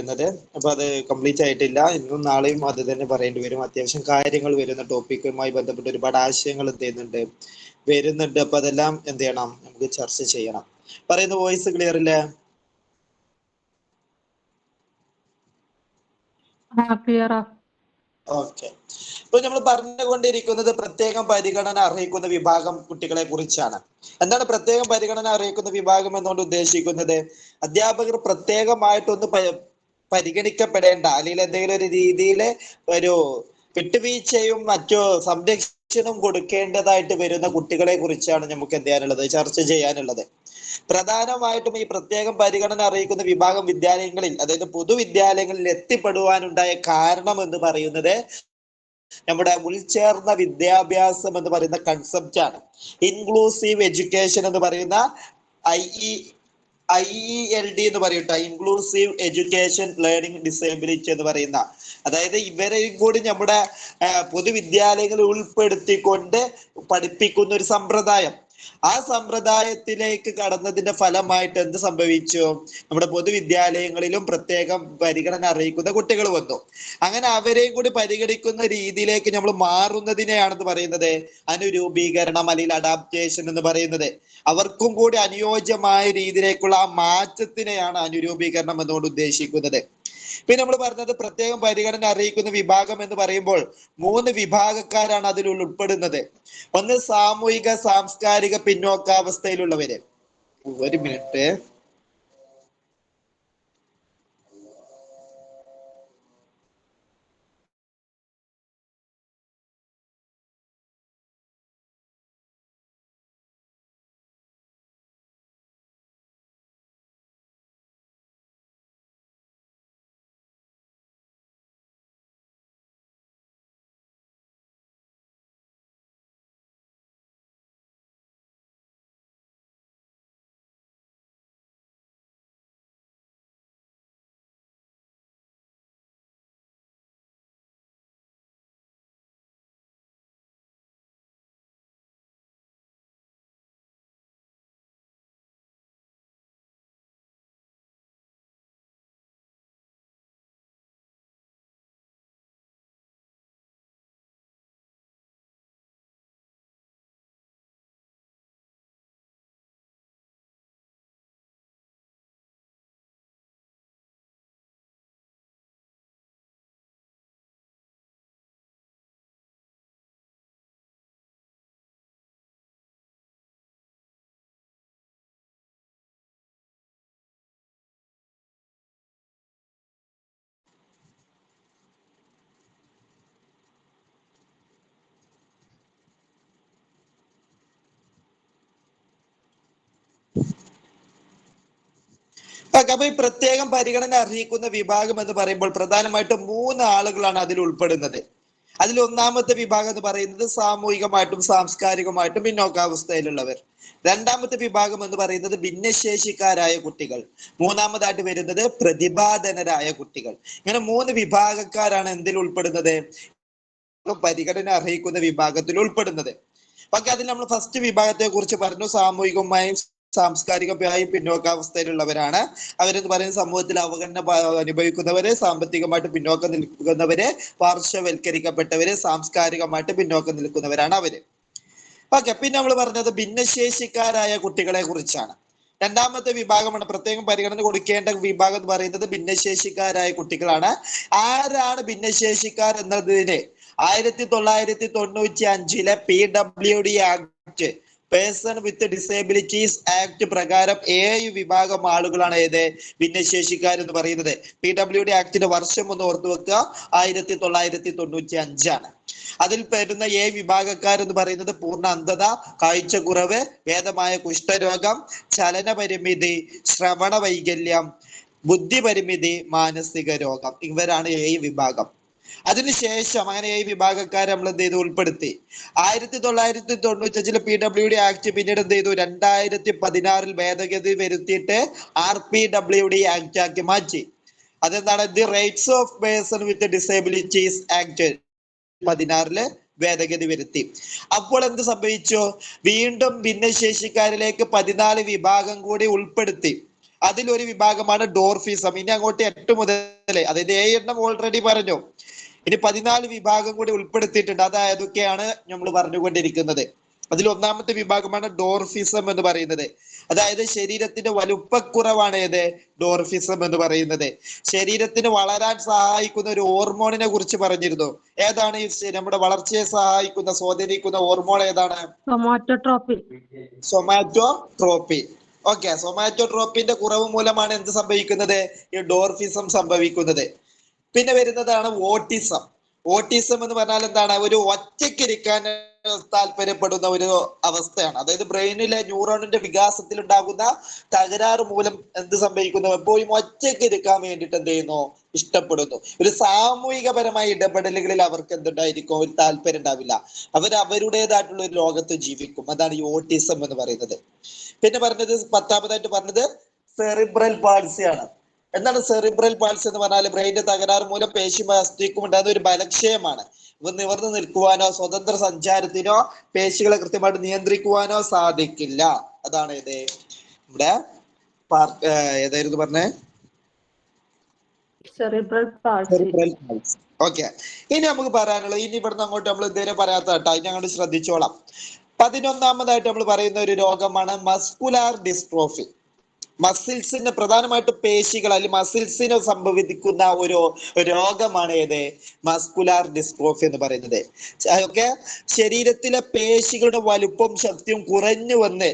വരുന്നത്. അപ്പൊ അത് കംപ്ലീറ്റ് ആയിട്ടില്ല. ഇന്നും നാളെയും അത് തന്നെ പറയേണ്ടി വരും. അത്യാവശ്യം കാര്യങ്ങൾ വരുന്ന ടോപ്പിക്കുമായി ബന്ധപ്പെട്ട് ഒരുപാട് ആശയങ്ങൾ എന്ത് ചെയ്യുന്നുണ്ട്, വരുന്നുണ്ട്. അപ്പൊ അതെല്ലാം എന്ത് ചെയ്യണം, നമുക്ക് ചർച്ച ചെയ്യണം. പറയുന്ന വോയിസ് ക്ലിയർ ഇല്ലേ? ഓക്കെ. ഇപ്പൊ നമ്മൾ പറഞ്ഞുകൊണ്ടിരിക്കുന്നത് പ്രത്യേകം പരിഗണന അർഹിക്കുന്ന വിഭാഗം കുട്ടികളെ കുറിച്ചാണ്. എന്താണ് പ്രത്യേകം പരിഗണന അർഹിക്കുന്ന വിഭാഗം എന്നുകൊണ്ട് ഉദ്ദേശിക്കുന്നത്? അധ്യാപകർ പ്രത്യേകമായിട്ടൊന്ന് പരിഗണിക്കപ്പെടേണ്ട, അല്ലെങ്കിൽ എന്തെങ്കിലും ഒരു രീതിയിൽ ഒരു വിട്ടുവീഴ്ചയും മറ്റു സംരക്ഷണവും കൊടുക്കേണ്ടതായിട്ട് വരുന്ന കുട്ടികളെ കുറിച്ചാണ് നമുക്ക് എന്ത് ചെയ്യാനുള്ളത്, ചർച്ച ചെയ്യാനുള്ളത്. പ്രധാനമായിട്ടും ഈ പ്രത്യേകം പരിഗണന അറിയിക്കുന്ന വിഭാഗം വിദ്യാലയങ്ങളിൽ, അതായത് പൊതുവിദ്യാലയങ്ങളിൽ എത്തിപ്പെടുവാനുണ്ടായ കാരണം എന്ന് പറയുന്നത് നമ്മുടെ ഉൾച്ചേർന്ന വിദ്യാഭ്യാസം എന്ന് പറയുന്ന കൺസെപ്റ്റ് ആണ്. ഇൻക്ലൂസീവ് എഡ്യൂക്കേഷൻ എന്ന് പറയുന്ന IELD എന്ന് പറയട്ടെ, ഇൻക്ലൂസീവ് എഡ്യൂക്കേഷൻ ലേണിംഗ് ഡിസേബിലിറ്റി എന്ന് പറയുന്ന, അതായത് ഇവരെയും കൂടി നമ്മുടെ പൊതുവിദ്യാലയങ്ങളിൽ ഉൾപ്പെടുത്തിക്കൊണ്ട് പഠിപ്പിക്കുന്ന ഒരു സമ്പ്രദായം. ആ സമ്പ്രദായത്തിലേക്ക് കടന്നതിന്റെ ഫലമായിട്ട് എന്ത് സംഭവിച്ചു? നമ്മുടെ പൊതുവിദ്യാലയങ്ങളിലും പ്രത്യേകം പരിഗണന അറിയിക്കുന്ന കുട്ടികൾ വന്നു. അങ്ങനെ അവരെയും കൂടി പരിഗണിക്കുന്ന രീതിയിലേക്ക് നമ്മൾ മാറുന്നതിനെയാണെന്ന് പറയുന്നത് അനുരൂപീകരണം അല്ലെങ്കിൽ അഡാപ്റ്റേഷൻ എന്ന് പറയുന്നത്. അവർക്കും കൂടി അനുയോജ്യമായ രീതിയിലേക്കുള്ള ആ മാറ്റത്തിനെയാണ് അനുരൂപീകരണം എന്നുകൊണ്ട് ഉദ്ദേശിക്കുന്നത്. പിന്നെ നമ്മൾ പറഞ്ഞത് പ്രത്യേകം പരിഗണന അറിയിക്കുന്ന വിഭാഗം എന്ന് പറയുമ്പോൾ 3 വിഭാഗക്കാരാണ് അതിൽ ഉൾപ്പെടുന്നത്. ഒന്ന് സാമൂഹിക സാംസ്കാരിക പിന്നോക്കാവസ്ഥയിലുള്ളവര്. ഒരു മിനിറ്റ്. അപ്പൊ ഈ പ്രത്യേകം പരിഗണന അർഹിക്കുന്ന വിഭാഗം എന്ന് പറയുമ്പോൾ പ്രധാനമായിട്ടും 3 ആളുകളാണ് അതിൽ ഉൾപ്പെടുന്നത്. അതിൽ ഒന്നാമത്തെ വിഭാഗം എന്ന് പറയുന്നത് സാമൂഹികമായിട്ടും സാംസ്കാരികമായിട്ടും പിന്നോക്കാവസ്ഥയിലുള്ളവർ. രണ്ടാമത്തെ വിഭാഗം എന്ന് പറയുന്നത് ഭിന്നശേഷിക്കാരായ കുട്ടികൾ. മൂന്നാമതായിട്ട് വരുന്നത് പ്രതിഭാധനരായ കുട്ടികൾ. ഇങ്ങനെ 3 വിഭാഗക്കാരാണ് എന്തിൽ ഉൾപ്പെടുന്നത്, പരിഗണന അർഹിക്കുന്ന വിഭാഗത്തിൽ ഉൾപ്പെടുന്നത്. പക്ഷെ അതിൽ നമ്മൾ ഫസ്റ്റ് വിഭാഗത്തെ കുറിച്ച് പറഞ്ഞു. സാമൂഹികമായും സാംസ്കാരികമായും പിന്നോക്കാവസ്ഥയിലുള്ളവരാണ്. അവരെന്ന് പറയുന്ന സമൂഹത്തിൽ അവഗണന അനുഭവിക്കുന്നവര്, സാമ്പത്തികമായിട്ട് പിന്നോക്കം നിൽക്കുന്നവര്, പാർശ്വവൽക്കരിക്കപ്പെട്ടവര്, സാംസ്കാരികമായിട്ട് പിന്നോക്കം നിൽക്കുന്നവരാണ് അവര്. ഓക്കെ. പിന്നെ നമ്മൾ പറഞ്ഞത് ഭിന്നശേഷിക്കാരായ കുട്ടികളെ കുറിച്ചാണ്. രണ്ടാമത്തെ വിഭാഗമാണ് പ്രത്യേകം പരിഗണന കൊടുക്കേണ്ട വിഭാഗം എന്ന് പറയുന്നത് ഭിന്നശേഷിക്കാരായ കുട്ടികളാണ്. ആരാണ് ഭിന്നശേഷിക്കാർ എന്നതിന് 1995 PWD act, person with disabilities act പ്രകാരം 7 വിഭാഗം ആളുകളാണ് ഏത് ഭിന്നശേഷിക്കാർ എന്ന് പറയുന്നത്. PWD ആക്ടിന്റെ വർഷം ഒന്ന് ഓർത്തു വെക്കുക, 1995 ആണ്. അതിൽ വരുന്ന 7 വിഭാഗക്കാരെന്ന് പറയുന്നത് പൂർണ്ണ അന്ധത, കാഴ്ചക്കുറവ്, ഭേദമായ കുഷ്ഠരോഗം, ചലന പരിമിതി, ശ്രവണ വൈകല്യം, ബുദ്ധിപരിമിതി, മാനസിക രോഗം. ഇവരാണ് 7 വിഭാഗം. അതിനുശേഷം അങ്ങനെ 7 വിഭാഗക്കാരെ നമ്മൾ എന്ത് ചെയ്തു, ഉൾപ്പെടുത്തി. 1995 PWD ആക്ട് പിന്നീട് എന്ത് ചെയ്തു, 2016 ഭേദഗതി വരുത്തിയിട്ട് RPWD ആക്ട് ആക്കി മാറ്റി. അതെന്താണ്? The rights of person with disabilities act 2016 ഭേദഗതി വരുത്തി. അപ്പോൾ എന്ത് സംഭവിച്ചു? വീണ്ടും ഭിന്നശേഷിക്കാരിലേക്ക് 14 വിഭാഗം കൂടി ഉൾപ്പെടുത്തി. അതിലൊരു വിഭാഗമാണ് ഡോർഫിസം. ഇനി അങ്ങോട്ട് 8 മുതൽ, അതായത് 7 എണ്ണം ഓൾറെഡി പറഞ്ഞു, ഇനി 14 വിഭാഗം കൂടി ഉൾപ്പെടുത്തിയിട്ടുണ്ട്. അതായതൊക്കെയാണ് നമ്മൾ പറഞ്ഞുകൊണ്ടിരിക്കുന്നത്. അതിൽ ഒന്നാമത്തെ വിഭാഗമാണ് ഡോർഫിസം എന്ന് പറയുന്നത്. അതായത് ശരീരത്തിന്റെ വലുപ്പക്കുറവാണ് ഏത് ഡോർഫിസം എന്ന് പറയുന്നത്. ശരീരത്തിന് വളരാൻ സഹായിക്കുന്ന ഒരു ഹോർമോണിനെ കുറിച്ച് പറഞ്ഞിരുന്നു. ഏതാണ് ഈ നമ്മുടെ വളർച്ചയെ സഹായിക്കുന്ന, സ്വാധീനിക്കുന്ന ഹോർമോൺ ഏതാണ്? സൊമാറ്റോട്രോപ്പി. ഓക്കെ, സൊമാറ്റോട്രോപ്പിന്റെ കുറവ് മൂലമാണ് എന്ത് സംഭവിക്കുന്നത്? ഈ ഡോർഫിസം സംഭവിക്കുന്നത്. പിന്നെ വരുന്നതാണ് ഓട്ടിസം. ഓട്ടിസം എന്ന് പറഞ്ഞാൽ എന്താണ്? ഒരു ഒറ്റയ്ക്കിരിക്കാൻ താല്പര്യപ്പെടുന്ന ഒരു അവസ്ഥയാണ്. അതായത് ബ്രെയിനിലെ ന്യൂറോണിന്റെ വികാസത്തിൽ ഉണ്ടാകുന്ന തകരാറ് മൂലം എന്ത് സംഭവിക്കുന്നു? എപ്പോഴും ഒറ്റയ്ക്ക് ഇരിക്കാൻ വേണ്ടിയിട്ട് എന്ത് ചെയ്യുന്നു? ഇഷ്ടപ്പെടുന്നു. ഒരു സാമൂഹികപരമായ ഇടപെടലുകളിൽ അവർക്ക് എന്തുണ്ടായിരിക്കും? ഒരു താല്പര്യം ഉണ്ടാവില്ല. അവരുടേതായിട്ടുള്ള ഒരു ലോകത്ത് ജീവിക്കും. അതാണ് ഈ ഓട്ടിസം എന്ന് പറയുന്നത്. പിന്നെ പറഞ്ഞത് 10ാമതായിട്ട് പറഞ്ഞത് സെറിബ്രൽ പാൾസി ആണ്. എന്താണ് സെറിബ്രൽ പാൾസി എന്ന് പറഞ്ഞാൽ? ബ്രെയിന്റെ തകരാറ് മൂലം പേശി മസ്തിഷ്കം ഉണ്ടാകുന്ന ഒരു ബലക്ഷയമാണ്. ഇവ നിവർന്നു നിൽക്കുവാനോ സ്വതന്ത്ര സഞ്ചാരത്തിനോ പേശികളെ കൃത്യമായിട്ട് നിയന്ത്രിക്കുവാനോ സാധിക്കില്ല. അതാണ് ഇത് ഇവിടെ ഏതായിരുന്നു പറഞ്ഞേ? Cerebral palsy. ഓക്കെ, ഇനി നമുക്ക് പറയാനുള്ളത്, ഇനി ഇവിടുന്ന് അങ്ങോട്ട് നമ്മൾ ഇതുവരെ പറയാത്ത കേട്ടോ, ഇനി അങ്ങോട്ട് ശ്രദ്ധിച്ചോളാം. 11ാമതായിട്ട് നമ്മൾ പറയുന്ന ഒരു രോഗമാണ് മസ്കുലാർ ഡിസ്ട്രോഫി. മസിൽസിന്, പ്രധാനമായിട്ട് പേശികൾ അല്ലെങ്കിൽ മസിൽസിന് സംഭവിക്കുന്ന ഒരു രോഗമാണ് ഏത്? മസ്കുലാർ ഡിസ്ട്രോഫി എന്ന് പറയുന്നത്. ഓക്കെ, ശരീരത്തിലെ പേശികളുടെ വലുപ്പവും ശക്തിയും കുറഞ്ഞു വന്ന്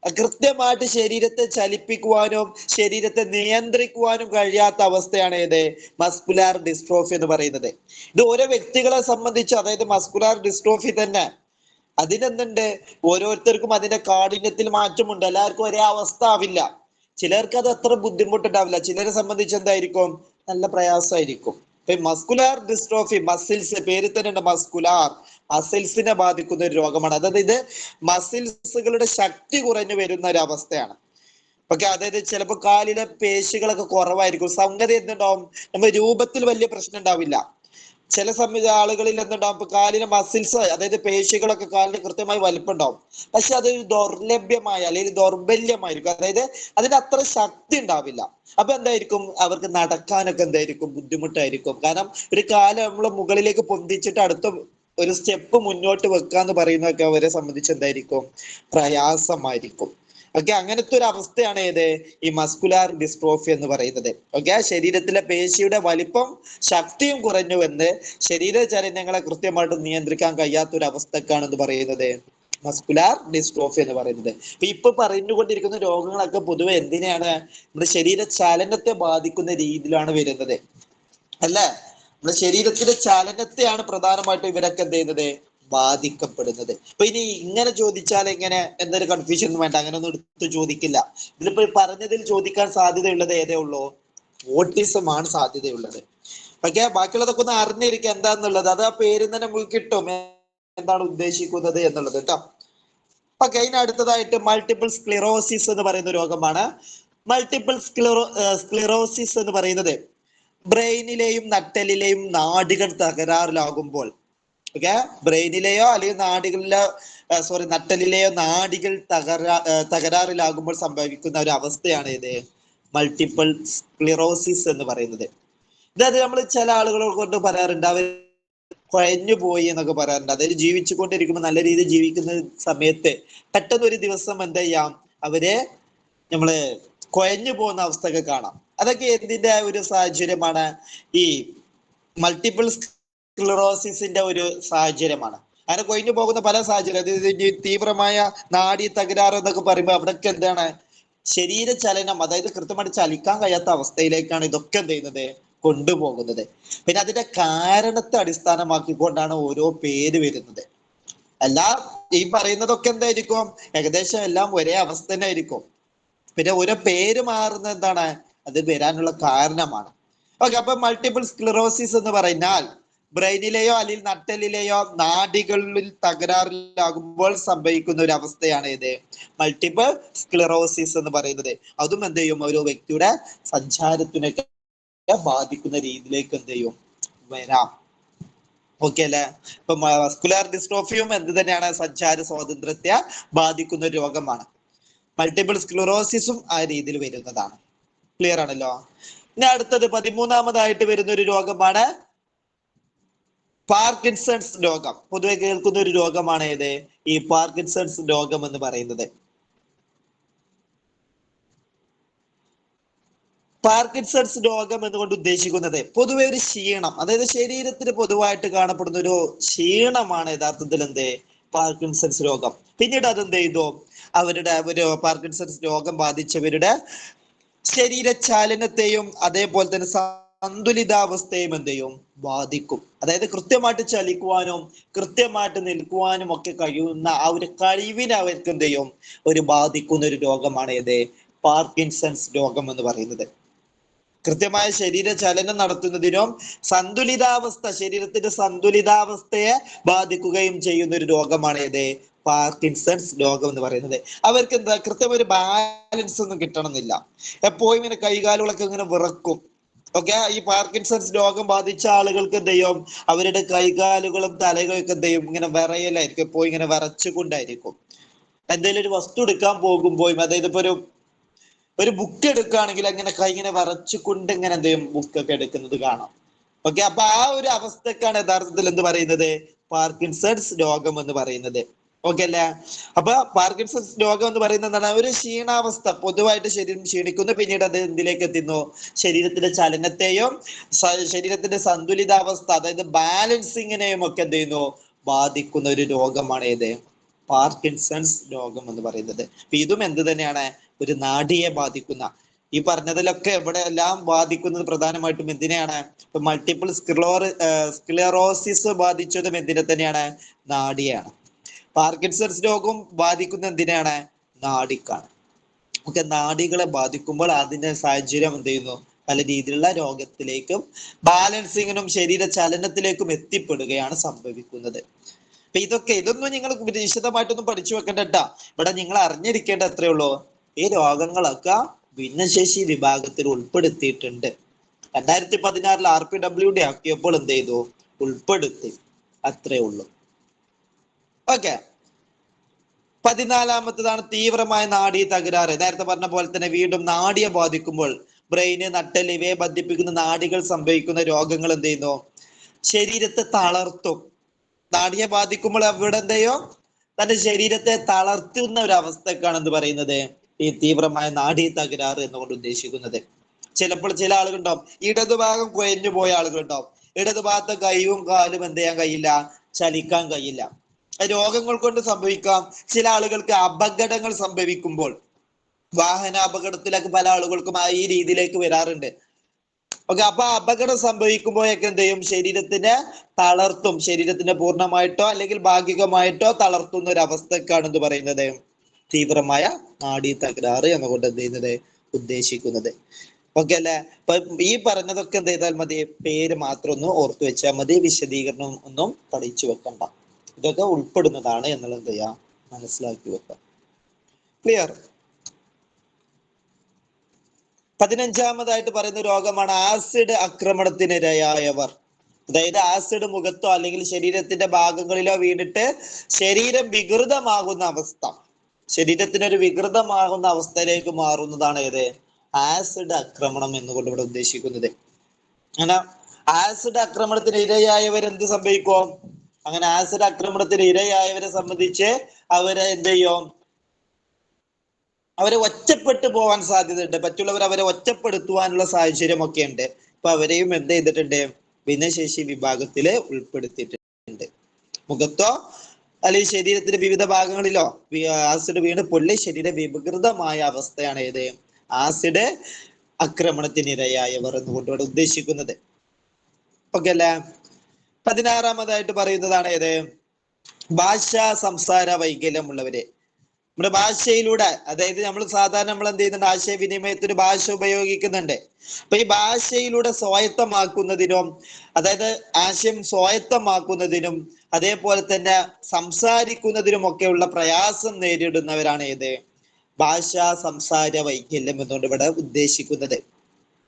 കൃത്യമായിട്ട് ശരീരത്തെ ചലിപ്പിക്കുവാനും ശരീരത്തെ നിയന്ത്രിക്കുവാനും കഴിയാത്ത അവസ്ഥയാണ് ഏത്? മസ്കുലാർ ഡിസ്ട്രോഫി എന്ന് പറയുന്നത്. ഇത് ഓരോ വ്യക്തികളെ സംബന്ധിച്ച്, അതായത് മസ്കുലാർ ഡിസ്ട്രോഫി തന്നെ അതിനെന്തുണ്ട്? ഓരോരുത്തർക്കും അതിന്റെ കാഠിന്യത്തിൽ മാറ്റമുണ്ട്. എല്ലാവർക്കും ഒരേ അവസ്ഥ ആവില്ല. ചിലർക്ക് അത് അത്ര ബുദ്ധിമുട്ടുണ്ടാവില്ല, ചിലരെ സംബന്ധിച്ച് എന്തായിരിക്കും? നല്ല പ്രയാസമായിരിക്കും. മസ്കുലാർ ഡിസ്ട്രോഫി, മസിൽസ്, പേര് തന്നെ ഉണ്ട് മസ്കുലാർ, മസിൽസിനെ ബാധിക്കുന്ന ഒരു രോഗമാണ്. അതായത് ഇത് മസിൽസുകളുടെ ശക്തി കുറഞ്ഞു വരുന്ന ഒരു അവസ്ഥയാണ്. ഓക്കെ, അതായത് ചിലപ്പോൾ കാലിലെ പേശികളൊക്കെ കുറവായിരിക്കും. സംഗതി എന്തുണ്ടാവും? നമ്മൾ രൂപത്തിൽ വലിയ പ്രശ്നം ഉണ്ടാവില്ല. ചില ആളുകളിൽ എന്തുണ്ടാവും? ഇപ്പൊ കാലിലെ മസിൽസ്, അതായത് പേശികളൊക്കെ കാലിന് കൃത്യമായി വലിപ്പം ഉണ്ടാവും, പക്ഷെ അത് ദൗർലഭ്യമായ അല്ലെങ്കിൽ ദൗർബല്യമായിരിക്കും. അതായത് അതിന് അത്ര ശക്തി ഉണ്ടാവില്ല. അപ്പൊ എന്തായിരിക്കും? അവർക്ക് നടക്കാനൊക്കെ എന്തായിരിക്കും? ബുദ്ധിമുട്ടായിരിക്കും. കാരണം ഒരു കാല് നമ്മള് മുകളിലേക്ക് പൊന്തിച്ചിട്ട് അടുത്ത ഒരു സ്റ്റെപ്പ് മുന്നോട്ട് വെക്കാന്ന് പറയുന്നതൊക്കെ അവരെ സംബന്ധിച്ച് എന്തായിരിക്കും? പ്രയാസമായിരിക്കും. ഓക്കെ, അങ്ങനത്തെ ഒരു അവസ്ഥയാണ് ഏത്? ഈ മസ്കുലാർ ഡിസ്ട്രോഫി എന്ന് പറയുന്നത്. ഓക്കെ, ശരീരത്തിലെ പേശിയുടെ വലിപ്പം ശക്തിയും കുറഞ്ഞുവെന്ന് ശരീര ചലനങ്ങളെ കൃത്യമായിട്ട് നിയന്ത്രിക്കാൻ കഴിയാത്ത ഒരു അവസ്ഥക്കാണ് എന്ന് പറയുന്നത് മസ്കുലാർ ഡിസ്ട്രോഫി എന്ന് പറയുന്നത്. ഇപ്പൊ പറഞ്ഞുകൊണ്ടിരിക്കുന്ന രോഗങ്ങളൊക്കെ പൊതുവെ എന്തിനാണ്? നമ്മുടെ ശരീര ചലനത്തെ ബാധിക്കുന്ന രീതിയിലാണ് വരുന്നത്, അല്ലേ? നമ്മുടെ ശരീരത്തിന്റെ ചലനത്തെയാണ് പ്രധാനമായിട്ടും ഇവരൊക്കെ എന്ത് ചെയ്യുന്നത്? ബാധിക്കപ്പെടുന്നത്. അപ്പൊ ഇനി ഇങ്ങനെ ചോദിച്ചാൽ എങ്ങനെ എന്നൊരു കൺഫ്യൂഷൻ ഒന്നും വേണ്ട, അങ്ങനെ ഒന്നും എടുത്ത് ചോദിക്കില്ല. ഇതിലിപ്പോ പറഞ്ഞതിൽ ചോദിക്കാൻ സാധ്യതയുള്ളത് ഏതേ ഉള്ളൂ? ഓട്ടിസം ആണ് സാധ്യതയുള്ളത്. ഓക്കെ, ബാക്കിയുള്ളതൊക്കെ ഒന്ന് അറിഞ്ഞിരിക്കുക എന്താന്നുള്ളത്. അത് ആ പേരിൽ തന്നെ നമുക്ക് കിട്ടും എന്താണ് ഉദ്ദേശിക്കുന്നത് എന്നുള്ളത് കേട്ടോ. ഓക്കെ, ഇനി അടുത്തതായിട്ട് മൾട്ടിപ്പിൾ സ്ക്ലിറോസിസ് എന്ന് പറയുന്ന രോഗമാണ്. മൾട്ടിപ്പിൾ സ്ക്ലിറോസിസ് എന്ന് പറയുന്നത് ബ്രെയിനിലെയും നട്ടലിലെയും നാഡികൾ തകരാറിലാകുമ്പോൾ, ഓക്കെ, ബ്രെയിനിലെയോ അല്ലെങ്കിൽ നട്ടലിലെയോ നാഡികൾ തകരാറിലാകുമ്പോൾ സംഭവിക്കുന്ന ഒരു അവസ്ഥയാണ് ഇത് മൾട്ടിപ്പിൾ സ്ക്ലിറോസിസ് എന്ന് പറയുന്നത്. ഇതത് നമ്മൾ ചില ആളുകളെ കൊണ്ട് പറയാറുണ്ട്, അവർ കുഴഞ്ഞു പോയി എന്നൊക്കെ പറയാറുണ്ട്. അതായത് ജീവിച്ചു കൊണ്ടിരിക്കുമ്പോൾ നല്ല രീതിയിൽ ജീവിക്കുന്ന സമയത്ത് പെട്ടെന്ന് ഒരു ദിവസം എന്ത് ചെയ്യാം? അവരെ നമ്മള് കുഴഞ്ഞു പോകുന്ന അവസ്ഥയൊക്കെ കാണാം. അതൊക്കെ എന്തിന്റെ ഒരു സാഹചര്യമാണ്? ഈ മൾട്ടിപ്പിൾ സ്ക്ലിറോസിസിന്റെ ഒരു സാഹചര്യമാണ്. അങ്ങനെ കൊഴിഞ്ഞു പോകുന്ന പല സാഹചര്യം, അതായത് തീവ്രമായ നാഡീ തകരാറ് എന്നൊക്കെ പറയുമ്പോൾ അവിടെയൊക്കെ എന്താണ്? ശരീരചലനം, അതായത് കൃത്യമായിട്ട് ചലിക്കാൻ കഴിയാത്ത അവസ്ഥയിലേക്കാണ് ഇതൊക്കെ എന്ത് ചെയ്യുന്നത്? കൊണ്ടുപോകുന്നത്. പിന്നെ അതിന്റെ കാരണത്തെ അടിസ്ഥാനമാക്കിക്കൊണ്ടാണ് ഓരോ പേര് വരുന്നത്. എല്ലാം ഈ പറയുന്നതൊക്കെ എന്തായിരിക്കും? ഏകദേശം എല്ലാം ഒരേ അവസ്ഥ തന്നെ ആയിരിക്കും. പിന്നെ ഓരോ പേര് മാറുന്നത് എന്താണ്? അത് വരാനുള്ള കാരണമാണ്. ഓക്കെ, അപ്പൊ മൾട്ടിപ്പിൾ സ്ക്ലിറോസിസ് എന്ന് പറഞ്ഞാൽ ബ്രെയിനിലെയോ അല്ലെങ്കിൽ നട്ടലിലെയോ നാഡികളിൽ തകരാറിലാകുമ്പോൾ സംഭവിക്കുന്ന ഒരു അവസ്ഥയാണ് ഇത് മൾട്ടിപ്പിൾ സ്ക്ലിറോസിസ് എന്ന് പറയുന്നത്. അതും എന്ത് ചെയ്യും? ഒരു വ്യക്തിയുടെ സഞ്ചാരത്തിനൊക്കെ ബാധിക്കുന്ന രീതിയിലേക്ക് എന്ത് ചെയ്യും? വരാം. ഓക്കെ അല്ലെ? ഇപ്പൊ മസ്കുലാർ ഡിസ്ട്രോഫിയും എന്ത് തന്നെയാണ്? സഞ്ചാര സ്വാതന്ത്ര്യത്തെ ബാധിക്കുന്ന ഒരു രോഗമാണ്. മൾട്ടിപ്പിൾ സ്ക്ലിറോസിസും ആ രീതിയിൽ വരുന്നതാണ്. ക്ലിയർ ആണല്ലോ. ഇനി അടുത്തത് 13ാമതായിട്ട് വരുന്ന ഒരു രോഗമാണ് പാർക്കിൻസൺസ് രോഗം. പൊതുവെ കേൾക്കുന്ന ഒരു രോഗമാണ് ഏത്? ഈ പാർക്കിൻസൺസ് രോഗം എന്ന് പറയുന്നത്. പാർക്കിൻസൺസ് രോഗം എന്നുകൊണ്ട് ഉദ്ദേശിക്കുന്നത് പൊതുവെ ഒരു ക്ഷീണം, അതായത് ശരീരത്തിന് പൊതുവായിട്ട് കാണപ്പെടുന്ന ഒരു ക്ഷീണമാണ് യഥാർത്ഥത്തിൽ എന്ത്? പാർക്കിൻസൺസ് രോഗം. പിന്നീട് അതെന്ത് ചെയ്തു? അവരുടെ ഒരു പാർക്കിൻസൺസ് രോഗം ബാധിച്ചവരുടെ ശരീരചലനത്തെയും അതേപോലെ തന്നെ സന്തുലിതാവസ്ഥയും എന്ത് ചെയ്യും? ബാധിക്കും. അതായത് കൃത്യമായിട്ട് ചലിക്കുവാനും കൃത്യമായിട്ട് നിൽക്കുവാനും ഒക്കെ കഴിയുന്ന ആ ഒരു കഴിവിനെ അവർക്ക് എന്ത് ചെയ്യും? ഒരു ബാധിക്കുന്ന ഒരു രോഗമാണ് ഏത്? പാർക്കിൻസൺസ് രോഗം എന്ന് പറയുന്നത്. കൃത്യമായ ശരീര ചലനം നടത്തുന്നതിനും സന്തുലിതാവസ്ഥ, ശരീരത്തിന്റെ സന്തുലിതാവസ്ഥയെ ബാധിക്കുകയും ചെയ്യുന്ന ഒരു രോഗമാണ് ഏത്? പാർക്കിൻസൺസ് രോഗം എന്ന് പറയുന്നത്. അവർക്ക് എന്താ? കൃത്യമായ ഒരു ബാലൻസ് ഒന്നും കിട്ടണമെന്നില്ല. എപ്പോഴും ഇങ്ങനെ കൈകാലുകളൊക്കെ ഇങ്ങനെ വിറക്കും. ഓക്കെ, ഈ പാർക്കിൻസൺസ് രോഗം ബാധിച്ച ആളുകൾക്ക് എന്ത് ചെയ്യും? അവരുടെ കൈകാലുകളും തലകളൊക്കെ എന്ത് ചെയ്യും? ഇങ്ങനെ വിറയലായിരിക്കും, എപ്പോഴും ഇങ്ങനെ വിറച്ചുകൊണ്ടായിരിക്കും. എന്തെങ്കിലും ഒരു വസ്തു എടുക്കാൻ പോകുമ്പോഴും, അതായത് ഇപ്പൊ ഒരു ബുക്ക് എടുക്കുകയാണെങ്കിൽ അങ്ങനെ കൈ ഇങ്ങനെ വിറച്ചുകൊണ്ട് ഇങ്ങനെ എന്ത് ചെയ്യും? ബുക്കൊക്കെ എടുക്കുന്നത് കാണാം. ഓക്കെ, അപ്പൊ ആ ഒരു അവസ്ഥക്കാണ് യഥാർത്ഥത്തിൽ എന്ത് പറയുന്നത്? പാർക്കിൻസൺസ് രോഗം എന്ന് പറയുന്നത്. ഓക്കെ അല്ലേ? അപ്പൊ പാർക്കിൻസൺസ് രോഗം എന്ന് പറയുന്നത് എന്താണ്? ഒരു ക്ഷീണാവസ്ഥ, പൊതുവായിട്ട് ശരീരം ക്ഷീണിക്കുന്നു. പിന്നീട് അത് എന്തിലേക്ക് എത്തുന്നു? ശരീരത്തിന്റെ ചലനത്തെയും ശരീരത്തിന്റെ സന്തുലിതാവസ്ഥ, അതായത് ബാലൻസിങ്ങിനെയും ഒക്കെ എന്ത് ചെയ്യുന്നു? ബാധിക്കുന്ന ഒരു രോഗമാണ് ഏത്? പാർക്കിൻസൺസ് രോഗം എന്ന് പറയുന്നത്. ഇതും എന്ത് തന്നെയാണ്? ഒരു നാഡിയെ ബാധിക്കുന്ന, ഈ പറഞ്ഞതിലൊക്കെ ഇവിടെ എല്ലാം ബാധിക്കുന്നത് പ്രധാനമായിട്ടും എന്തിനെയാണ്? മൾട്ടിപ്പിൾ സ്ക്ലെറോസിസ് ബാധിച്ചതും എന്തിനെ തന്നെയാണ്? നാഡിയാണ്. പാർക്കിൻസൺസ് രോഗം ബാധിക്കുന്ന എന്തിനാണ്? നാഡിക്കാണ്. ഒക്കെ നാഡികളെ ബാധിക്കുമ്പോൾ അതിന്റെ സാഹചര്യം എന്ത് ചെയ്യുന്നു? പല രീതിയിലുള്ള രോഗത്തിലേക്കും ബാലൻസിങ്ങിനും ശരീര ചലനത്തിലേക്കും എത്തിപ്പെടുകയാണ് സംഭവിക്കുന്നത്. അപ്പൊ ഇതൊന്നും നിങ്ങൾ വിശദമായിട്ടൊന്നും പഠിച്ചു വെക്കേണ്ട. ഇവിടെ നിങ്ങൾ അറിഞ്ഞിരിക്കേണ്ട അത്രേ ഉള്ളൂ, ഈ രോഗങ്ങളൊക്കെ ഭിന്നശേഷി വിഭാഗത്തിൽ ഉൾപ്പെടുത്തിയിട്ടുണ്ട്. 2016 RPWD ആക്കിയപ്പോൾ എന്ത് ചെയ്തു? ഉൾപ്പെടുത്തി. അത്രേ ഉള്ളൂ. ഓക്കെ, 14ാമത്തതാണ് തീവ്രമായ നാഡീ തകരാറ്. നേരത്തെ പറഞ്ഞ പോലെ തന്നെ വീണ്ടും നാഡിയെ ബാധിക്കുമ്പോൾ, ബ്രെയിന്, നട്ടൽ ഇവയെ ബന്ധിപ്പിക്കുന്ന നാഡികൾ സംഭവിക്കുന്ന രോഗങ്ങൾ എന്ത് ചെയ്യുന്നു? ശരീരത്തെ തളർത്തും. നാഡിയെ ബാധിക്കുമ്പോൾ അവിടെ എന്ത് ചെയ്യും? തന്റെ ശരീരത്തെ തളർത്തുന്ന ഒരു അവസ്ഥക്കാണ് എന്ത് പറയുന്നത്? ഈ തീവ്രമായ നാഡീ തകരാറ് എന്നുകൊണ്ട് ഉദ്ദേശിക്കുന്നത്. ചിലപ്പോൾ ചില ആളുകളുണ്ടാവും ഇടതുഭാഗം കുഴഞ്ഞു പോയ ആളുകളുണ്ടാവും. ഇടതുഭാഗത്തെ കൈയും കാലും എന്ത് ചെയ്യാൻ കഴിയില്ല? ചലിക്കാൻ കഴിയില്ല. രോഗങ്ങൾ കൊണ്ട് സംഭവിക്കാം. ചില ആളുകൾക്ക് അപകടങ്ങൾ സംഭവിക്കുമ്പോൾ, വാഹന അപകടത്തിലൊക്കെ പല ആളുകൾക്കും ഈ രീതിയിലേക്ക് വരാറുണ്ട്. ഓക്കെ, അപ്പൊ അപകടം സംഭവിക്കുമ്പോഴൊക്കെ എന്ത് ചെയ്യും? ശരീരത്തിനെ തളർത്തും. ശരീരത്തിനെ പൂർണ്ണമായിട്ടോ അല്ലെങ്കിൽ ഭാഗികമായിട്ടോ തളർത്തുന്ന ഒരു അവസ്ഥക്കാണ് എന്ത് പറയുന്നത്? തീവ്രമായ നാഡീ തകരാറ് എന്നുകൊണ്ട് എന്ത് ചെയ്യുന്നത്? ഉദ്ദേശിക്കുന്നത്. ഓക്കെ അല്ലെ? അപ്പൊ ഈ പറഞ്ഞതൊക്കെ എന്ത് ചെയ്താൽ മതി? പേര് മാത്രം ഒന്ന് ഓർത്തു വെച്ചാൽ മതി, വിശദീകരണം ഒന്നും പഠിച്ചു വെക്കണ്ട. ഇതൊക്കെ ഉൾപ്പെടുന്നതാണ് എന്നുള്ളത് എന്ത് ചെയ്യാം? മനസ്സിലാക്കി വെക്കാം. ക്ലിയർ? 15ാമതായിട്ട് പറയുന്ന രോഗമാണ് ആസിഡ് ആക്രമണത്തിനിരയായവർ. അതായത് ആസിഡ് മുഖത്തോ അല്ലെങ്കിൽ ശരീരത്തിന്റെ ഭാഗങ്ങളിലോ വീണിട്ട് ശരീരം വികൃതമാകുന്ന അവസ്ഥ, ശരീരത്തിനൊരു വികൃതമാകുന്ന അവസ്ഥയിലേക്ക് മാറുന്നതാണ് ഏത്? ആസിഡ് ആക്രമണം എന്നുകൊണ്ട് ഇവിടെ ഉദ്ദേശിക്കുന്നത്. അങ്ങനെ ആസിഡ് ആക്രമണത്തിന് ഇരയായവർ എന്ത് സംഭവിക്കും? അങ്ങനെ ആസിഡ് ആക്രമണത്തിന് ഇരയായവരെ സംബന്ധിച്ച് അവരെ എന്ത് ചെയ്യും? അവരെ ഒറ്റപ്പെട്ടു പോവാൻ സാധ്യതയുണ്ട്. മറ്റുള്ളവർ അവരെ ഒറ്റപ്പെടുത്തുവാനുള്ള സാഹചര്യം ഒക്കെ ഉണ്ട്. അപ്പൊ അവരെയും എന്ത് ചെയ്തിട്ടുണ്ട്? ഭിന്നശേഷി വിഭാഗത്തില് ഉൾപ്പെടുത്തിയിട്ടുണ്ട്. മുഖത്തോ അല്ലെങ്കിൽ ശരീരത്തിന്റെ വിവിധ ഭാഗങ്ങളിലോ ആസിഡ് വീണ് പൊള്ളി ശരീര വികൃതമായ അവസ്ഥയാണ് ഏത്? ആസിഡ് ആക്രമണത്തിനിരയായവർ എന്നുകൊണ്ട് ഇവിടെ ഉദ്ദേശിക്കുന്നത്. ഓക്കെ അല്ലെ? 16ാമതായിട്ട് പറയുന്നതാണ് ഏത്? ഭാഷാ സംസാര വൈകല്യമുള്ളവര്. നമ്മുടെ ഭാഷയിലൂടെ, അതായത് നമ്മൾ സാധാരണ നമ്മൾ എന്ത് ചെയ്യുന്നുണ്ട്? ആശയവിനിമയത്തിന് ഭാഷ ഉപയോഗിക്കുന്നുണ്ട്. അപ്പൊ ഈ ഭാഷയിലൂടെ സ്വായത്തമാക്കുന്നതിനും, അതായത് ആശയം സ്വായത്തമാക്കുന്നതിനും അതേപോലെ തന്നെ സംസാരിക്കുന്നതിനും ഒക്കെയുള്ള പ്രയാസം നേരിടുന്നവരാണ് ഏത്? ഭാഷാ സംസാര വൈകല്യം എന്നുകൊണ്ട് ഇവിടെ ഉദ്ദേശിക്കുന്നത്.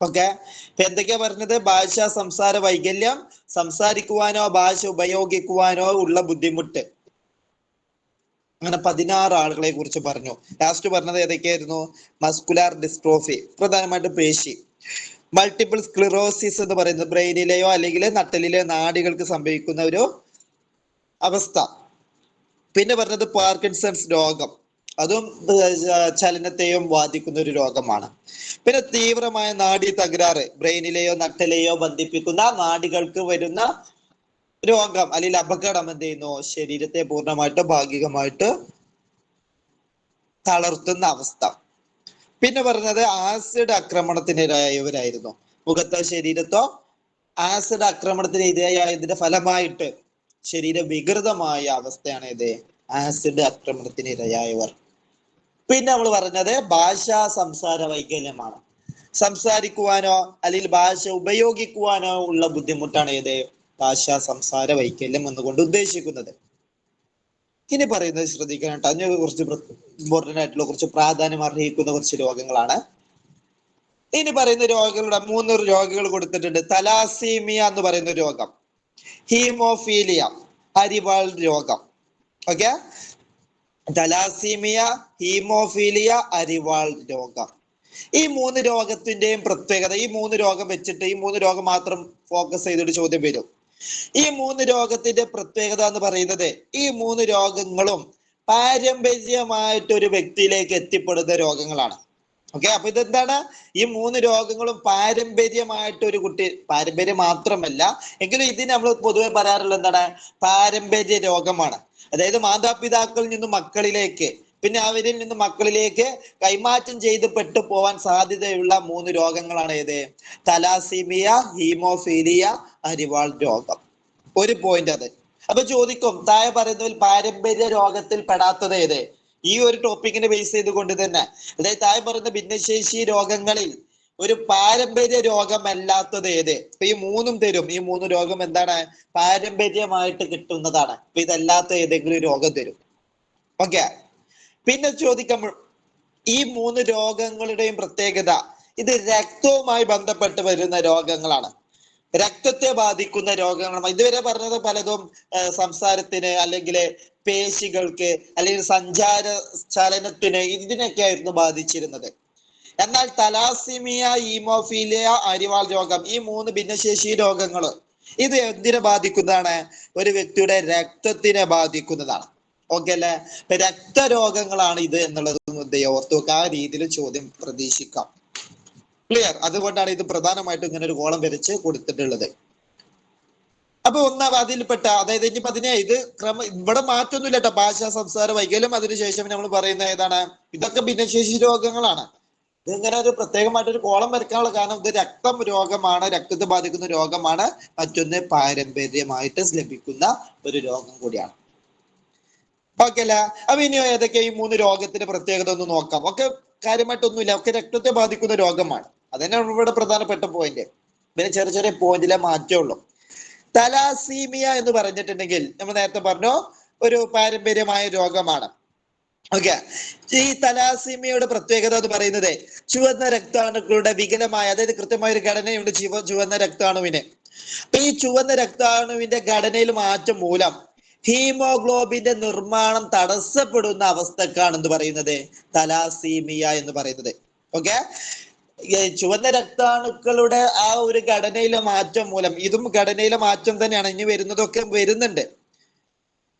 ഓക്കെ, ഇപ്പൊ എന്തൊക്കെയാ പറഞ്ഞത്? ഭാഷാ സംസാര വൈകല്യം, സംസാരിക്കുവാനോ ഭാഷ ഉപയോഗിക്കുവാനോ ഉള്ള ബുദ്ധിമുട്ട്. അങ്ങനെ 16 ആളുകളെ കുറിച്ച് പറഞ്ഞു. ലാസ്റ്റ് പറഞ്ഞത് ഏതൊക്കെയായിരുന്നു? മസ്കുലാർ ഡിസ്ട്രോഫി, പ്രധാനമായിട്ട് പേശി. മൾട്ടിപ്പിൾ സ്ക്ലിറോസിസ് എന്ന് പറയുന്നത് ബ്രെയിനിലെയോ അല്ലെങ്കിൽ നട്ടലിലെയോ നാഡികൾക്ക് സംഭവിക്കുന്ന ഒരു അവസ്ഥ. പിന്നെ പറഞ്ഞത് പാർക്കിൻസൺസ് രോഗം, അതും ചലനത്തെയും ബാധിക്കുന്ന ഒരു രോഗമാണ്. പിന്നെ തീവ്രമായ നാഡി തകരാറ്, ബ്രെയിനിലെയോ നട്ടലെയോ ബന്ധിപ്പിക്കുന്ന നാഡികൾക്ക് വരുന്ന രോഗം അല്ലെങ്കിൽ അപകടം എന്ത് ചെയ്യുന്നു? ശരീരത്തെ പൂർണ്ണമായിട്ട് ഭാഗികമായിട്ട് തളർത്തുന്ന അവസ്ഥ. പിന്നെ പറഞ്ഞത് ആസിഡ് ആക്രമണത്തിനിരയായവരായിരുന്നു. മുഖത്തോ ശരീരത്തോ ആസിഡ് ആക്രമണത്തിന് ഇരയായതിന്റെ ഫലമായിട്ട് ശരീരം വികൃതമായ അവസ്ഥയാണ് ഇത് ആസിഡ് ആക്രമണത്തിന് ഇരയായവർ. പിന്നെ നമ്മൾ പറഞ്ഞത് ഭാഷാ സംസാര വൈകല്യമാണ്. സംസാരിക്കുവാനോ അല്ലെങ്കിൽ ഭാഷ ഉപയോഗിക്കുവാനോ ഉള്ള ബുദ്ധിമുട്ടാണ് ഏത് ഭാഷാ സംസാര വൈകല്യം എന്നുകൊണ്ട് ഉദ്ദേശിക്കുന്നത്. ഇനി പറയുന്നത് ശ്രദ്ധിക്കണം കേട്ടോ, അതിന് കുറച്ച് ഇമ്പോർട്ടന്റ് ആയിട്ടുള്ള കുറച്ച് പ്രാധാന്യം അർഹിക്കുന്ന കുറച്ച് രോഗങ്ങളാണ്. ഇനി പറയുന്ന രോഗങ്ങളുടെ 3 രോഗങ്ങൾ കൊടുത്തിട്ടുണ്ട്. തലാസീമിയ എന്ന് പറയുന്ന രോഗം, ഹീമോഫീലിയ, അരിവാൾ രോഗം. ഓക്കെ, തലാസീമിയ, ഹീമോഫീലിയ, അരിവാൾ രോഗം. ഈ 3 രോഗത്തിന്റെയും പ്രത്യേകത, ഈ 3 രോഗം വെച്ചിട്ട് ഈ 3 രോഗം മാത്രം ഫോക്കസ് ചെയ്തിട്ട് ചോദ്യം വരും. ഈ 3 രോഗത്തിന്റെ പ്രത്യേകത എന്ന് പറയുന്നത് ഈ 3 രോഗങ്ങളും പാരമ്പര്യമായിട്ട് ഒരു വ്യക്തിയിലേക്ക് എത്തിപ്പെടുന്ന രോഗങ്ങളാണ്. ഓക്കെ, അപ്പൊ ഇതെന്താണ്? ഈ 3 രോഗങ്ങളും പാരമ്പര്യമായിട്ട് ഒരു കുട്ടി, പാരമ്പര്യം മാത്രമല്ല എങ്കിലും ഇതിന് നമ്മൾ പൊതുവെ പറയാറുള്ളത് എന്താണ്? പാരമ്പര്യ രോഗമാണ്. അതായത് മാതാപിതാക്കളിൽ നിന്നും മക്കളിലേക്ക്, പിന്നെ അവരിൽ നിന്ന് മക്കളിലേക്ക് കൈമാറ്റം ചെയ്ത് പെട്ടു പോവാൻ സാധ്യതയുള്ള 3 രോഗങ്ങളാണ് ഏത്? തലാസീമിയ, ഹീമോഫീലിയ, അരിവാൾ രോഗം. ഒരു പോയിന്റ് അത്. അപ്പൊ ചോദിക്കും, താഴെ പറയുന്നതിൽ പാരമ്പര്യ രോഗത്തിൽ പെടാത്തത് ഏത്? ഈ ഒരു ടോപ്പിക്കിനെ ബേസ് ചെയ്തുകൊണ്ട് തന്നെ, അതായത് താഴെ പറയുന്ന ഭിന്നശേഷി രോഗങ്ങളിൽ ഒരു പാരമ്പര്യ രോഗമല്ലാത്തത് ഏത്? ഇപ്പൊ ഈ 3ഉം തരും. ഈ 3 രോഗം എന്താണ്? പാരമ്പര്യമായിട്ട് കിട്ടുന്നതാണ്. അപ്പൊ ഇതല്ലാത്ത ഏതെങ്കിലും രോഗം തരും. ഓക്കെ, പിന്നെ ചോദിക്കാം, ഈ 3 രോഗങ്ങളുടെയും പ്രത്യേകത ഇത് രക്തവുമായി ബന്ധപ്പെട്ട് വരുന്ന രോഗങ്ങളാണ്. രക്തത്തെ ബാധിക്കുന്ന രോഗങ്ങളാണ്. ഇതുവരെ പറഞ്ഞത് പലതും സംസാരത്തിന് അല്ലെങ്കിൽ പേശികൾക്ക് അല്ലെങ്കിൽ സഞ്ചാര ചലനത്തിന് ഇതിനൊക്കെ ആയിരുന്നു ബാധിച്ചിരുന്നത്. എന്നാൽ തലാസിമിയ, ഹീമോഫീലിയ, അരിവാൾ രോഗം, ഈ 3 ഭിന്നശേഷി രോഗങ്ങൾ ഇത് എന്തിനെ ബാധിക്കുന്നതാണ്? ഒരു വ്യക്തിയുടെ രക്തത്തിനെ ബാധിക്കുന്നതാണ്. ഓക്കെ അല്ലെ? രക്തരോഗങ്ങളാണ് ഇത് എന്നുള്ളത് ഓർത്തു വെക്കുക. ആ രീതിയിൽ ചോദ്യം പ്രതീക്ഷിക്കാം. ക്ലിയർ? അതുകൊണ്ടാണ് ഇത് പ്രധാനമായിട്ടും ഇങ്ങനെ ഒരു കോളം വരച്ച് കൊടുത്തിട്ടുള്ളത്. അപ്പൊ അതിൽപ്പെട്ട, അതായത് ഇനിയിപ്പോ ഇത് ഇവിടെ മാറ്റൊന്നുമില്ല കേട്ടോ. ഭാഷാ സംസാര വൈകല്യം, അതിനുശേഷം നമ്മൾ പറയുന്ന ഏതാണ്? ഇതൊക്കെ ഭിന്നശേഷി രോഗങ്ങളാണ്. ഇതിങ്ങനെ ഒരു പ്രത്യേകമായിട്ടൊരു കോളം വരയ്ക്കാനുള്ള കാരണം ഇത് രക്തം രോഗമാണ്, രക്തത്തെ ബാധിക്കുന്ന രോഗമാണ്. മറ്റൊന്ന് പാരമ്പര്യമായിട്ട് ലഭിക്കുന്ന ഒരു രോഗം കൂടിയാണ്. ഓക്കെ അല്ല? അപ്പൊ ഇനി ഏതൊക്കെ ഈ 3 രോഗത്തിന്റെ പ്രത്യേകത ഒന്ന് നോക്കാം. ഒക്കെ കാര്യമായിട്ടൊന്നുമില്ല, ഒക്കെ രക്തത്തെ ബാധിക്കുന്ന രോഗമാണ്. അതന്നെയാണ് ഇവിടെ പ്രധാനപ്പെട്ട പോയിന്റ്. പിന്നെ ചെറിയ ചെറിയ പോയിന്റിലെ മാറ്റേ ഉള്ളൂ. തലാസീമിയ എന്ന് പറഞ്ഞിട്ടുണ്ടെങ്കിൽ നമ്മൾ നേരത്തെ പറഞ്ഞു ഒരു പാരമ്പര്യമായ രോഗമാണ്. ഓക്കെ, ഈ തലാസീമിയയുടെ പ്രത്യേകത എന്ന് പറയുന്നത് ചുവന്ന രക്താണുക്കളുടെ വികലമായ, അതായത് കൃത്യമായ ഒരു ഘടനയുണ്ട് ചുവന്ന രക്താണുവിന്. അപ്പൊ ഈ ചുവന്ന രക്താണുവിന്റെ ഘടനയിൽ മാറ്റം മൂലം ഹീമോഗ്ലോബിന്റെ നിർമ്മാണം തടസ്സപ്പെടുന്ന അവസ്ഥക്കാണ് എന്ത് പറയുന്നത്? തലാസീമിയ എന്ന് പറയുന്നത്. ഓക്കെ, ചുവന്ന രക്താണുക്കളുടെ ആ ഒരു ഘടനയിലെ മാറ്റം മൂലം, ഇതും ഘടനയിലെ മാറ്റം തന്നെയാണ്, ഇനി വരുന്നതൊക്കെ വരുന്നുണ്ട്.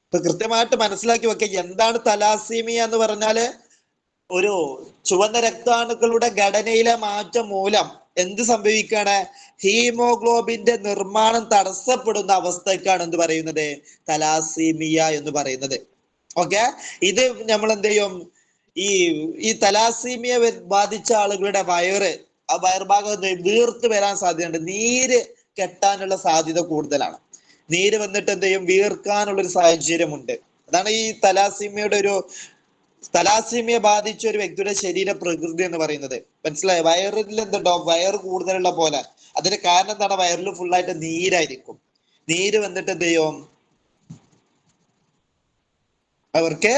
ഇപ്പൊ കൃത്യമായിട്ട് മനസ്സിലാക്കി വെക്കുക, എന്താണ് തലാസീമിയ എന്ന് പറഞ്ഞാല് ഒരു ചുവന്ന രക്താണുക്കളുടെ ഘടനയിലെ മാറ്റം മൂലം എന്ത് സംഭവിക്കാണ്? ഹീമോഗ്ലോബിന്റെ നിർമ്മാണം തടസ്സപ്പെടുന്ന അവസ്ഥക്കാണ് എന്ത് പറയുന്നത്? തലാസീമിയ എന്ന് പറയുന്നത്. ഓക്കെ, ഇത് നമ്മൾ എന്ത് ചെയ്യും? ഈ തലാസീമിയ ബാധിച്ച ആളുകളുടെ ആ വയറുഭാഗം വീർത്ത് വരാൻ സാധ്യതയുണ്ട്. നീര് കെട്ടാനുള്ള സാധ്യത കൂടുതലാണ്. നീര് വന്നിട്ട് എന്ത് ചെയ്യും? വീർക്കാനുള്ള ഒരു സാഹചര്യമുണ്ട്. അതാണ് ഈ തലാസീമിയ ബാധിച്ച ഒരു വ്യക്തിയുടെ ശരീര പ്രകൃതി എന്ന് പറയുന്നത്. മനസ്സിലായോ? വയറിൽ എന്തുണ്ടോ? വയറ് കൂടുതലുള്ള പോലെ. അതിന്റെ കാരണം എന്താണ്? വയറിൽ ഫുള്ളായിട്ട് നീരായിരിക്കും. നീര് വന്നിട്ട് എന്ത് ചെയ്യും? അവർക്ക്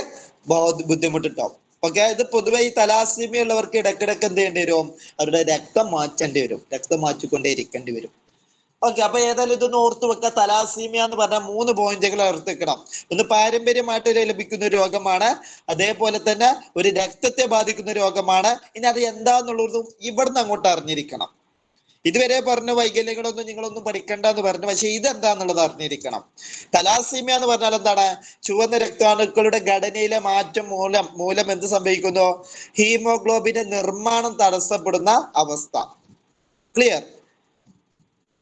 ബുദ്ധിമുട്ടുണ്ടാവും. ഓക്കെ, ഇത് പൊതുവെ ഈ തലാസീമിയ ഉള്ളവർക്ക് ഇടക്കിടക്ക് എന്ത് ചെയ്യേണ്ടി വരും? അവരുടെ രക്തം മാറ്റേണ്ടി വരും. രക്തം മാറ്റിക്കൊണ്ടേ ഇരിക്കേണ്ടി വരും. ഓക്കെ, അപ്പൊ ഏതായാലും ഇതൊന്ന് ഓർത്തു വെക്കുക. തലാസീമിയ എന്ന് പറഞ്ഞ 3 പോയിന്റുകൾ ഓർത്ത് വെക്കണം. ഒന്ന് പാരമ്പര്യമായിട്ട് ലഭിക്കുന്ന രോഗമാണ്, അതേപോലെ തന്നെ ഒരു രക്തത്തെ ബാധിക്കുന്ന രോഗമാണ്. ഇനി അത് എന്താന്നുള്ളതും ഇവിടുന്ന് അങ്ങോട്ട് അറിഞ്ഞിരിക്കണം. ഇതുവരെ പറഞ്ഞ വൈകല്യങ്ങളൊന്നും നിങ്ങളൊന്നും പഠിക്കണ്ട എന്ന് പറഞ്ഞു, പക്ഷെ ഇതെന്താന്നുള്ളത് അറിഞ്ഞിരിക്കണം. തലാസീമിയ എന്ന് പറഞ്ഞാൽ എന്താണ്? ചുവന്ന രക്താണുക്കളുടെ ഘടനയിലെ മാറ്റം മൂലം എന്ത് സംഭവിക്കുന്നു? ഹീമോഗ്ലോബിന്റെ നിർമ്മാണം തടസ്സപ്പെടുന്ന അവസ്ഥ. ക്ലിയർ?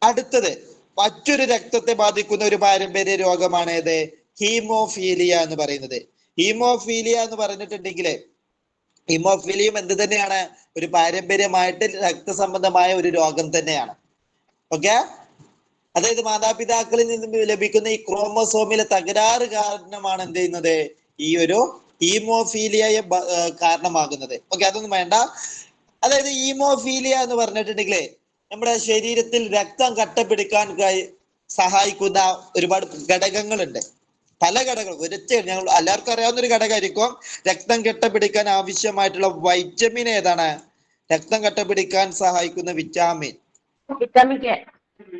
അടുത്തത് മറ്റൊരു രക്തത്തെ ബാധിക്കുന്ന ഒരു പാരമ്പര്യ രോഗമാണ് ഏത്? ഹീമോഫീലിയ എന്ന് പറയുന്നത്. ഹീമോഫീലിയ എന്ന് പറഞ്ഞിട്ടുണ്ടെങ്കിൽ ഹീമോഫീലിയം എന്ത് തന്നെയാണ്? ഒരു പാരമ്പര്യമായിട്ട് രക്തസംബന്ധമായ ഒരു രോഗം തന്നെയാണ്. ഓക്കെ, അതായത് മാതാപിതാക്കളിൽ നിന്നും ലഭിക്കുന്ന ഈ ക്രോമസോമിലെ തകരാറ് കാരണമാണ് എന്ത് ചെയ്യുന്നത്? ഈ ഒരു ഹീമോഫീലിയയെ കാരണമാകുന്നത്. ഓക്കെ, അതൊന്നും വേണ്ട. അതായത് ഹീമോഫീലിയ എന്ന് പറഞ്ഞിട്ടുണ്ടെങ്കിൽ നമ്മുടെ ശരീരത്തിൽ രക്തം കട്ടപിടിക്കാൻ സഹായിക്കുന്ന ഒരുപാട് ഘടകങ്ങളുണ്ട്. പല ഘടകങ്ങൾ ഒരൊറ്റ ഞങ്ങൾ എല്ലാവർക്കും അറിയാവുന്ന ഒരു ഘടകമായിരിക്കും രക്തം കട്ടപിടിക്കാൻ ആവശ്യമായിട്ടുള്ള വൈറ്റമിൻ. ഏതാണ് രക്തം കട്ടപിടിക്കാൻ സഹായിക്കുന്ന വിറ്റാമിൻ?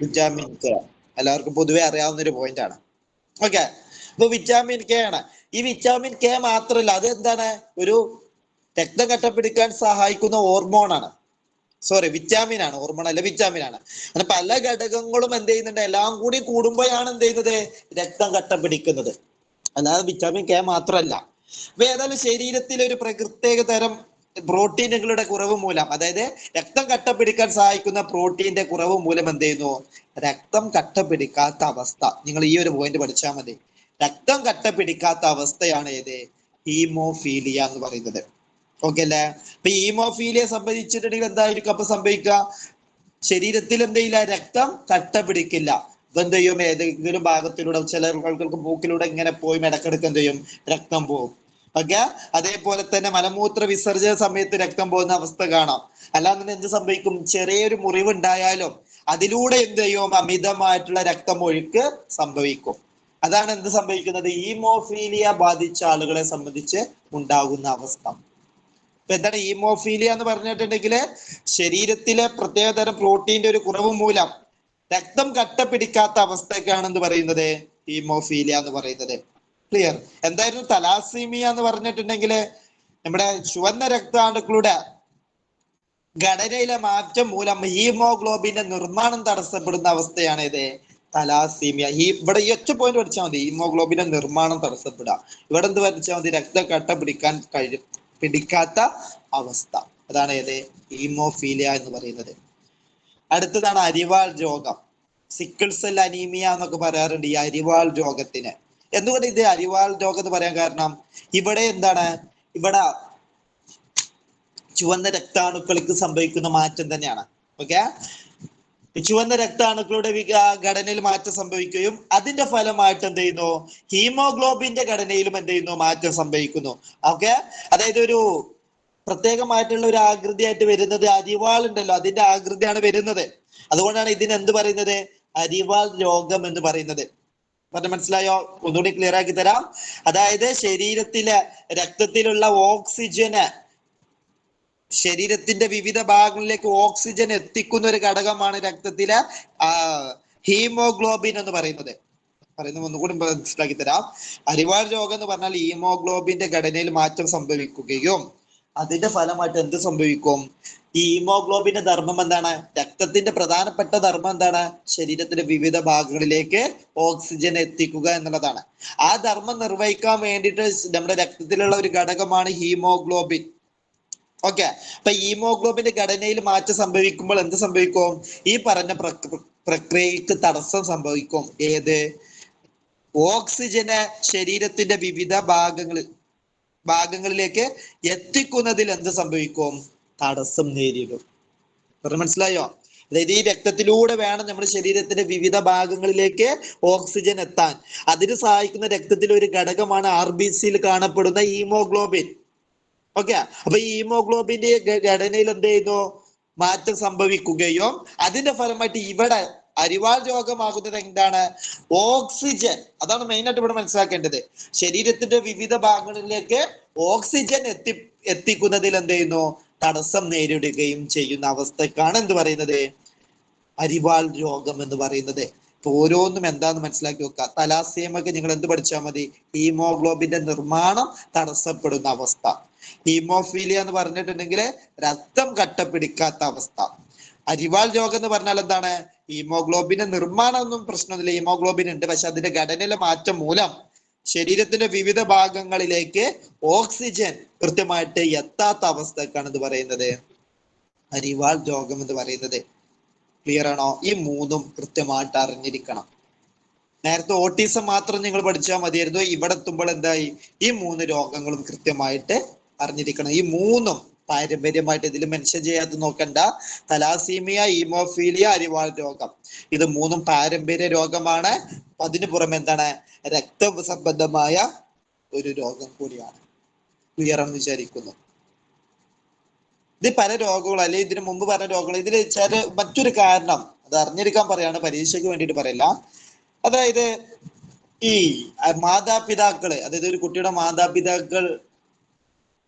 Vitamin K. എല്ലാവർക്കും പൊതുവെ അറിയാവുന്ന ഒരു പോയിന്റ് ആണ്. ഓക്കെ, അപ്പൊ വിറ്റാമിൻ കെ ആണ്. ഈ വിറ്റാമിൻ കെ മാത്രമല്ല, അത് എന്താണ്? ഒരു രക്തം കട്ടപിടിക്കാൻ സഹായിക്കുന്ന ഹോർമോണാണ്. സോറി, വിറ്റാമിൻ ആണ്, ഹോർമോൺ അല്ല, വിറ്റാമിൻ ആണ്. അങ്ങനെ പല ഘടകങ്ങളും എന്ത് ചെയ്യുന്നുണ്ട്? എല്ലാം കൂടി കൂടുമ്പോഴാണ് എന്ത് ചെയ്യുന്നത്? രക്തം കട്ട പിടിക്കുന്നത്. അല്ലാതെ വിറ്റാമിൻ കെ മാത്രമല്ല. അപ്പൊ ഏതായാലും ശരീരത്തിലെ ഒരു പ്രത്യേക തരം പ്രോട്ടീനുകളുടെ കുറവ് മൂലം, അതായത് രക്തം കട്ട പിടിക്കാൻ സഹായിക്കുന്ന പ്രോട്ടീന്റെ കുറവ് മൂലം എന്ത് ചെയ്യുന്നു? രക്തം കട്ട പിടിക്കാത്ത അവസ്ഥ. നിങ്ങൾ ഈ ഒരു പോയിന്റ് പഠിച്ചാൽ മതി. രക്തം കട്ട പിടിക്കാത്ത അവസ്ഥയാണ് ഏത്? ഹീമോഫീലിയ എന്ന് പറയുന്നത്. ഓക്കെ അല്ലേ? അപ്പൊ ഹീമോഫീലിയ സംഭവിച്ചിട്ടുണ്ടെങ്കിൽ എന്തായിരിക്കും അപ്പൊ സംഭവിക്കുക? ശരീരത്തിൽ എന്ത് ചെയ്യില്ല? രക്തം കട്ട പിടിക്കില്ല. അപ്പൊ എന്ത് ചെയ്യും? ഏതെങ്കിലും ഭാഗത്തിലൂടെ, ചില ആളുകൾക്ക് മൂക്കിലൂടെ ഇങ്ങനെ പോയി ഇടക്കിടക്ക് എന്ത് ചെയ്യും? രക്തം പോകും. ഓക്കെ, അതേപോലെ തന്നെ മലമൂത്ര വിസർജന സമയത്ത് രക്തം പോകുന്ന അവസ്ഥ കാണാം. അല്ലാതെ എന്ത് സംഭവിക്കും? ചെറിയൊരു മുറിവ് ഉണ്ടായാലും അതിലൂടെ എന്ത് ചെയ്യും? അമിതമായിട്ടുള്ള രക്തമൊഴുക്ക് സംഭവിക്കും. അതാണ് എന്ത് സംഭവിക്കുന്നത്? ഹീമോഫീലിയ ബാധിച്ച ആളുകളെ സംബന്ധിച്ച് ഉണ്ടാകുന്ന അവസ്ഥ. എന്താണ് ഹീമോഫീലിയ എന്ന് പറഞ്ഞിട്ടുണ്ടെങ്കിൽ ശരീരത്തിലെ പ്രത്യേകതരം പ്രോട്ടീന്റെ ഒരു കുറവ് മൂലം രക്തം കട്ട പിടിക്കാത്ത അവസ്ഥക്കാണ് എന്ത് പറയുന്നത്? ഹീമോഫീലിയ എന്ന് പറയുന്നത്. ക്ലിയർ? എന്തായിരുന്നു തലാസീമിയ എന്ന് പറഞ്ഞിട്ടുണ്ടെങ്കിൽ നമ്മുടെ ചുവന്ന രക്താണുക്കളുടെ ഘടനയിലെ മാറ്റം മൂലം ഹീമോഗ്ലോബിന്റെ നിർമ്മാണം തടസ്സപ്പെടുന്ന അവസ്ഥയാണ് ഇത് തലാസീമിയ. ഇവിടെ ഈ ഒറ്റ പോയിന്റ് പഠിച്ചാൽ മതി, ഹീമോഗ്ലോബിന്റെ നിർമ്മാണം തടസ്സപ്പെടുക. ഇവിടെ എന്ത് പഠിച്ചാൽ മതി? രക്തം കട്ട പിടിക്കാത്ത അവസ്ഥ. അതാണ് ഏത്? ഹീമോഫീലിയ എന്ന് പറയുന്നത്. അടുത്തതാണ് അരിവാൾ രോഗം. സിക്കിൾ സെൽ അനീമിയ എന്നൊക്കെ പറയാറുണ്ട് ഈ അരിവാൾ രോഗത്തിന്. എന്തുകൊണ്ട് ഇത് അരിവാൾ രോഗം എന്ന് പറയാൻ കാരണം? ഇവിടെ എന്താണ്? ഇവിടെ ചുവന്ന രക്താണുക്കൾക്ക് സംഭവിക്കുന്ന മാറ്റം തന്നെയാണ്. ഓക്കെ, ചുവന്ന രക്താണുക്കളുടെ ഘടനയിൽ മാറ്റം സംഭവിക്കുകയും അതിന്റെ ഫലമായിട്ട് എന്ത് ചെയ്യുന്നു? ഹീമോഗ്ലോബിന്റെ ഘടനയിലും എന്ത് ചെയ്യുന്നു? മാറ്റം സംഭവിക്കുന്നു. ഓക്കെ, അതായത് ഒരു പ്രത്യേകമായിട്ടുള്ള ഒരു ആകൃതിയായിട്ട് വരുന്നത് അരിവാൾ ഉണ്ടല്ലോ, അതിന്റെ ആകൃതിയാണ് വരുന്നത്. അതുകൊണ്ടാണ് ഇതിന് എന്ത് പറയുന്നത്? അരിവാൾ രോഗം എന്ന് പറയുന്നത്. പറഞ്ഞ മനസ്സിലായോ? ഒന്നുകൂടി ക്ലിയർ ആക്കി തരാം. അതായത് ശരീരത്തിലെ രക്തത്തിലുള്ള ഓക്സിജന് ശരീരത്തിന്റെ വിവിധ ഭാഗങ്ങളിലേക്ക് ഓക്സിജൻ എത്തിക്കുന്ന ഒരു ഘടകമാണ് രക്തത്തിലെ ഹീമോഗ്ലോബിൻ എന്ന് പറയുന്നത്. ഒന്നുകൂടി മനസ്സിലാക്കി തരാം. അരിവാൾ രോഗം എന്ന് പറഞ്ഞാൽ ഹീമോഗ്ലോബിന്റെ ഘടനയിൽ മാറ്റം സംഭവിക്കുകയും അതിന്റെ ഫലമായിട്ട് എന്ത് സംഭവിക്കും? ഈ ഹീമോഗ്ലോബിന്റെ ധർമ്മം എന്താണ്? രക്തത്തിന്റെ പ്രധാനപ്പെട്ട ധർമ്മം എന്താണ്? ശരീരത്തിന്റെ വിവിധ ഭാഗങ്ങളിലേക്ക് ഓക്സിജൻ എത്തിക്കുക എന്നുള്ളതാണ്. ആ ധർമ്മം നിർവഹിക്കാൻ വേണ്ടിയിട്ട് നമ്മുടെ രക്തത്തിലുള്ള ഒരു ഘടകമാണ് ഹീമോഗ്ലോബിൻ. ഓക്കെ, അപ്പൊ ഹീമോഗ്ലോബിന്റെ ഘടനയിൽ മാറ്റം സംഭവിക്കുമ്പോൾ എന്ത് സംഭവിക്കും? ഈ പറഞ്ഞ പ്രക്രിയക്ക് തടസ്സം സംഭവിക്കും. ഏത്? ഓക്സിജന് ശരീരത്തിന്റെ വിവിധ ഭാഗങ്ങളിലേക്ക് എത്തിക്കുന്നതിൽ എന്ത് സംഭവിക്കും? തടസ്സം നേരിടും. മനസ്സിലായോ? അതായത് ഈ രക്തത്തിലൂടെ വേണം നമ്മുടെ ശരീരത്തിന്റെ വിവിധ ഭാഗങ്ങളിലേക്ക് ഓക്സിജൻ എത്താൻ. അതിന് സഹായിക്കുന്ന രക്തത്തിലെ ഒരു ഘടകമാണ് RBCയിൽ കാണപ്പെടുന്ന ഹീമോഗ്ലോബിൻ. ഓക്കെ, അപ്പൊ ഈ ഹീമോഗ്ലോബിന്റെ ഘടനയിൽ എന്ത് ചെയ്യുന്നു? മാറ്റം സംഭവിക്കുകയും അതിന്റെ ഫലമായിട്ട് ഇവിടെ അരിവാൾ രോഗമാകുന്നത് എന്താണ്? ഓക്സിജൻ. അതാണ് മെയിൻ ആയിട്ട് ഇവിടെ മനസ്സിലാക്കേണ്ടത്. ശരീരത്തിന്റെ വിവിധ ഭാഗങ്ങളിലേക്ക് ഓക്സിജൻ എത്തിക്കുന്നതിൽ എന്ത് ചെയ്യുന്നു? തടസ്സം നേരിടുകയും ചെയ്യുന്ന അവസ്ഥക്കാണ് എന്ത് പറയുന്നത്? അരിവാൾ രോഗം എന്ന് പറയുന്നത്. ഇപ്പൊ ഓരോന്നും എന്താന്ന് മനസ്സിലാക്കി വെക്കുക. തലാസിയമൊക്കെ നിങ്ങൾ എന്ത് പഠിച്ചാൽ മതി? ഹീമോഗ്ലോബിന്റെ നിർമ്മാണം തടസ്സപ്പെടുന്ന അവസ്ഥ. ഹീമോഫീലിയ എന്ന് പറഞ്ഞിട്ടുണ്ടെങ്കിൽ രക്തം കട്ട പിടിക്കാത്ത അവസ്ഥ. അരിവാൾ രോഗം എന്ന് പറഞ്ഞാൽ എന്താണ്? ഹീമോഗ്ലോബിന്റെ നിർമ്മാണം ഒന്നും പ്രശ്നമില്ല, ഹീമോഗ്ലോബിൻ ഉണ്ട്, പക്ഷെ അതിന്റെ ഘടനയിലെ മാറ്റം മൂലം ശരീരത്തിന്റെ വിവിധ ഭാഗങ്ങളിലേക്ക് ഓക്സിജൻ കൃത്യമായിട്ട് എത്താത്ത അവസ്ഥക്കാണ് ഇത് പറയുന്നത് അരിവാൾ രോഗം എന്ന് പറയുന്നത്. ക്ലിയർ ആണോ? ഈ മൂന്നും കൃത്യമായിട്ട് അറിഞ്ഞിരിക്കണം. നേരത്തെ ഓട്ടിസം മാത്രം നിങ്ങൾ പഠിച്ചാൽ മതിയായിരുന്നു. ഇവിടെ എത്തുമ്പോൾ എന്തായി? ഈ 3 രോഗങ്ങളും കൃത്യമായിട്ട് അറിഞ്ഞിരിക്കണം. ഈ മൂന്നും പാരമ്പര്യമായിട്ട് ഇതിൽ മെൻഷൻ ചെയ്യാത്ത നോക്കണ്ട. തലാസീമിയ, ഹീമോഫീലിയ, അരിവാൾ രോഗം, ഇത് മൂന്നും പാരമ്പര്യ രോഗമാണ്. അതിനു പുറമെ എന്താണ്? രക്തസംബന്ധമായ ഒരു രോഗം കൂടിയാണ്. ക്ലിയർ ആണെന്ന് വിചാരിക്കുന്നു. ഇത് പല രോഗങ്ങളും അല്ലെ ഇതിനു മുമ്പ് പറഞ്ഞ രോഗങ്ങൾ ഇതിൽ മറ്റൊരു കാരണം അത് അറിഞ്ഞിരിക്കാൻ പറയാണ്, പരീക്ഷയ്ക്ക് വേണ്ടിയിട്ട് പറയില്ല. അതായത് ഈ മാതാപിതാക്കള്, അതായത് ഒരു കുട്ടിയുടെ മാതാപിതാക്കൾ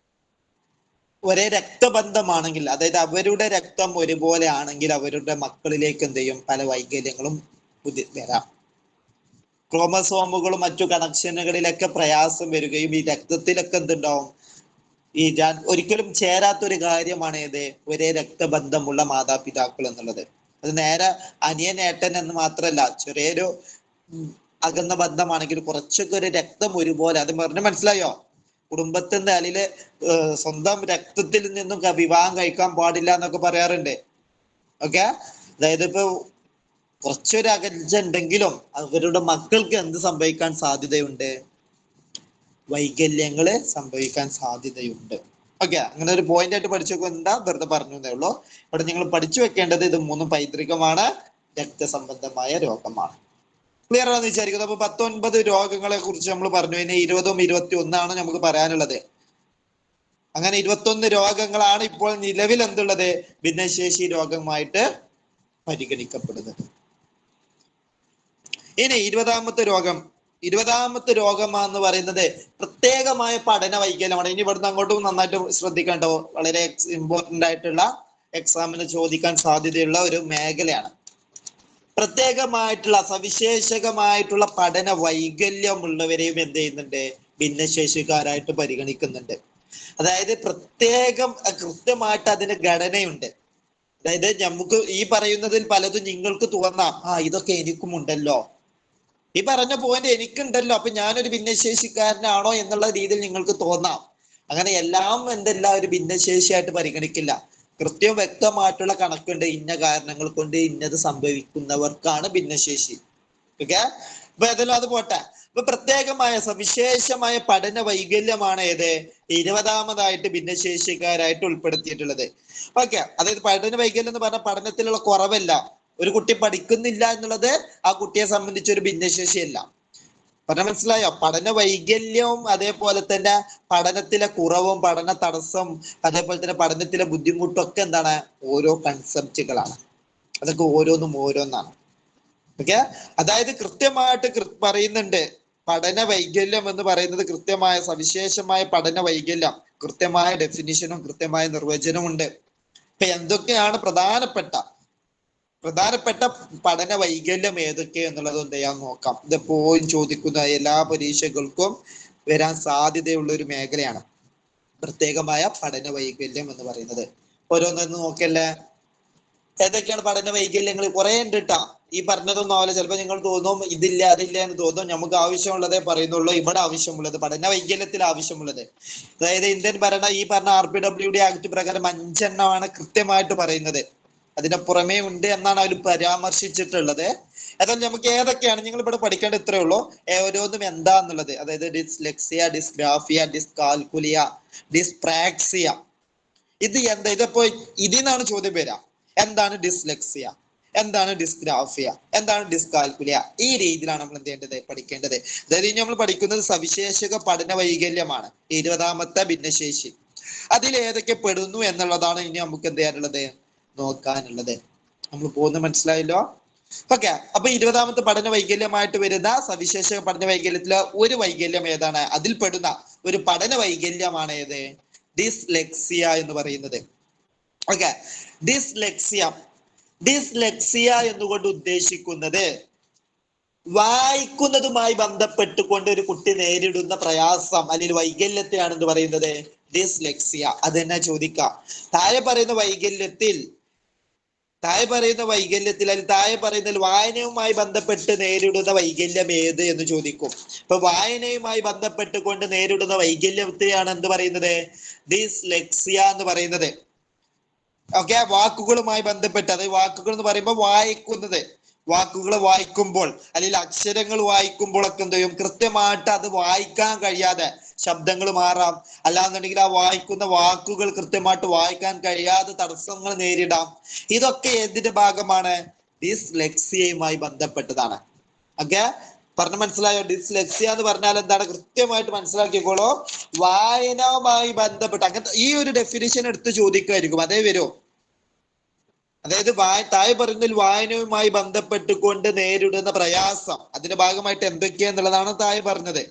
ഒരേ രക്തബന്ധമാണെങ്കിൽ, അതായത് അവരുടെ രക്തം ഒരുപോലെ ആണെങ്കിൽ അവരുടെ മക്കളിലേക്ക് എന്ത് ചെയ്യും? പല വൈകല്യങ്ങളും വരാം. ക്രോമസോമുകളും മറ്റു കണക്ഷനുകളിലൊക്കെ പ്രയാസം വരികയും ഈ രക്തത്തിലൊക്കെ എന്തുണ്ടാവും? ഈ ഒരിക്കലും ചേരാത്തൊരു കാര്യമാണ് ഇത് ഒരേ രക്തബന്ധമുള്ള മാതാപിതാക്കൾ എന്നുള്ളത്. അത് നേരെ അനിയനേട്ടൻ എന്ന് മാത്രമല്ല, ചെറിയൊരു അകന്ന ബന്ധമാണെങ്കിൽ കുറച്ചൊക്കെ ഒരു രക്തം ഒരുപോലെ, അത് പറഞ്ഞ് മനസ്സിലായോ? കുടുംബത്തിന്റെ അല്ലെ സ്വന്തം രക്തത്തിൽ നിന്നും വിവാഹം കഴിക്കാൻ പാടില്ല എന്നൊക്കെ പറയാറുണ്ട്. ഓക്കെ, അതായത് ഇപ്പൊ കുറച്ചൊരു അകലുണ്ടെങ്കിലും അവരുടെ മക്കൾക്ക് എന്ത് സംഭവിക്കാൻ സാധ്യതയുണ്ട്? വൈകല്യങ്ങള് സംഭവിക്കാൻ സാധ്യതയുണ്ട്. ഓക്കെ, അങ്ങനെ ഒരു പോയിന്റ് ആയിട്ട് പഠിച്ചു വെക്കുക, വെറുതെ പറഞ്ഞു എന്നേ ഉള്ളൂ. ഇവിടെ നിങ്ങൾ പഠിച്ചു വെക്കേണ്ടത് ഇത് മൂന്നും പൈതൃകമാണ്, രക്തസംബന്ധമായ രോഗമാണ്. ക്ലിയർ ആണെന്ന് വിചാരിക്കുന്നത്. അപ്പൊ 19 രോഗങ്ങളെ കുറിച്ച് നമ്മൾ പറഞ്ഞു. ഇനി 20ഉം 21 നമുക്ക് പറയാനുള്ളത്. അങ്ങനെ 21 രോഗങ്ങളാണ് ഇപ്പോൾ നിലവിൽ എന്തുള്ളത്? ഭിന്നശേഷി രോഗമായിട്ട് പരിഗണിക്കപ്പെടുന്നത്. ഇനി 20ാമത്തെ രോഗം എന്ന് പറയുന്നത് പ്രത്യേകമായ പഠന വൈകല്യമാണ്. ഇനി ഇവിടുന്ന് അങ്ങോട്ടും നന്നായിട്ട് ശ്രദ്ധിക്കേണ്ടോ, വളരെ ഇമ്പോർട്ടന്റ് ആയിട്ടുള്ള എക്സാമിന് ചോദിക്കാൻ സാധ്യതയുള്ള ഒരു മേഖലയാണ്. പ്രത്യേകമായിട്ടുള്ള സവിശേഷകമായിട്ടുള്ള പഠന വൈകല്യമുള്ളവരെയും എന്ത് ചെയ്യുന്നുണ്ട്? ഭിന്നശേഷിക്കാരായിട്ട് പരിഗണിക്കുന്നുണ്ട്. അതായത് പ്രത്യേകം കൃത്യമായിട്ട് അതിന് ഘടനയുണ്ട്. അതായത് നമുക്ക് ഈ പറയുന്നതിൽ പലതും നിങ്ങൾക്ക് തോന്നാം, ഇതൊക്കെ എനിക്കും ഉണ്ടല്ലോ, ഈ പറഞ്ഞ പോയിന്റ് എനിക്കുണ്ടല്ലോ, അപ്പൊ ഞാനൊരു ഭിന്നശേഷിക്കാരനാണോ എന്നുള്ള രീതിയിൽ നിങ്ങൾക്ക് തോന്നാം. അങ്ങനെ എല്ലാം ഒരു ഭിന്നശേഷിയായിട്ട് പരിഗണിക്കില്ല. കൃത്യം വ്യക്തമായിട്ടുള്ള കണക്കുണ്ട്, ഇന്ന കാരണങ്ങൾ കൊണ്ട് ഇന്നത് സംഭവിക്കുന്നവർക്കാണ് ഭിന്നശേഷി. ഓക്കെ, അപ്പൊ ഏതെല്ലാം അത് പോട്ടെ. അപ്പൊ പ്രത്യേകമായ സവിശേഷമായ പഠന വൈകല്യമാണ് ഏത്? 20ാമതായിട്ട് ഭിന്നശേഷിക്കാരായിട്ട് ഉൾപ്പെടുത്തിയിട്ടുള്ളത്. ഓക്കെ, അതായത് പഠന വൈകല്യം എന്ന് പറഞ്ഞാൽ പഠനത്തിലുള്ള കുറവല്ല. ഒരു കുട്ടി പഠിക്കുന്നില്ല എന്നുള്ളത് ആ കുട്ടിയെ സംബന്ധിച്ച് ഒരു ഭിന്നശേഷിയല്ല. പറഞ്ഞ മനസ്സിലായോ? പഠന വൈകല്യവും അതേപോലെ തന്നെ പഠനത്തിലെ കുറവും പഠന തടസ്സം അതേപോലെ തന്നെ പഠനത്തിലെ ബുദ്ധിമുട്ടും ഒക്കെ എന്താണ്? ഓരോ കൺസെപ്റ്റുകളാണ്. അതൊക്കെ ഓരോന്നാണ്. ഓക്കെ, അതായത് കൃത്യമായിട്ട് പറയുന്നുണ്ട് പഠന വൈകല്യം എന്ന് പറയുന്നത് കൃത്യമായ സവിശേഷമായ പഠന വൈകല്യം, കൃത്യമായ ഡെഫിനിഷനും കൃത്യമായ നിർവചനവും ഉണ്ട്. ഇപ്പൊ എന്തൊക്കെയാണ് പ്രധാനപ്പെട്ട പഠന വൈകല്യം ഏതൊക്കെ എന്നുള്ളത് എന്ത് ചെയ്യാൻ നോക്കാം. ഇതെപ്പോഴും ചോദിക്കുന്ന എല്ലാ പരീക്ഷകൾക്കും വരാൻ സാധ്യതയുള്ള ഒരു മേഖലയാണ് പ്രത്യേകമായ പഠന വൈകല്യം എന്ന് പറയുന്നത്. ഓരോന്നൊന്ന് നോക്കല്ലേ, ഏതൊക്കെയാണ് പഠന വൈകല്യങ്ങൾ? കുറെ ഉണ്ട് കേട്ടാ. ഈ പറഞ്ഞതൊന്നും ആവില്ല. ചിലപ്പോൾ നിങ്ങൾ തോന്നും ഇതില്ല അതില്ല എന്ന് തോന്നും. നമുക്ക് ആവശ്യമുള്ളതേ പറയുന്നുള്ളൂ. ഇവിടെ ആവശ്യമുള്ളത് പഠന വൈകല്യത്തിൽ ആവശ്യമുള്ളത്, അതായത് ഇന്ത്യൻ ഈ പറഞ്ഞ RPWD ആക്ട് പ്രകാരം 5 എണ്ണമാണ് കൃത്യമായിട്ട് പറയുന്നത്. അതിന്റെ പുറമേ ഉണ്ട് എന്നാണ് അവർ പരാമർശിച്ചിട്ടുള്ളത്. ഏതായാലും നമുക്ക് ഏതൊക്കെയാണ് നിങ്ങൾ ഇവിടെ പഠിക്കേണ്ട ഇത്രയേ ഉള്ളൂ. ഓരോന്നും എന്താന്നുള്ളത്, അതായത് ഡിസ്ലെക്സിയ, ഡിസ്ഗ്രാഫിയ, ഡിസ്കാൽക്കുലിയ, ഡിസ്പ്രാക്സിയ, ഇത് എന്താ? ഇതിപ്പോ ഇതിന്നാണ് ചോദ്യം വരാം. എന്താണ് ഡിസ്ലെക്സിയ, എന്താണ് ഡിസ്ഗ്രാഫിയ, എന്താണ് ഡിസ്കാൽക്കുലിയ? ഈ രീതിയിലാണ് നമ്മൾ എന്ത് ചെയ്യേണ്ടത്? പഠിക്കേണ്ടത്. അതായത് ഇനി നമ്മൾ പഠിക്കുന്നത് സവിശേഷക പഠന വൈകല്യമാണ്, 20ാമത്തെ ഭിന്നശേഷി. അതിൽ ഏതൊക്കെ പെടുന്നു എന്നുള്ളതാണ് ഇനി നമുക്ക് എന്ത് ചെയ്യാനുള്ളത്? നോക്കാനുള്ളത്. നമ്മൾ പോകുന്നത് മനസ്സിലായല്ലോ? ഓക്കെ, അപ്പൊ 20ാമത്തെ പഠന വൈകല്യമായിട്ട് വരുന്ന സവിശേഷ പഠന വൈകല്യത്തിലെ ഒരു വൈകല്യം ഏതാണ്? അതിൽ പെടുന്ന ഒരു പഠന വൈകല്യമാണ് ഏത്? ഡിസ്ലെക്സിയ എന്ന് പറയുന്നത്. ഓക്കെ, ഡിസ്ലെക്സിയ ഡിസ്ലെക്സിയ എന്നുകൊണ്ട് ഉദ്ദേശിക്കുന്നത് വായിക്കുന്നതുമായി ബന്ധപ്പെട്ടുകൊണ്ട് ഒരു കുട്ടി നേരിടുന്ന പ്രയാസം അല്ലെങ്കിൽ വൈകല്യത്തെയാണെന്ന് പറയുന്നത് ഡിസ്ലെക്സിയ. അത് തന്നെ ചോദിക്കാം. താഴെ പറയുന്ന വൈകല്യത്തിൽ അല്ലെങ്കിൽ താഴെ പറയുന്നതിൽ വായനയുമായി ബന്ധപ്പെട്ട് നേരിടുന്ന വൈകല്യം ഏത് എന്ന് ചോദിക്കും. ഇപ്പൊ വായനയുമായി ബന്ധപ്പെട്ടുകൊണ്ട് നേരിടുന്ന വൈകല്യത്തെയാണ് എന്ത് പറയുന്നത്? ഡിസ്ലെക്സിയ എന്ന് പറയുന്നത്. ഓക്കെ, വാക്കുകളുമായി ബന്ധപ്പെട്ട്, അതായത് വാക്കുകൾ എന്ന് പറയുമ്പോൾ വാക്കുകൾ വായിക്കുമ്പോൾ അല്ലെങ്കിൽ അക്ഷരങ്ങൾ വായിക്കുമ്പോഴൊക്കെ എന്ത് ചെയ്യും? കൃത്യമായിട്ട് അത് വായിക്കാൻ കഴിയാതെ ശബ്ദങ്ങൾ മാറാം, അല്ലാന്നുണ്ടെങ്കിൽ ആ വായിക്കുന്ന വാക്കുകൾ കൃത്യമായിട്ട് വായിക്കാൻ കഴിയാതെ തടസ്സങ്ങൾ നേരിടാം. ഇതൊക്കെ ഏതിന്റെ ഭാഗമാണ്? ഡിസ്ലെക്സിയയുമായി ബന്ധപ്പെട്ടതാണ്. ഓക്കെ, പറഞ്ഞ മനസ്സിലായോ? ഡിസ്ലെക്സിയ എന്ന് പറഞ്ഞാൽ എന്താണ്? കൃത്യമായിട്ട് മനസ്സിലാക്കിക്കോളൂ. വായനയുമായി ബന്ധപ്പെട്ട് അങ്ങനത്തെ ഈ ഒരു ഡെഫിനിഷൻ എടുത്ത് ചോദിക്കുമായിരിക്കും, അതേ വരും. അതായത് താഴെ പറയുന്നതിൽ വായനയുമായി ബന്ധപ്പെട്ടുകൊണ്ട് നേരിടുന്ന പ്രയാസം, അതിന്റെ ഭാഗമായിട്ട് എന്തൊക്കെയാന്നുള്ളതാണ് താഴെ പറഞ്ഞത്.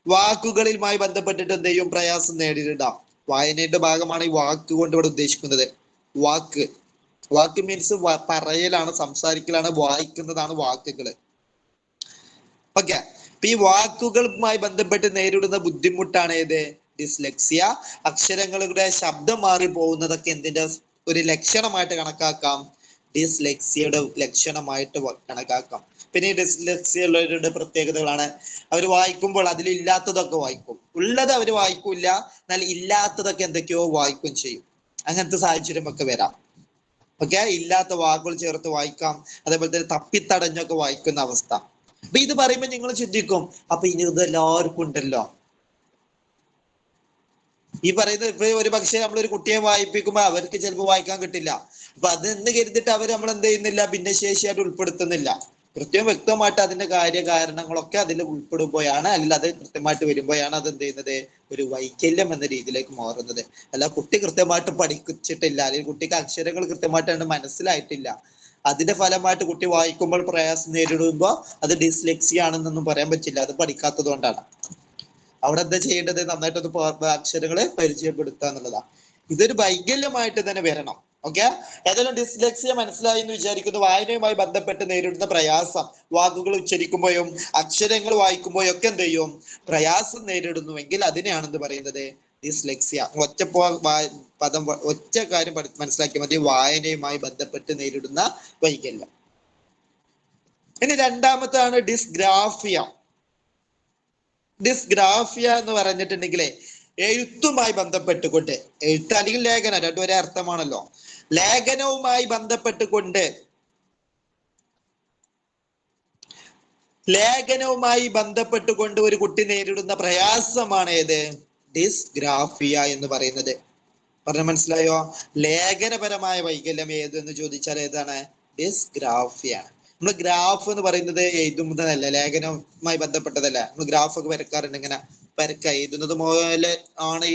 വാക്കുകളുമായി ബന്ധപ്പെട്ടിട്ട് എന്ത് ചെയ്യും? പ്രയാസം നേരിടാം. വായനയുടെ ഭാഗമാണ് ഈ വാക്ക് കൊണ്ട് ഇവിടെ ഉദ്ദേശിക്കുന്നത്. വാക്ക് മീൻസ് പറയലാണ്, സംസാരിക്കലാണ്, വായിക്കുന്നതാണ് വാക്കുകൾ. ഓക്കെ, ഈ വാക്കുകളുമായി ബന്ധപ്പെട്ട് നേരിടുന്ന ബുദ്ധിമുട്ടാണ് ഏത്? ഡിസ്ലെക്സിയ. അക്ഷരങ്ങളുടെ ശബ്ദം മാറി പോകുന്നതൊക്കെ എന്തിന്റെ ഒരു ലക്ഷണമായിട്ട് കണക്കാക്കാം? ഡിസ്ലെക്സിയയുടെ ലക്ഷണമായിട്ട് കണക്കാക്കാം. പിന്നെ ഈ ഡിസ്ലെക്സിയയുടെ പ്രത്യേകതകളാണ്, അവർ വായിക്കുമ്പോൾ അതിലില്ലാത്തതൊക്കെ വായിക്കും, ഉള്ളത് അവർ വായിക്കൂല, എന്നാൽ ഇല്ലാത്തതൊക്കെ എന്തൊക്കെയോ വായിക്കും ചെയ്യും. അങ്ങനത്തെ സാഹചര്യം ഒക്കെ വരാം. ഓക്കെ, ഇല്ലാത്ത വാക്കുകൾ ചേർത്ത് വായിക്കാം, അതേപോലെ തന്നെ തപ്പിത്തടഞ്ഞൊക്കെ വായിക്കുന്ന അവസ്ഥ. അപ്പൊ ഇത് പറയുമ്പോൾ നിങ്ങൾ ചിന്തിക്കും, അപ്പൊ ഇനി ഇത് എല്ലാവർക്കും ഉണ്ടല്ലോ. ഈ പറയുന്നത് ഇപ്പൊ ഒരു പക്ഷേ നമ്മളൊരു കുട്ടിയെ വായിപ്പിക്കുമ്പോൾ അവർക്ക് ചിലപ്പോൾ വായിക്കാൻ കിട്ടില്ല. അപ്പൊ അതെന്ന് കരുതിട്ട് അവർ നമ്മൾ എന്ത് ചെയ്യുന്നില്ല? ഭിന്നശേഷിയായിട്ട് ഉൾപ്പെടുത്തുന്നില്ല. വ്യക്തമായിട്ട് അതിന്റെ കാര്യകാരണങ്ങളൊക്കെ അതിൽ ഉൾപ്പെടുമ്പോഴാണ്, അല്ലെങ്കിൽ അത് കൃത്യമായിട്ട് വരുമ്പോഴാണ് അത് എന്ത് ചെയ്യുന്നത്? ഒരു വൈകല്യം എന്ന രീതിയിലേക്ക് മാറുന്നത്. അല്ല കുട്ടി കൃത്യമായിട്ട് പഠിച്ചിട്ടില്ല, അല്ലെങ്കിൽ കുട്ടിക്ക് അക്ഷരങ്ങൾ കൃത്യമായിട്ട് മനസ്സിലായിട്ടില്ല, അതിന്റെ ഫലമായിട്ട് കുട്ടി വായിക്കുമ്പോൾ പ്രയാസം നേരിടുമ്പോൾ അത് ഡിസ്ലെക്സിയ ആണെന്നൊന്നും പറയാൻ പറ്റില്ല. അത് പഠിക്കാത്തത് കൊണ്ടാണ്. അവിടെ എന്താ ചെയ്യേണ്ടത്? നന്നായിട്ടൊന്ന് അക്ഷരങ്ങളെ പരിചയപ്പെടുത്തുക എന്നുള്ളതാണ്. ഇതൊരു വൈകല്യമായിട്ട് തന്നെ വരണം. ഓക്കെ, ഏതായാലും ഡിസ്ലെക്സിയ മനസ്സിലായി എന്ന് വിചാരിക്കുന്നു. വായനയുമായി ബന്ധപ്പെട്ട് നേരിടുന്ന പ്രയാസം, വാക്കുകൾ ഉച്ചരിക്കുമ്പോഴും അക്ഷരങ്ങൾ വായിക്കുമ്പോഴും ഒക്കെ എന്ത് ചെയ്യും? പ്രയാസം നേരിടുന്നുവെങ്കിൽ അതിനെയാണെന്ന് പറയുന്നത് ഡിസ്ലെക്സിയ. ഒറ്റ കാര്യം മനസ്സിലാക്കിയാൽ മതി, വായനയുമായി ബന്ധപ്പെട്ട് നേരിടുന്ന വൈകല്യം. ഇനി രണ്ടാമത്താണ് ഡിസ്ഗ്രാഫിയ. ഡിസ്ഗ്രാഫിയ എന്ന് പറഞ്ഞിട്ടുണ്ടെങ്കിൽ എഴുത്തുമായി ബന്ധപ്പെട്ടുകൊണ്ട്, എഴുത്ത് അല്ലെങ്കിൽ ലേഖനം രണ്ടും ഒരേ അർത്ഥമാണല്ലോ. ലേഖനവുമായി ബന്ധപ്പെട്ടുകൊണ്ട് ഒരു കുട്ടി നേരിടുന്ന പ്രയാസമാണ് ഏത്? ഡിസ്ഗ്രാഫിയ എന്ന് പറയുന്നത്. പറഞ്ഞ മനസ്സിലായോ? ലേഖനപരമായ വൈകല്യം ഏതെന്ന് ചോദിച്ചാൽ ഏതാണ്? ഡിസ്ഗ്രാഫിയാണ്. നമ്മൾ ഗ്രാഫ് എന്ന് പറയുന്നത് എഴുതുന്നതല്ല, ലേഖനവുമായി ബന്ധപ്പെട്ടതല്ല. നമ്മൾ ഗ്രാഫ് ഒക്കെ വരക്കാറുണ്ട്, ഇങ്ങനെ എഴുതുന്നത് പോലെ ആണ്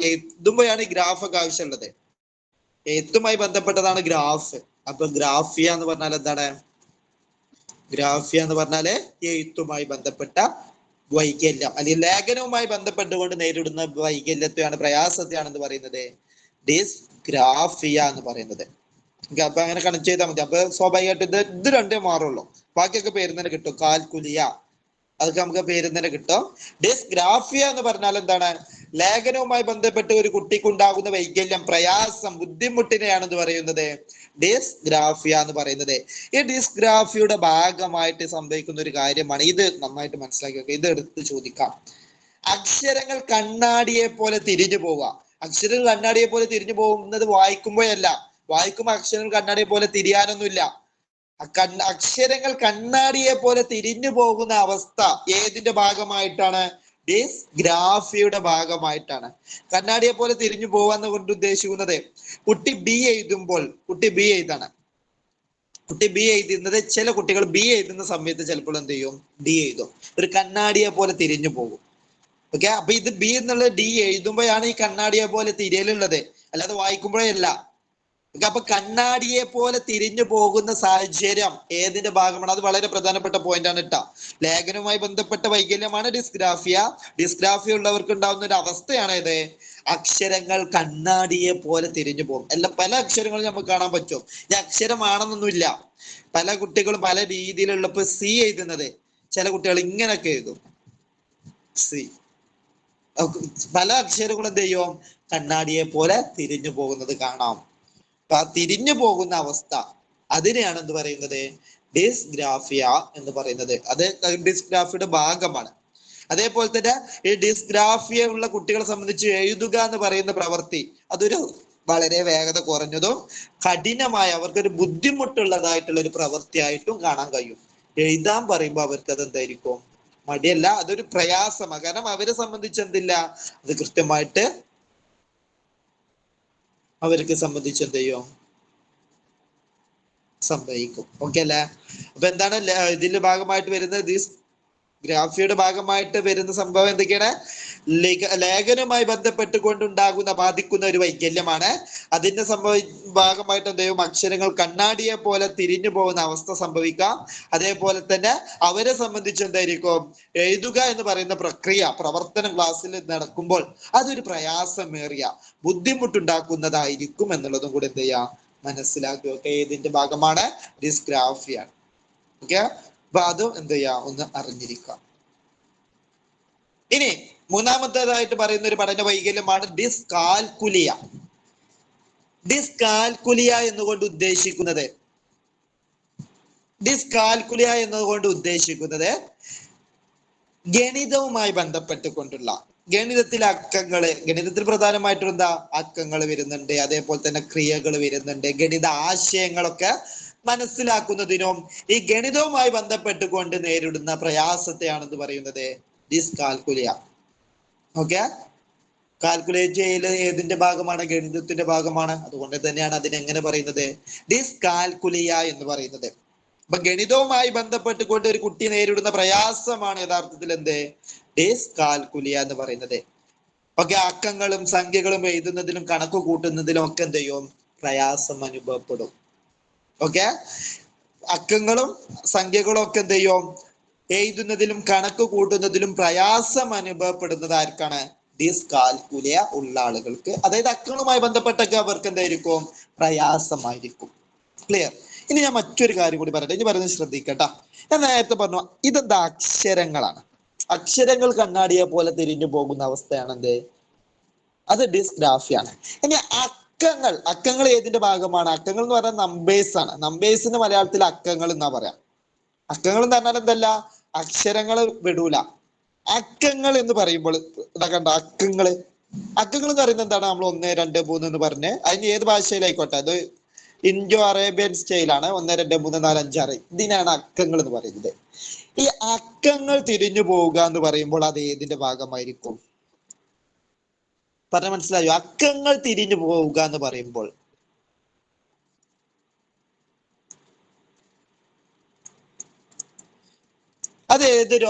എഴുതുമ്പോഴാണ് ഈ ഗ്രാഫ് ഒക്കെ ആവശ്യമുള്ളത്. എഴുത്തുമായി ബന്ധപ്പെട്ടതാണ് ഗ്രാഫ്. അപ്പൊ ഗ്രാഫിയ എന്ന് പറഞ്ഞാൽ എന്താണ്? ഗ്രാഫിയ എന്ന് പറഞ്ഞാല് എഴുത്തുമായി ബന്ധപ്പെട്ട വൈകല്യം, അല്ലെങ്കിൽ ലേഖനവുമായി ബന്ധപ്പെട്ടുകൊണ്ട് നേരിടുന്ന വൈകല്യത്തെയാണ്, പ്രയാസത്തെയാണെന്ന് പറയുന്നത് ഡിസ്ഗ്രാഫിയ എന്ന് പറയുന്നത്. അപ്പൊ അങ്ങനെ കണക്ട് ചെയ്താൽ മതി. അപ്പൊ സ്വാഭാവികമായിട്ട് ഇത് രണ്ടേ മാറുള്ളൂ, ബാക്കിയൊക്കെ പേര് തന്നെ കിട്ടും. കാൽക്കുലിയ അതൊക്കെ നമുക്ക് പേര് തന്നെ കിട്ടും. ഡിസ്ഗ്രാഫിയ എന്ന് പറഞ്ഞാൽ എന്താണ്? ലേഖനവുമായി ബന്ധപ്പെട്ട് ഒരു കുട്ടിക്കുണ്ടാകുന്ന വൈകല്യം, പ്രയാസം, ബുദ്ധിമുട്ടിനെയാണെന്ന് പറയുന്നത് ഡിസ്ഗ്രാഫിയ എന്ന് പറയുന്നത്. ഈ ഡിസ്ഗ്രാഫിയുടെ ഭാഗമായിട്ട് സംഭവിക്കുന്ന ഒരു കാര്യമാണ് ഇത്. നന്നായിട്ട് മനസ്സിലാക്കി വെക്കുക, ഇത് എടുത്ത് ചോദിക്കാം. അക്ഷരങ്ങൾ കണ്ണാടിയെ പോലെ തിരിഞ്ഞു പോവുക. അക്ഷരങ്ങൾ കണ്ണാടിയെ പോലെ തിരിഞ്ഞു പോകുന്നത് വായിക്കുമ്പോഴല്ല. വായിക്കുമ്പോൾ അക്ഷരങ്ങൾ കണ്ണാടിയെ പോലെ തിരിയാനൊന്നുമില്ല. അക്ഷരങ്ങൾ കണ്ണാടിയെ പോലെ തിരിഞ്ഞു പോകുന്ന അവസ്ഥ ഏതിന്റെ ഭാഗമായിട്ടാണ്? ഡിസ്ഗ്രാഫിയുടെ ഭാഗമായിട്ടാണ്. കണ്ണാടിയെ പോലെ തിരിഞ്ഞു പോവാന്ന് കൊണ്ട് ഉദ്ദേശിക്കുന്നത്, കുട്ടി ബി എഴുതാണ്. കുട്ടി ബി എഴുതുന്നത്, ചില കുട്ടികൾ ബി എഴുതുന്ന സമയത്ത് ചിലപ്പോൾ എന്ത് ചെയ്യും? ഡി എഴുതും. ഒരു കണ്ണാടിയെ പോലെ തിരിഞ്ഞു പോകും. ഓക്കെ, അപ്പൊ ഇത് ബി എന്നുള്ളത് ഡി എഴുതുമ്പോഴാണ് ഈ കണ്ണാടിയെ പോലെ തിരിയലുള്ളത്, അല്ലാതെ വായിക്കുമ്പോഴേ അല്ല. അപ്പൊ കണ്ണാടിയെ പോലെ തിരിഞ്ഞു പോകുന്ന സാഹചര്യം ഏതിന്റെ ഭാഗമാണ്? അത് വളരെ പ്രധാനപ്പെട്ട പോയിന്റ് ആണ് കേട്ടോ. ലേഖനവുമായി ബന്ധപ്പെട്ട വൈകല്യമാണ് ഡിസ്ഗ്രാഫിയ. ഡിസ്ഗ്രാഫിയ ഉള്ളവർക്ക് ഉണ്ടാവുന്ന ഒരു അവസ്ഥയാണ് ഇത്. അക്ഷരങ്ങൾ കണ്ണാടിയെ പോലെ തിരിഞ്ഞു പോകും. പല അക്ഷരങ്ങളും നമുക്ക് കാണാൻ പറ്റും. ഈ അക്ഷരമാണെന്നൊന്നുമില്ല. പല കുട്ടികളും പല രീതിയിലുള്ള ഇപ്പൊ സി എഴുതുന്നത് ചില കുട്ടികൾ ഇങ്ങനൊക്കെ എഴുതും. സി പല അക്ഷരങ്ങളും എന്ത് ചെയ്യും? കണ്ണാടിയെ പോലെ തിരിഞ്ഞു പോകുന്നത് കാണാം. അപ്പൊ ആ തിരിഞ്ഞു പോകുന്ന അവസ്ഥ അതിനെയാണ് എന്ത് പറയുന്നത്? ഡിസ്ഗ്രാഫിയ എന്ന് പറയുന്നത്. അത് ഡിസ്ഗ്രാഫിയുടെ ഭാഗമാണ്. അതേപോലെ തന്നെ ഈ ഡിസ്ഗ്രാഫിയ ഉള്ള കുട്ടികളെ സംബന്ധിച്ച് എഴുതുക എന്ന് പറയുന്ന പ്രവൃത്തി അതൊരു വളരെ വേഗത കുറഞ്ഞതും കഠിനമായ അവർക്കൊരു ബുദ്ധിമുട്ടുള്ളതായിട്ടുള്ള ഒരു പ്രവൃത്തിയായിട്ടും കാണാൻ കഴിയും. എഴുതാൻ പറയുമ്പോൾ അവർക്ക് അത് എന്തായിരിക്കും? മടിയല്ല, അതൊരു പ്രയാസമാണ്. കാരണം അവരെ സംബന്ധിച്ച് എന്തില്ല, അത് കൃത്യമായിട്ട് അവർക്ക് സംബന്ധിച്ച് എന്ത് ചെയ്യും? സംഭവിക്കും. ഓക്കെ അല്ലേ? അപ്പൊ എന്താണ് ഇതിന്റെ ഭാഗമായിട്ട് വരുന്നത്? ഗ്രാഫിയുടെ ഭാഗമായിട്ട് വരുന്ന സംഭവം എന്തൊക്കെയാണ്? ലേഖനവുമായി ബന്ധപ്പെട്ടുകൊണ്ടുണ്ടാകുന്ന ബാധിക്കുന്ന ഒരു വൈകല്യമാണ്. അതിന്റെ ഭാഗമായിട്ട് എന്ത് ചെയ്യും? അക്ഷരങ്ങൾ കണ്ണാടിയെ പോലെ തിരിഞ്ഞു പോകുന്ന അവസ്ഥ സംഭവിക്കാം. അതേപോലെ തന്നെ അവരെ സംബന്ധിച്ച് എന്തായിരിക്കും? എഴുതുക എന്ന് പറയുന്ന പ്രവർത്തനം ക്ലാസ്സിൽ നടക്കുമ്പോൾ അതൊരു പ്രയാസമേറിയ ബുദ്ധിമുട്ടുണ്ടാക്കുന്നതായിരിക്കും എന്നുള്ളതും കൂടി എന്ത് ചെയ്യാം? മനസ്സിലാക്കുക. ഓക്കെ, ഇതിന്റെ ഭാഗമാണ് ഡിസ്ഗ്രാഫിയ. ഓക്കെ, അപ്പൊ അതും എന്ത് ചെയ്യാം? ഒന്ന് അറിഞ്ഞിരിക്കാം. ഇനി മൂന്നാമത്തേതായിട്ട് പറയുന്ന ഒരു പഠന വൈകല്യമാണ് ഡിസ്കാൽക്കുലിയ. ഡിസ്കാൽക്കുലിയ എന്നുകൊണ്ട് ഉദ്ദേശിക്കുന്നത് ഗണിതവുമായി ബന്ധപ്പെട്ടുകൊണ്ടുള്ള ഗണിതത്തിലെ അക്കങ്ങള്, ഗണിതത്തിൽ പ്രധാനമായിട്ടും എന്താ? അക്കങ്ങൾ വരുന്നുണ്ട്, അതേപോലെ തന്നെ ക്രിയകൾ വരുന്നുണ്ട്. ഗണിത ആശയങ്ങളൊക്കെ മനസ്സിലാക്കുന്നതിനും ഈ ഗണിതവുമായി ബന്ധപ്പെട്ടുകൊണ്ട് നേരിടുന്ന പ്രയാസത്തെയാണെന്ന് പറയുന്നത് ഡിസ്കാൽക്കുലിയ. ഓക്കെ, കാൽക്കുലേറ്റ് ചെയ്യൽ ഏതിന്റെ ഭാഗമാണ്? ഗണിതത്തിന്റെ ഭാഗമാണ്. അതുകൊണ്ട് തന്നെയാണ് അതിനെങ്ങനെ പറയുന്നത്? ഡിസ്കാൽക്കുലിയ എന്ന് പറയുന്നത്. അപ്പൊ ഗണിതവുമായി ബന്ധപ്പെട്ടുകൊണ്ട് ഒരു കുട്ടി നേരിടുന്ന പ്രയാസമാണ് യഥാർത്ഥത്തിൽ എന്ത്? ഡിസ്കാൽക്കുലിയ എന്ന് പറയുന്നത്. ഓക്കെ, അക്കങ്ങളും സംഖ്യകളും എഴുതുന്നതിലും കണക്ക് കൂട്ടുന്നതിലും ഒക്കെ എന്ത് ചെയ്യും? പ്രയാസം അനുഭവപ്പെടും. ഓക്കെ, അക്കങ്ങളും സംഖ്യകളും ഒക്കെ എന്ത് ചെയ്യും? എഴുതുന്നതിലും കണക്ക് കൂട്ടുന്നതിലും പ്രയാസം അനുഭവപ്പെടുന്നത് ആർക്കാണ്? ഡിസ്കാൽക്കുലിയ ഉള്ള ആളുകൾക്ക്. അതായത് അക്കങ്ങളുമായി ബന്ധപ്പെട്ടൊക്കെ അവർക്ക് എന്തായിരിക്കും? പ്രയാസമായിരിക്കും. ക്ലിയർ? ഇനി ഞാൻ മറ്റൊരു കാര്യം കൂടി പറയട്ടെ. ഇനി പറയുന്നത് ശ്രദ്ധിക്കട്ടാ. ഞാൻ നേരത്തെ പറഞ്ഞു ഇതെന്താ? അക്ഷരങ്ങളാണ്. അക്ഷരങ്ങൾ കണ്ണാടിയെ പോലെ തിരിഞ്ഞു പോകുന്ന അവസ്ഥയാണ് എന്ത്? അത് ഡിസ്ഗ്രാഫിയാണ്. ഇനി അക്കങ്ങൾ ഏതിന്റെ ഭാഗമാണ്? അക്കങ്ങൾ എന്ന് പറഞ്ഞാൽ നമ്പേഴ്സ് ആണ്. നമ്പേഴ്സിന് മലയാളത്തിൽ അക്കങ്ങൾ എന്നാ പറയാം. അക്കങ്ങൾ എന്ന് പറഞ്ഞാൽ എന്തല്ല? അക്ഷരങ്ങൾ വിടൂല. അക്കങ്ങൾ എന്ന് പറയുമ്പോൾ ഇതാ കണ്ട അക്കങ്ങൾ എന്ന് പറയുന്നത് എന്താണ്? നമ്മൾ 1, 2, 3 എന്ന് പറഞ്ഞ് അതിന് ഏത് ഭാഷയിലായിക്കോട്ടെ, അത് ഇൻഡോ അറേബ്യൻ സ്റ്റൈലാണ്. 1, 2, 3, 4, 5, 6 ഇതിനാണ് അക്കങ്ങൾ എന്ന് പറയുന്നത്. ഈ അക്കങ്ങൾ തിരിഞ്ഞു പോവുക എന്ന് പറയുമ്പോൾ അത് ഏതിന്റെ ഭാഗമായിരിക്കും? പറഞ്ഞ മനസ്സിലായോ? അക്കങ്ങൾ തിരിഞ്ഞു പോവുക എന്ന് പറയുമ്പോൾ അത്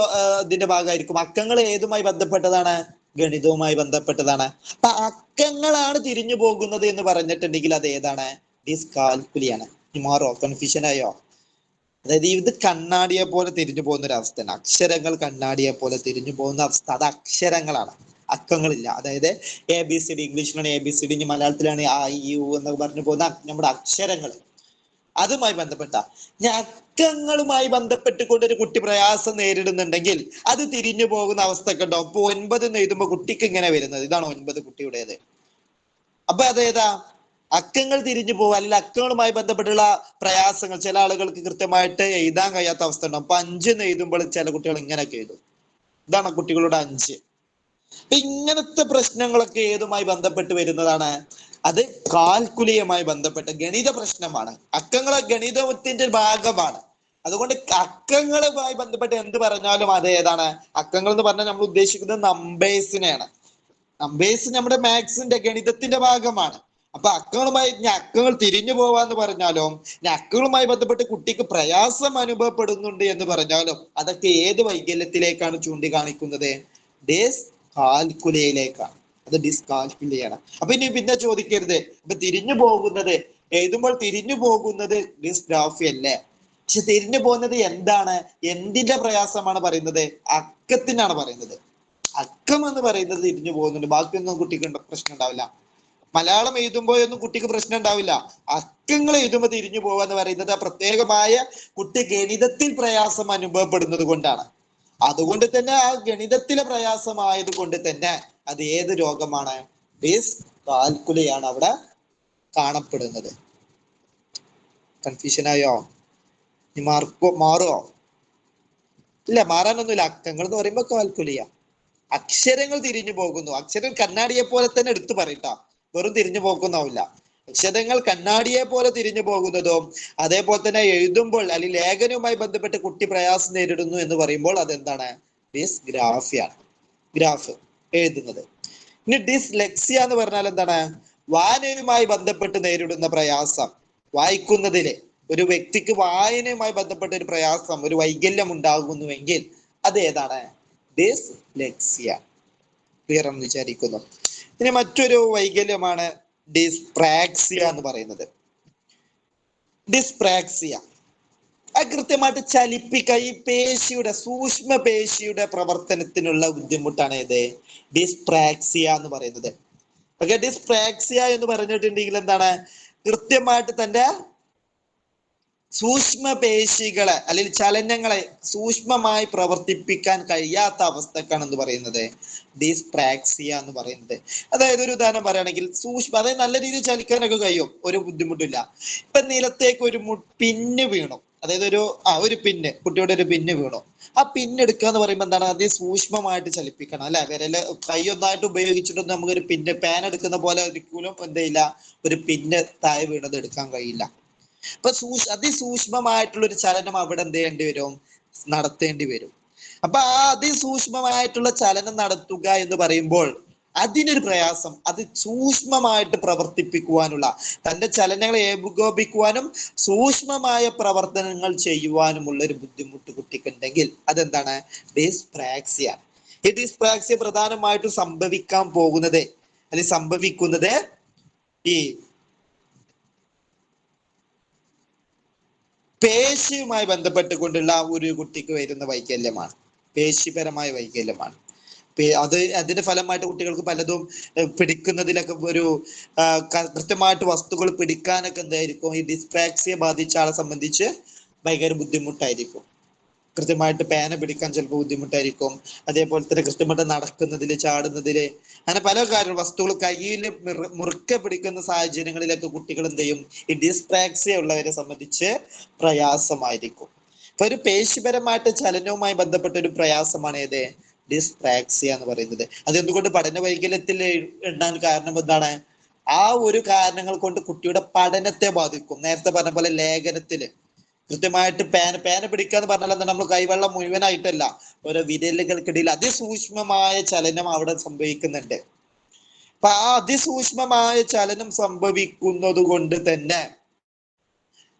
ഇതിന്റെ ഭാഗമായിരിക്കും? അക്കങ്ങൾ ഏതുമായി ബന്ധപ്പെട്ടതാണ്? ഗണിതവുമായി ബന്ധപ്പെട്ടതാണ്. അപ്പൊ അക്കങ്ങളാണ് തിരിഞ്ഞു പോകുന്നത് എന്ന് പറഞ്ഞിട്ടുണ്ടെങ്കിൽ അത് ഏതാണ്? ഡിസ്കാൽക്കുലിയാണ്. മാറോ? കൺഫ്യൂഷൻ ആയോ? അതായത് ഇത് കണ്ണാടിയെ പോലെ തിരിഞ്ഞു പോകുന്ന ഒരു അവസ്ഥയാണ്. അക്ഷരങ്ങൾ കണ്ണാടിയെ പോലെ തിരിഞ്ഞു പോകുന്ന അവസ്ഥ അത് അക്ഷരങ്ങളാണ്, അക്കങ്ങളില്ല. അതായത് ABCD, ഇംഗ്ലീഷിലാണ് ABCD, ഇനി മലയാളത്തിലാണ് IU എന്നൊക്കെ പറഞ്ഞു പോകുന്ന നമ്മുടെ അക്ഷരങ്ങൾ. അതുമായി ബന്ധപ്പെട്ട അക്കങ്ങളുമായി ബന്ധപ്പെട്ടുകൊണ്ട് ഒരു കുട്ടി പ്രയാസം നേരിടുന്നുണ്ടെങ്കിൽ അത് തിരിഞ്ഞു പോകുന്ന അവസ്ഥ ഒക്കെ ഉണ്ടാവും. ഇപ്പൊ 9 എന്ന് എഴുതുമ്പോൾ കുട്ടിക്ക് ഇങ്ങനെ വരുന്നത് ഇതാണ് 9 കുട്ടിയുടേത്. അപ്പൊ അതേതാ? അക്കങ്ങൾ തിരിഞ്ഞു പോകും. അല്ലെങ്കിൽ അക്കങ്ങളുമായി ബന്ധപ്പെട്ടുള്ള പ്രയാസങ്ങൾ ചില ആളുകൾക്ക് കൃത്യമായിട്ട് എഴുതാൻ കഴിയാത്ത അവസ്ഥ ഉണ്ടാവും. അപ്പൊ 5 എന്ന് എഴുതുമ്പോൾ ചില കുട്ടികൾ ഇങ്ങനെയൊക്കെ എഴുതും. ഇതാണ് കുട്ടികളുടെ 5. അപ്പൊ ഇങ്ങനത്തെ പ്രശ്നങ്ങളൊക്കെ ഏതുമായി ബന്ധപ്പെട്ട് വരുന്നതാണ്? അത് കാൽക്കുലിയുമായി ബന്ധപ്പെട്ട ഗണിത പ്രശ്നമാണ്. അക്കങ്ങൾ ഗണിതത്തിന്റെ ഭാഗമാണ്. അതുകൊണ്ട് അക്കങ്ങളുമായി ബന്ധപ്പെട്ട് എന്ത് പറഞ്ഞാലും അത് ഏതാണ്? അക്കങ്ങൾ എന്ന് പറഞ്ഞാൽ നമ്മൾ ഉദ്ദേശിക്കുന്നത് നമ്പേഴ്സിനെയാണ്. നമ്പേഴ്സ് നമ്മുടെ മാത്സിന്റെ ഗണിതത്തിന്റെ ഭാഗമാണ്. അപ്പൊ അക്കങ്ങൾ തിരിഞ്ഞു പോവാന്ന് പറഞ്ഞാലും അക്കങ്ങളുമായി ബന്ധപ്പെട്ട് കുട്ടിക്ക് പ്രയാസം അനുഭവപ്പെടുന്നുണ്ട് എന്ന് പറഞ്ഞാലും അതൊക്കെ ഏത് വൈകല്യത്തിലേക്കാണ് ചൂണ്ടിക്കാണിക്കുന്നത്? ഡിസ്കാൽക്കുലിയയിലേക്കാണ്. അത് ഡിസ്കാൽക്കുലിയാണ്. അപ്പൊ ഇനി പിന്നെ ചോദിക്കരുത്, അപ്പൊ തിരിഞ്ഞു പോകുന്നത് എഴുതുമ്പോൾ തിരിഞ്ഞു പോകുന്നത് ഡിസ്ഗ്രാഫി അല്ലേ? പക്ഷെ തിരിഞ്ഞു പോകുന്നത് എന്താണ്? എന്തിന്റെ പ്രയാസമാണ് പറയുന്നത്? അക്കത്തിനാണ് പറയുന്നത്. അക്കം എന്ന് പറയുന്നത് തിരിഞ്ഞു പോകുന്നുണ്ട്, ബാക്കിയൊന്നും കുട്ടിക്ക് പ്രശ്നം ഉണ്ടാവില്ല. മലയാളം എഴുതുമ്പോഴൊന്നും കുട്ടിക്ക് പ്രശ്നം ഉണ്ടാവില്ല. അക്കങ്ങൾ എഴുതുമ്പോൾ തിരിഞ്ഞു പോകുക എന്ന് പറയുന്നത് പ്രത്യേകമായ കുട്ടി ഗണിതത്തിൽ പ്രയാസം അനുഭവപ്പെടുന്നത് കൊണ്ടാണ്. അതുകൊണ്ട് തന്നെ ആ ഗണിതത്തിലെ പ്രയാസമായത് കൊണ്ട് തന്നെ അത് ഏത് രോഗമാണ്? ഡിസ്കാൽക്കുലിയാണ് അവിടെ കാണപ്പെടുന്നത്. കൺഫ്യൂഷൻ ആയോ? മാറുമോ? ഇല്ല, മാറാനൊന്നുമില്ല. അക്കങ്ങൾ എന്ന് പറയുമ്പോൾ കാൽക്കുലിയ. അക്ഷരങ്ങൾ തിരിഞ്ഞു പോകുന്നു. അക്ഷരം കണ്ണാടിയെ പോലെ തന്നെ എടുത്തു പറയട്ടാ, വെറും തിരിഞ്ഞു പോക്കുന്നാവില്ല. അക്ഷരങ്ങൾ കണ്ണാടിയെ പോലെ തിരിഞ്ഞു പോകുന്നതും അതേപോലെ തന്നെ എഴുതുമ്പോൾ അല്ലെങ്കിൽ ലേഖനവുമായി ബന്ധപ്പെട്ട് കുട്ടി പ്രയാസം നേരിടുന്നു എന്ന് പറയുമ്പോൾ അതെന്താണ്? ഡിസ്ഗ്രാഫിയാണ്. ഗ്രാഫ് എഴുതുന്നത്. ഇനി ഡിസ്ലെക്സിയ എന്ന് പറഞ്ഞാൽ എന്താണ്? വായനയുമായി ബന്ധപ്പെട്ട് നേരിടുന്ന പ്രയാസം. വായിക്കുന്നതില് ഒരു വ്യക്തിക്ക് വായനയുമായി ബന്ധപ്പെട്ട ഒരു പ്രയാസം, ഒരു വൈകല്യം ഉണ്ടാകുന്നുവെങ്കിൽ അത് ഏതാണ്? ഡിസ്ലെക്സിയ. ക്ലിയർ എന്ന് വിചാരിക്കുന്നു. ഇനി മറ്റൊരു വൈകല്യമാണ് ഡിസ്പ്രാക്സിയ എന്ന് പറയുന്നത്. ഡിസ്പ്രാക്സിയ അത് കൃത്യമായിട്ട് ചലിപ്പിക്കുക, ഈ പേശിയുടെ സൂക്ഷ്മ പേശിയുടെ പ്രവർത്തനത്തിനുള്ള ബുദ്ധിമുട്ടാണ് ഇത് ഡിസ്പ്രാക്സിയ എന്ന് പറയുന്നത്. ഓക്കെ, ഡിസ്പ്രാക്സിയ എന്ന് പറഞ്ഞിട്ടുണ്ടെങ്കിൽ എന്താണ്? കൃത്യമായിട്ട് തന്റെ സൂക്ഷ്മ പേശികളെ അല്ലെങ്കിൽ ചലനങ്ങളെ സൂക്ഷ്മമായി പ്രവർത്തിപ്പിക്കാൻ കഴിയാത്ത അവസ്ഥക്കാണ് എന്ന് പറയുന്നത് ഡിസ്പ്രാക്സിയ എന്ന് പറയുന്നത്. അതായത് ഒരു ഉദാഹരണം പറയുകയാണെങ്കിൽ അതായത് നല്ല രീതിയിൽ ചലിക്കാനൊക്കെ കഴിയും, ഒരു ബുദ്ധിമുട്ടില്ല. ഇപ്പൊ നിലത്തേക്ക് ഒരു പിന്ന് വീണു, അതായത് ഒരു പിന്ന്, കുട്ടിയുടെ ഒരു പിന്ന് വീണു. ആ പിന്ന് എടുക്കുക എന്ന് പറയുമ്പോൾ എന്താണ്? അതിസൂക്ഷ്മമായിട്ട് ചലിപ്പിക്കണം അല്ലെ? വിരല് കൈ ഒന്നായിട്ട് ഉപയോഗിച്ചിട്ടൊന്നും നമുക്കൊരു പിന്ന് പാൻ എടുക്കുന്ന പോലെ ഒരിക്കലും എന്തില്ല, ഒരു പിന്ന് താഴെ വീണത് എടുക്കാൻ കഴിയില്ല. അപ്പൊ അതിസൂക്ഷ്മമായിട്ടുള്ള ഒരു ചലനം അവിടെ എന്ത് ചെയ്യേണ്ടി വരും? നടത്തേണ്ടി വരും. അപ്പൊ ആ അതിസൂക്ഷ്മമായിട്ടുള്ള ചലനം നടത്തുക എന്ന് പറയുമ്പോൾ അതിനൊരു പ്രയാസം, അത് സൂക്ഷ്മമായിട്ട് പ്രവർത്തിപ്പിക്കുവാനുള്ള, തന്റെ ചലനങ്ങളെ ഏകോപിപ്പിക്കുവാനും സൂക്ഷ്മമായ പ്രവർത്തനങ്ങൾ ചെയ്യുവാനുമുള്ള ഒരു ബുദ്ധിമുട്ട് കുട്ടിക്കുണ്ടെങ്കിൽ അതെന്താണ്? ഡിസ്പ്രാക്സിയ. ഈ ഡിസ്പ്രാക്സിയ പ്രധാനമായിട്ടും സംഭവിക്കാൻ പോകുന്നത് അല്ലെങ്കിൽ സംഭവിക്കുന്നത് ഈ പേശിയുമായി ബന്ധപ്പെട്ടുകൊണ്ടുള്ള ഒരു കുട്ടിക്ക് വരുന്ന വൈകല്യമാണ്, പേശിപരമായ വൈകല്യമാണ്. അതിന്റെ ഫലമായിട്ട് കുട്ടികൾക്ക് പലതും പിടിക്കുന്നതിലൊക്കെ ഒരു കൃത്യമായിട്ട് വസ്തുക്കൾ പിടിക്കാനൊക്കെ എന്തായിരിക്കും? ഈ ഡിസ്പ്രാക്സിയ ബാധിച്ച ആളെ സംബന്ധിച്ച് ഭയങ്കര ബുദ്ധിമുട്ടായിരിക്കും. കൃത്യമായിട്ട് പേന പിടിക്കാൻ ചിലപ്പോൾ ബുദ്ധിമുട്ടായിരിക്കും. അതേപോലെ തന്നെ കൃത്യമായിട്ട് നടക്കുന്നതില്, ചാടുന്നതില്, അങ്ങനെ പല കാര്യങ്ങളും, വസ്തുക്കൾ കയ്യിൽ മുറുക്കെ പിടിക്കുന്ന സാഹചര്യങ്ങളിലൊക്കെ കുട്ടികൾ എന്ത് ചെയ്യും? ഈ ഡിസ്പ്രാക്സിയ ഉള്ളവരെ സംബന്ധിച്ച് പ്രയാസമായിരിക്കും. ഇപ്പൊ ഒരു പേശിപരമായിട്ട് ചലനവുമായി ബന്ധപ്പെട്ട ഒരു പ്രയാസമാണ് ഏത്? ഡിസ്പ്രാക്സിയ എന്ന് പറയുന്നത്. അതെന്തുകൊണ്ട് പഠന വൈകല്യത്തിൽ എണ്ണാൻ കാരണം എന്താണ്? ആ ഒരു കാരണങ്ങൾ കൊണ്ട് കുട്ടിയുടെ പഠനത്തെ ബാധിക്കും. നേരത്തെ പറഞ്ഞ പോലെ ലേഖനത്തില് കൃത്യമായിട്ട് പേന പിടിക്കുക എന്ന് പറഞ്ഞാൽ എന്താണ്? നമ്മൾ കൈവെള്ളം മുഴുവനായിട്ടല്ല, ഓരോ വിരലുകൾക്കിടയിൽ അതിസൂക്ഷ്മമായ ചലനം അവിടെ സംഭവിക്കുന്നുണ്ട്. അപ്പൊ ആ അതിസൂക്ഷ്മമായ ചലനം സംഭവിക്കുന്നത് കൊണ്ട് തന്നെ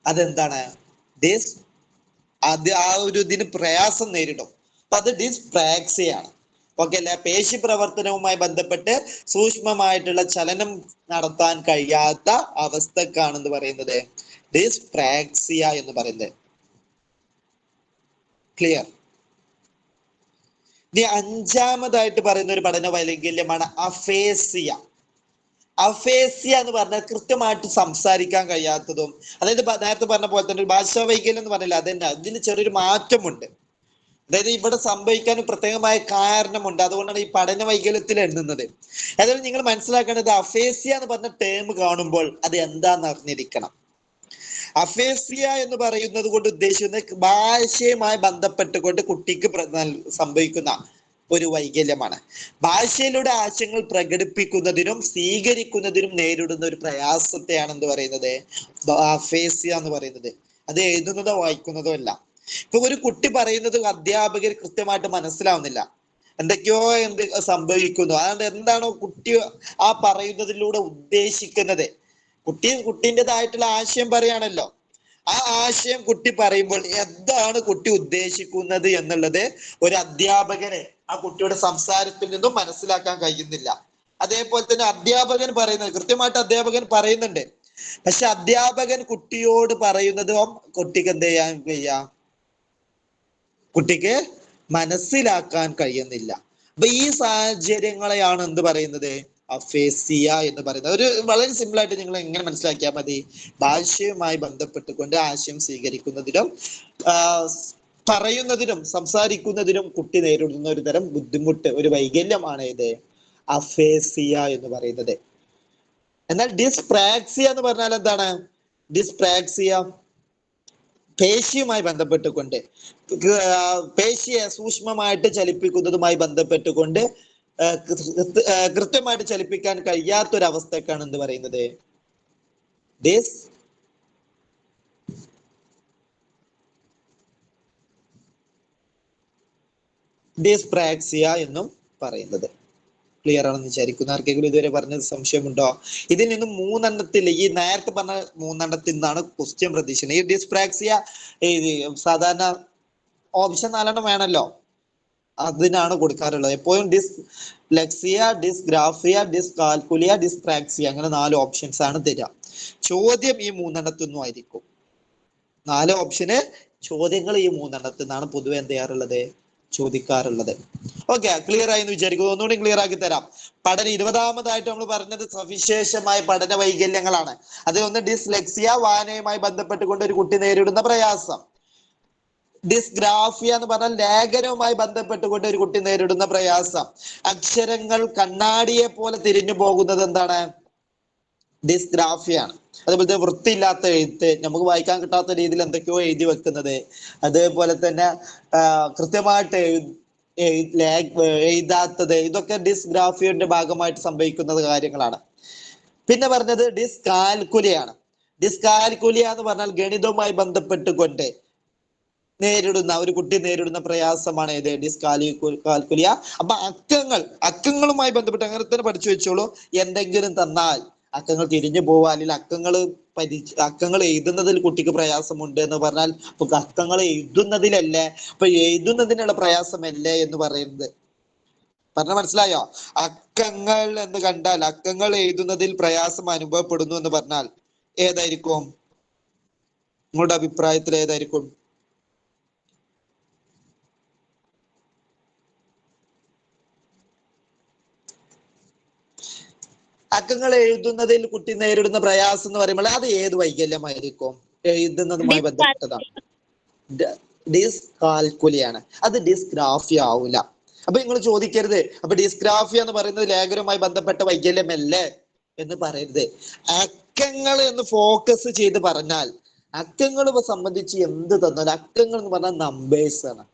അതെന്താണ്? ഇതിന് പ്രയാസം നേരിടും. അപ്പൊ അത് ഡിസ്പ്രാക്സിയാണ്. ഓക്കെ അല്ലെ? പേശി പ്രവർത്തനവുമായി ബന്ധപ്പെട്ട് സൂക്ഷ്മമായിട്ടുള്ള ചലനം നടത്താൻ കഴിയാത്ത അവസ്ഥക്കാണെന്ന് പറയുന്നത് ഡിസ്പ്രാക്സിയ എന്ന് പറയുന്നത്. ക്ലിയർ? ഇനി അഞ്ചാമതായിട്ട് പറയുന്ന ഒരു പഠന വൈകല്യമാണ് അഫേസിയ. അഫേസിയ എന്ന് പറഞ്ഞാൽ കൃത്യമായിട്ട് സംസാരിക്കാൻ കഴിയാത്തതും, അതായത് നേരത്തെ പറഞ്ഞ പോലെ തന്നെ ഒരു ഭാഷാ വൈകല്യം എന്ന് പറഞ്ഞില്ല, അതന്നെ അതിന് ചെറിയൊരു മാറ്റമുണ്ട്. അതായത് ഇവിടെ സംഭവിക്കാൻ പ്രത്യേകമായ കാരണമുണ്ട്, അതുകൊണ്ടാണ് ഈ പഠന വൈകല്യത്തിൽ എണ്ണുന്നത്. അതായത് നിങ്ങൾ മനസ്സിലാക്കേണ്ടത് അഫേസിയ എന്ന് പറഞ്ഞ ടേം കാണുമ്പോൾ അത് എന്താന്ന് അറിഞ്ഞിരിക്കണം. അഫേസിയ എന്ന് പറയുന്നത് കൊണ്ട് ഉദ്ദേശിക്കുന്നത് ഭാഷയുമായി ബന്ധപ്പെട്ടുകൊണ്ട് കുട്ടിക്ക് സംഭവിക്കുന്ന ഒരു വൈകല്യമാണ്. ഭാഷയിലൂടെ ആശയങ്ങൾ പ്രകടിപ്പിക്കുന്നതിനും സ്വീകരിക്കുന്നതിനും നേരിടുന്ന ഒരു പ്രയാസത്തെയാണ് എന്ത് പറയുന്നത്? അഫേസിയ എന്ന് പറയുന്നത്. അത് എഴുതുന്നതോ വായിക്കുന്നതോ അല്ല. ഇപ്പൊ ഒരു കുട്ടി പറയുന്നത് അധ്യാപകർ കൃത്യമായിട്ട് മനസ്സിലാവുന്നില്ല, എന്തൊക്കെയോ സംഭവിക്കുന്നു. അതുകൊണ്ട് എന്താണോ കുട്ടി ആ പറയുന്നതിലൂടെ ഉദ്ദേശിക്കുന്നത്, കുട്ടിൻ്റെതായിട്ടുള്ള ആശയം പറയാണല്ലോ, ആ ആശയം കുട്ടി പറയുമ്പോൾ എന്താണ് കുട്ടി ഉദ്ദേശിക്കുന്നത് എന്നുള്ളത് ഒരു അധ്യാപകന് ആ കുട്ടിയുടെ സംസാരത്തിൽ നിന്നും മനസ്സിലാക്കാൻ കഴിയുന്നില്ല. അതേപോലെ തന്നെ അധ്യാപകൻ പറയുന്നത് കൃത്യമായിട്ട് അധ്യാപകൻ പറയുന്നുണ്ട്, പക്ഷെ അധ്യാപകൻ കുട്ടിയോട് പറയുന്നതും കുട്ടിക്ക് എന്ത് ചെയ്യാൻ കഴിയാം, കുട്ടിക്ക് മനസ്സിലാക്കാൻ കഴിയുന്നില്ല. അപ്പൊ ഈ സാഹചര്യങ്ങളെയാണ് എന്ത് പറയുന്നത്, അഫേസിയ എന്ന് പറയുന്നത്. ഒരു വളരെ സിമ്പിൾ ആയിട്ട് നിങ്ങൾ എങ്ങനെ മനസ്സിലാക്കിയാൽ മതി, ഭാഷയുമായി ബന്ധപ്പെട്ടുകൊണ്ട് ആശയം സ്വീകരിക്കുന്നതിനും പറയുന്നതിനും സംസാരിക്കുന്നതിനും കുട്ടി നേരിടുന്ന ഒരു തരം ബുദ്ധിമുട്ട്, ഒരു വൈകല്യമാണ് ഇത് അഫേസിയ എന്ന് പറയുന്നത്. എന്നാൽ ഡിസ്പ്രാക്സിയ എന്ന് പറഞ്ഞാൽ എന്താണ്? ഡിസ്പ്രാക്സിയ പേശിയുമായി ബന്ധപ്പെട്ടുകൊണ്ട്, പേശിയെ സൂക്ഷ്മമായിട്ട് ചലിപ്പിക്കുന്നതുമായി ബന്ധപ്പെട്ടുകൊണ്ട് കൃത്യമായിട്ട് ചലിപ്പിക്കാൻ കഴിയാത്തൊരവസ്ഥക്കാണ് എന്ത് പറയുന്നത്, ഡിസ്പ്രാക്സിയ എന്നും പറയുന്നത്. ക്ലിയർ ആണെന്ന് വിചാരിക്കുന്നു. ആർക്കെങ്കിലും ഇതുവരെ പറഞ്ഞത് സംശയമുണ്ടോ? ഇതിൽ നിന്ന് മൂന്നെണ്ണത്തിൽ, ഈ നേരത്തെ പറഞ്ഞ മൂന്നെണ്ണത്തിൽ നിന്നാണ് ക്വസ്റ്റ്യൻ പ്രതീക്ഷിക്കുന്നത്. ഈ ഡിസ്പ്രാക്സിയ സാധാരണ ഓപ്ഷൻ 4 വേണമല്ലോ, അതിനാണ് കൊടുക്കാറുള്ളത് എപ്പോഴും. ഡിസ്ലെക്സിയ, ഡിസ്ഗ്രാഫിയ, ഡിസ്കാൽക്കുലിയ, ഡിസ്പ്രാക്സിയ, അങ്ങനെ 4 ഓപ്ഷൻസ് ആണ് തരിക. ചോദ്യം ഈ മൂന്നെണ്ണത്തിൽ നിന്നും ആയിരിക്കും. 4 ഓപ്ഷന് ചോദ്യങ്ങൾ ഈ മൂന്നെണ്ണത്തിൽ നിന്നാണ് പൊതുവെ എന്ത് ചെയ്യാറുള്ളത്, ചോദിക്കാറുള്ളത്. ഓക്കെ, ക്ലിയർ ആയി എന്ന് വിചാരിക്കുന്നു. ഒന്നുകൂടി ക്ലിയർ ആക്കി തരാം. പഠന 20ാമതായിട്ട് നമ്മൾ പറഞ്ഞത് സവിശേഷമായ പഠന വൈകല്യങ്ങളാണ്. അതിലൊന്ന് ഡിസ്ലെക്സിയ, വായനയുമായി ബന്ധപ്പെട്ടുകൊണ്ട് ഒരു കുട്ടി നേരിടുന്ന പ്രയാസം. ഡിസ്ഗ്രാഫിയ എന്ന് പറഞ്ഞാൽ ലേഖനവുമായി ബന്ധപ്പെട്ടുകൊണ്ട് ഒരു കുട്ടി നേരിടുന്ന പ്രയാസം. അക്ഷരങ്ങൾ കണ്ണാടിയെ പോലെ തിരിഞ്ഞു പോകുന്നത് എന്താണ്, ഡിസ്ഗ്രാഫിയാണ്. അതുപോലെ വൃത്തിയില്ലാത്ത എഴുത്ത്, നമുക്ക് വായിക്കാൻ കിട്ടാത്ത രീതിയിൽ എന്തൊക്കെയോ എഴുതി വെക്കുന്നത്, അതേപോലെ തന്നെ കൃത്യമായിട്ട് എഴുതാത്തത്, ഇതൊക്കെ ഡിസ്ഗ്രാഫിയുടെ ഭാഗമായിട്ട് സംഭവിക്കുന്ന കാര്യങ്ങളാണ്. പിന്നെ പറഞ്ഞത് ഡിസ്കാൽക്കുലിയാണ്. ഡിസ്കാൽക്കുലിയ എന്ന് പറഞ്ഞാൽ ഗണിതവുമായി ബന്ധപ്പെട്ടുകൊണ്ട് നേരിടുന്ന ഒരു കുട്ടി നേരിടുന്ന പ്രയാസമാണ് ഇത് ഡിസ്കാൽക്കുലിയ. അപ്പൊ അക്കങ്ങളുമായി ബന്ധപ്പെട്ട് അങ്ങനെ തന്നെ പഠിച്ചു വെച്ചോളൂ. എന്തെങ്കിലും തന്നാൽ അക്കങ്ങൾ തിരിഞ്ഞു പോവാ, അല്ലെങ്കിൽ അക്കങ്ങൾ എഴുതുന്നതിൽ കുട്ടിക്ക് പ്രയാസമുണ്ട് എന്ന് പറഞ്ഞാൽ അക്കങ്ങൾ എഴുതുന്നതിലല്ലേ, അപ്പൊ എഴുതുന്നതിനുള്ള പ്രയാസമല്ലേ എന്ന് പറയുന്നത്. പറഞ്ഞ മനസ്സിലായോ? അക്കങ്ങൾ എന്ന് കണ്ടാൽ, അക്കങ്ങൾ എഴുതുന്നതിൽ പ്രയാസം അനുഭവപ്പെടുന്നു എന്ന് പറഞ്ഞാൽ ഏതായിരിക്കും? നിങ്ങളുടെ അഭിപ്രായത്തിൽ ഏതായിരിക്കും? അക്കങ്ങൾ എഴുതുന്നതിൽ കുട്ടി നേരിടുന്ന പ്രയാസം എന്ന് പറയുമ്പോൾ അത് ഏത് വൈകല്യമായിരിക്കും? എഴുതുന്നതുമായി ബന്ധപ്പെട്ടതാണ്. ഡിസ്കാൽക്കുലിയാണ്. അത് ഡിസ്ഗ്രാഫിയ ആവൂല. അപ്പൊ നിങ്ങൾ ചോദിക്കരുത്, അപ്പൊ ഡിസ്ഗ്രാഫിയ എന്ന് പറയുന്നത് ലേഖനവുമായി ബന്ധപ്പെട്ട വൈകല്യമല്ലേ എന്ന് പറയരുത്. അക്കങ്ങൾ എന്ന് ഫോക്കസ് ചെയ്ത് പറഞ്ഞാൽ, അക്കങ്ങൾ സംബന്ധിച്ച് എന്ത് തന്നാലും, അക്കങ്ങൾ എന്ന് പറഞ്ഞാൽ നമ്പേഴ്സ് ആണ്.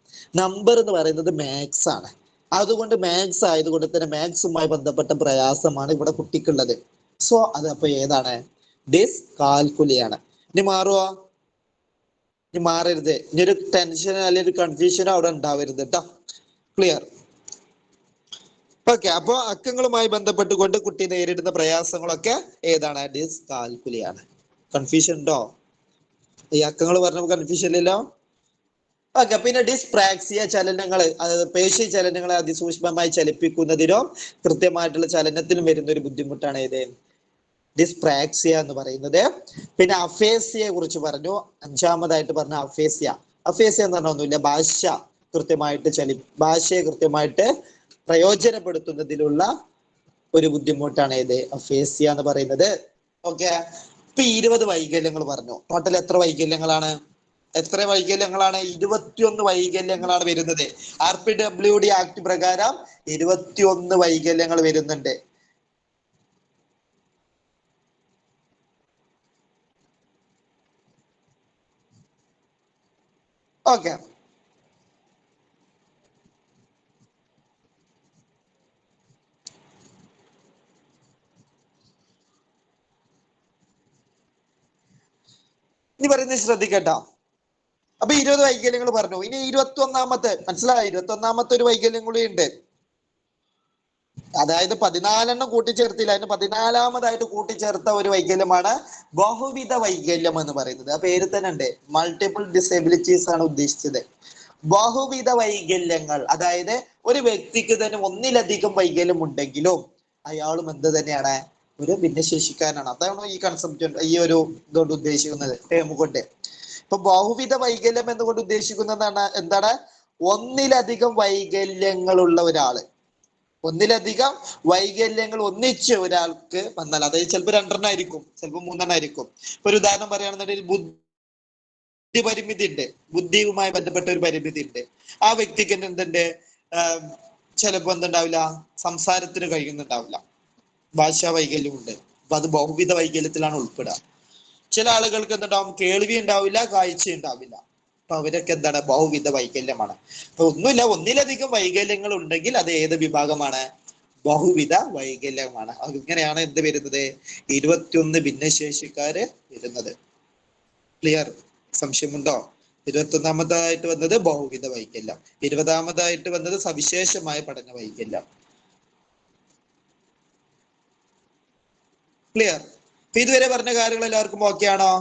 നമ്പർ എന്ന് പറയുന്നത് മാത്സ് ആണ്. അതുകൊണ്ട് മാത്സ് ആയതുകൊണ്ട് തന്നെ മാത്സുമായി ബന്ധപ്പെട്ട പ്രയാസമാണ് ഇവിടെ കുട്ടിക്കുള്ളത്. സോ അത് അപ്പൊ ഏതാണ്? ഡിസ്കാൽക്കുലിയാണ്. ഇനി മാറുവോ? ഇനി മാറരുത്. ഇനി ഒരു ടെൻഷനോ അല്ലെങ്കിൽ ഒരു കൺഫ്യൂഷനോ അവിടെ ഉണ്ടാവരുത് കേട്ടോ. ക്ലിയർ? ഓക്കെ, അപ്പൊ അക്കങ്ങളുമായി ബന്ധപ്പെട്ടുകൊണ്ട് കുട്ടി നേരിടുന്ന പ്രയാസങ്ങളൊക്കെ ഏതാണ്? ഡിസ്കാൽക്കുലിയാണ്. കൺഫ്യൂഷൻ ഉണ്ടോ? ഈ അക്കങ്ങൾ പറഞ്ഞപ്പോൾ കൺഫ്യൂഷൻ ഇല്ലല്ലോ. ഓക്കെ, പിന്നെ ഡിസ്പ്രാക്സിയ, ചലനങ്ങൾ, പേശി ചലനങ്ങളെ അതിസൂക്ഷ്മമായി ചലിപ്പിക്കുന്നതിനോ കൃത്യമായിട്ടുള്ള ചലനത്തിനും വരുന്ന ഒരു ബുദ്ധിമുട്ടാണ് ഏത്? ഡിസ്പ്രാക്സിയ എന്ന് പറയുന്നത്. പിന്നെ അഫേസിയയെ കുറിച്ച് പറഞ്ഞു. 5ാമതായിട്ട് പറഞ്ഞ അഫേസിയ. അഫേസിയ എന്ന് പറഞ്ഞാൽ ഒന്നുമില്ല, ഭാഷയെ കൃത്യമായിട്ട് പ്രയോജനപ്പെടുത്തുന്നതിലുള്ള ഒരു ബുദ്ധിമുട്ടാണ് ഏത്? അഫേസിയ എന്ന് പറയുന്നത്. ഓക്കെ, ഇപ്പൊ 20 വൈകല്യങ്ങൾ പറഞ്ഞു. ടോട്ടൽ എത്ര വൈകല്യങ്ങളാണ്? 21 വൈകല്യങ്ങളാണ് വരുന്നത്. RPWD ആക്ട് പ്രകാരം 21 വൈകല്യങ്ങൾ വരുന്നുണ്ട്. ഓക്കെ, ഇനി പറയുന്നത് ശ്രദ്ധിക്കട്ടോ. അപ്പൊ 20 വൈകല്യങ്ങൾ പറഞ്ഞു. ഇനി 21ാമത്തെ മനസ്സിലായി? 21ാമത്തെ ഒരു വൈകല്യം കൂടി ഉണ്ട്. അതായത് 14 കൂട്ടിച്ചേർത്തില്ല, അതിന് 14ാമതായിട്ട് കൂട്ടിച്ചേർത്ത ഒരു വൈകല്യമാണ് ബഹുവിധ വൈകല്യം എന്ന് പറയുന്നത്. ആ പേര് തന്നെ ഉണ്ട്, മൾട്ടിപ്പിൾ ഡിസബിലിറ്റീസ് ആണ് ഉദ്ദേശിച്ചത്. ബഹുവിധ വൈകല്യങ്ങൾ, അതായത് ഒരു വ്യക്തിക്ക് തന്നെ ഒന്നിലധികം വൈകല്യം ഉണ്ടെങ്കിലും അയാളും എന്ത് തന്നെയാണ്? ഒരു ഭിന്നശേഷിക്കാരനാണ്. അതാണ് ഈ കൺസെപ്റ്റ് ഈ ഒരു ഇതുകൊണ്ട് ഉദ്ദേശിക്കുന്നത് ടേം കൊണ്ട്. ഇപ്പൊ ബഹുവിധ വൈകല്യം എന്നുകൊണ്ട് ഉദ്ദേശിക്കുന്നതാണ് എന്താണ്? ഒന്നിലധികം വൈകല്യങ്ങളുള്ള ഒരാള്, ഒന്നിലധികം വൈകല്യങ്ങൾ ഒന്നിച്ച് ഒരാൾക്ക് വന്നാൽ, അതായത് ചിലപ്പോൾ 2 ആയിരിക്കും, ചിലപ്പോൾ 3 ആയിരിക്കും. ഇപ്പൊ ഒരു ഉദാഹരണം പറയുകയാണെന്നുണ്ടെങ്കിൽ ബുദ്ധി പരിമിതി ഉണ്ട്, ബുദ്ധിയുമായി ബന്ധപ്പെട്ട ഒരു പരിമിതി ഉണ്ട്. ആ വ്യക്തിക്ക് എന്തുണ്ട്? ചിലപ്പോൾ എന്തുണ്ടാവില്ല, സംസാരത്തിന് കഴിയുന്നുണ്ടാവില്ല, ഭാഷാ വൈകല്യമുണ്ട്. അപ്പൊ അത് ബഹുവിധ വൈകല്യത്തിലാണ് ഉൾപ്പെടുക. ചില ആളുകൾക്ക് എന്തുണ്ടാവും? കേൾവി ഉണ്ടാവില്ല, കാഴ്ച ഉണ്ടാവില്ല. അപ്പൊ അവരൊക്കെ എന്താണ്? ബഹുവിധ വൈകല്യമാണ്. അപ്പൊ ഒന്നുമില്ല, ഒന്നിലധികം വൈകല്യങ്ങൾ ഉണ്ടെങ്കിൽ അത് ഏത് വിഭാഗമാണ്? ബഹുവിധ വൈകല്യമാണ്. ഇങ്ങനെയാണ് എന്ത് വരുന്നത്? 21 ഭിന്നശേഷിക്കാര് വരുന്നത്. ക്ലിയർ? സംശയമുണ്ടോ? 21ാമതായിട്ട് വന്നത് ബഹുവിധ വൈകല്യം, 20ാമതായിട്ട് വന്നത് സവിശേഷമായ പഠന വൈകല്യം. ക്ലിയർ? അപ്പൊ ഇതുവരെ പറഞ്ഞ കാര്യങ്ങൾ എല്ലാവർക്കും ഓക്കെ ആണോ?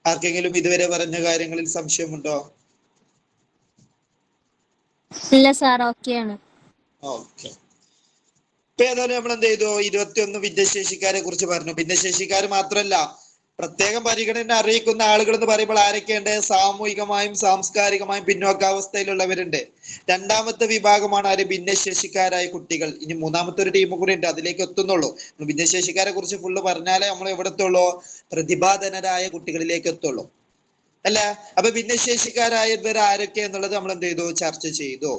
ആർക്കെങ്കിലും ഇതുവരെ പറഞ്ഞ കാര്യങ്ങളിൽ സംശയമുണ്ടോ? ഇല്ല സാർ, ഓക്കെയാണ്. ഓക്കെ. ഇപ്പൊ ഏതായാലും നമ്മൾ എന്ത് ചെയ്തു? 21 ഭിന്നശേഷിക്കാരെ കുറിച്ച് പറഞ്ഞു. ഭിന്നശേഷിക്കാർ മാത്രമല്ല, പ്രത്യേകം പരിഗണന അറിയിക്കുന്ന ആളുകൾ എന്ന് പറയുമ്പോൾ ആരൊക്കെയുണ്ട്? സാമൂഹികമായും സാംസ്കാരികമായും പിന്നോക്കാവസ്ഥയിലുള്ളവരുണ്ട്. 2ാമത്തെ വിഭാഗമാണ് ആര്? ഭിന്നശേഷിക്കാരായ കുട്ടികൾ. ഇനി 3ാമത്തെ ഒരു ടീം കൂടി ഉണ്ട്, അതിലേക്ക് എത്തുന്നുള്ളൂ. ഭിന്നശേഷിക്കാരെ കുറിച്ച് ഫുള്ള് പറഞ്ഞാലേ നമ്മൾ എവിടെ എത്തുള്ളൂ? പ്രതിഭാധനരായ കുട്ടികളിലേക്ക് എത്തുള്ളൂ, അല്ല? അപ്പൊ ഭിന്നശേഷിക്കാരായവർ ആരൊക്കെ എന്നുള്ളത് നമ്മൾ എന്ത് ചെയ്തു? ചർച്ച ചെയ്തു.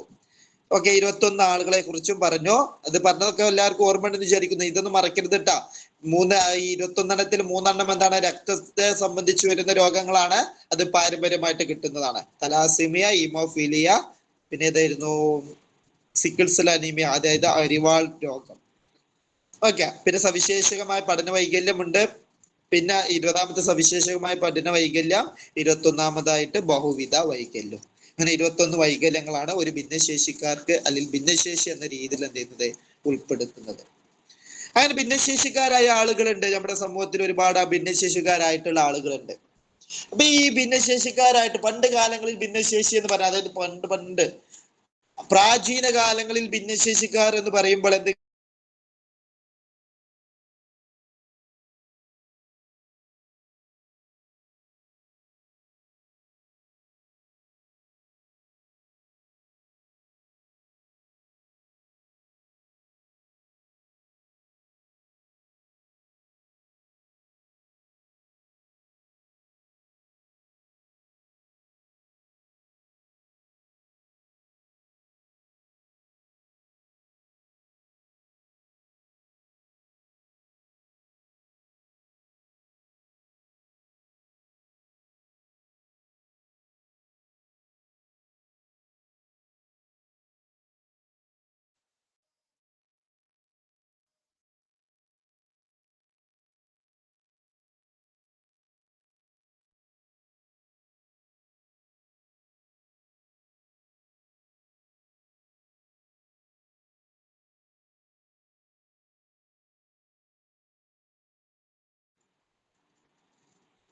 ഓക്കെ, 21 ആളുകളെ കുറിച്ചും പറഞ്ഞു. അത് പറഞ്ഞതൊക്കെ എല്ലാവർക്കും ഓർമ്മ ഉണ്ടെന്ന് വിചാരിക്കുന്നു. ഇതൊന്നും മറക്കരുത് കേട്ടാ. 21 3 എന്താണ്? രക്തത്തെ സംബന്ധിച്ച് വരുന്ന രോഗങ്ങളാണ്. അത് പാരമ്പര്യമായിട്ട് കിട്ടുന്നതാണ്. തലാസീമിയ, ഹീമോഫീലിയ, പിന്നെ ഏതായിരുന്നു? സിക്കിൾ സെൽ അനീമിയ, അതായത് അരിവാൾ രോഗം. ഓക്കെ. പിന്നെ സവിശേഷമായ പഠന വൈകല്യമുണ്ട്. പിന്നെ 20ാമത്തെ സവിശേഷമായ പഠന വൈകല്യം, 21ാമതായിട്ട് ബഹുവിധ വൈകല്യം. അങ്ങനെ 21 വൈകല്യങ്ങളാണ് ഒരു ഭിന്നശേഷിക്കാർക്ക് അല്ലെങ്കിൽ ഭിന്നശേഷി എന്ന രീതിയിൽ എന്ത് ചെയ്യുന്നത്? ഉൾപ്പെടുത്തുന്നത്. അങ്ങനെ ഭിന്നശേഷിക്കാരായ ആളുകളുണ്ട് നമ്മുടെ സമൂഹത്തിൽ. ഒരുപാട് ഭിന്നശേഷിക്കാരായിട്ടുള്ള ആളുകളുണ്ട്. അപ്പൊ ഈ ഭിന്നശേഷിക്കാരായിട്ട് പണ്ട് കാലങ്ങളിൽ ഭിന്നശേഷി എന്ന് പറഞ്ഞാൽ, അതായത് പണ്ട് പ്രാചീന കാലങ്ങളിൽ ഭിന്നശേഷിക്കാർ എന്ന് പറയുമ്പോൾ എന്ത്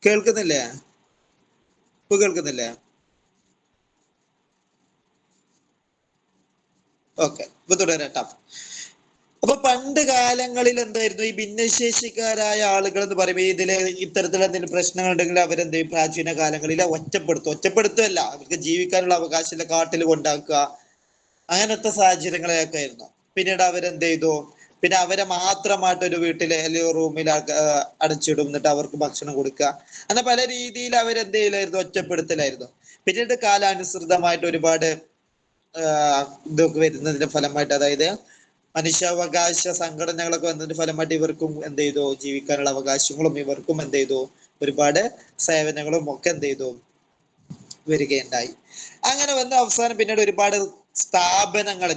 കേൾക്കുന്നില്ലേ? ഇപ്പൊ കേൾക്കുന്നില്ലേ? ഓക്കെ, ഇപ്പൊ തുടരട്ടോ. അപ്പൊ പണ്ട് കാലങ്ങളിൽ എന്തായിരുന്നു? ഈ ഭിന്നശേഷിക്കാരായ ആളുകൾ എന്ന് പറയുമ്പോൾ ഇതില് ഇത്തരത്തിലുള്ള എന്തെങ്കിലും പ്രശ്നങ്ങൾ ഉണ്ടെങ്കിൽ അവരെന്ത് ചെയ്യും? പ്രാചീന കാലങ്ങളിൽ ഒറ്റപ്പെടുത്തുകയല്ല, അവർക്ക് ജീവിക്കാനുള്ള അവകാശമില്ല, കാട്ടിൽ കൊണ്ടാക്കുക, അങ്ങനത്തെ സാഹചര്യങ്ങളൊക്കെ ആയിരുന്നു. പിന്നീട് അവരെന്ത് ചെയ്തു? പിന്നെ അവരെ മാത്രമായിട്ട് ഒരു വീട്ടിലെ അല്ലെങ്കിൽ റൂമിൽ അടച്ചിടും, എന്നിട്ട് അവർക്ക് ഭക്ഷണം കൊടുക്കുക, അങ്ങനെ പല രീതിയിൽ അവരെന്ത് ചെയ്യലായിരുന്നു? ഒറ്റപ്പെടുത്തലായിരുന്നു. പിന്നീട് കാലാനുസൃതമായിട്ട് ഒരുപാട് ഇതൊക്കെ വരുന്നതിന്റെ ഫലമായിട്ട്, അതായത് മനുഷ്യാവകാശ സംഘടനകളൊക്കെ വന്നതിന്റെ ഫലമായിട്ട് ഇവർക്കും എന്ത് ചെയ്തു? ജീവിക്കാനുള്ള അവകാശങ്ങളും ഇവർക്കും എന്ത് ചെയ്തു? ഒരുപാട് സേവനങ്ങളും ഒക്കെ എന്ത് ചെയ്തു? വരികയുണ്ടായി. അങ്ങനെ വന്ന അവസാനം പിന്നീട് ഒരുപാട് സ്ഥാപനങ്ങൾ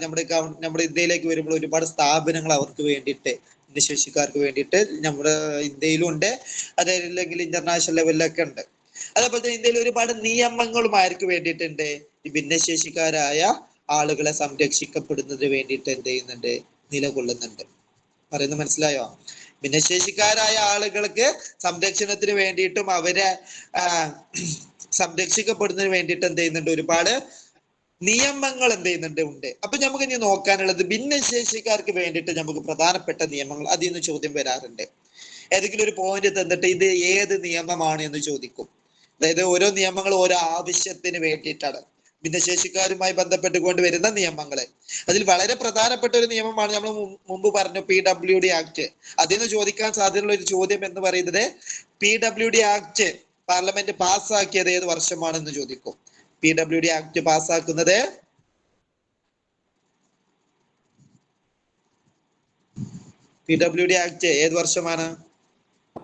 നമ്മുടെ ഇന്ത്യയിലേക്ക് വരുമ്പോൾ ഒരുപാട് സ്ഥാപനങ്ങൾ അവർക്ക് വേണ്ടിയിട്ട്, ഭിന്നശേഷിക്കാർക്ക് വേണ്ടിയിട്ട് നമ്മുടെ ഇന്ത്യയിലും ഉണ്ട്, അതല്ലെങ്കിൽ ഇന്റർനാഷണൽ ലെവലിലൊക്കെ ഉണ്ട്. അതേപോലെ തന്നെ ഇന്ത്യയിൽ ഒരുപാട് നിയമങ്ങളും ആർക്ക് വേണ്ടിയിട്ടുണ്ട്? ഈ ഭിന്നശേഷിക്കാരായ ആളുകളെ സംരക്ഷിക്കപ്പെടുന്നതിന് വേണ്ടിയിട്ട് എന്ത് ചെയ്യുന്നുണ്ട്? നിലകൊള്ളുന്നുണ്ട്. പറയുന്നത് മനസ്സിലായോ? ഭിന്നശേഷിക്കാരായ ആളുകൾക്ക് സംരക്ഷണത്തിന് വേണ്ടിയിട്ടും അവരെ സംരക്ഷിക്കപ്പെടുന്നതിന് വേണ്ടിയിട്ട് എന്ത് ചെയ്യുന്നുണ്ട്? ഒരുപാട് നിയമങ്ങൾ എന്ത് ചെയ്യുന്നുണ്ട് ഉണ്ട്. അപ്പൊ നമുക്ക് ഇനി നോക്കാനുള്ളത് ഭിന്നശേഷിക്കാർക്ക് വേണ്ടിയിട്ട് നമുക്ക് പ്രധാനപ്പെട്ട നിയമങ്ങൾ അതിൽ നിന്ന് ചോദ്യം വരാറുണ്ട്. ഏതെങ്കിലും ഒരു പോയിന്റ് തന്നിട്ട് ഇത് ഏത് നിയമമാണ് എന്ന് ചോദിക്കും. അതായത് ഓരോ നിയമങ്ങൾ ഓരോ ആവശ്യത്തിന് വേണ്ടിയിട്ടാണ്, ഭിന്നശേഷിക്കാരുമായി ബന്ധപ്പെട്ടുകൊണ്ട് വരുന്ന നിയമങ്ങള്. അതിൽ വളരെ പ്രധാനപ്പെട്ട ഒരു നിയമമാണ് നമ്മൾ മുമ്പ് പറഞ്ഞു PWD ആക്ട്. അതിൽ നിന്ന് ചോദിക്കാൻ സാധ്യതയുള്ള ഒരു ചോദ്യം എന്ന് പറയുന്നത് PWD ആക്ട് പാർലമെന്റ് പാസ്സാക്കിയത് ഏത് വർഷമാണെന്ന് ചോദിക്കും. PWD ആക്ട് പാസ്സാക്കുന്നത് PWD ആക്ട് ഏത് വർഷമാണ്?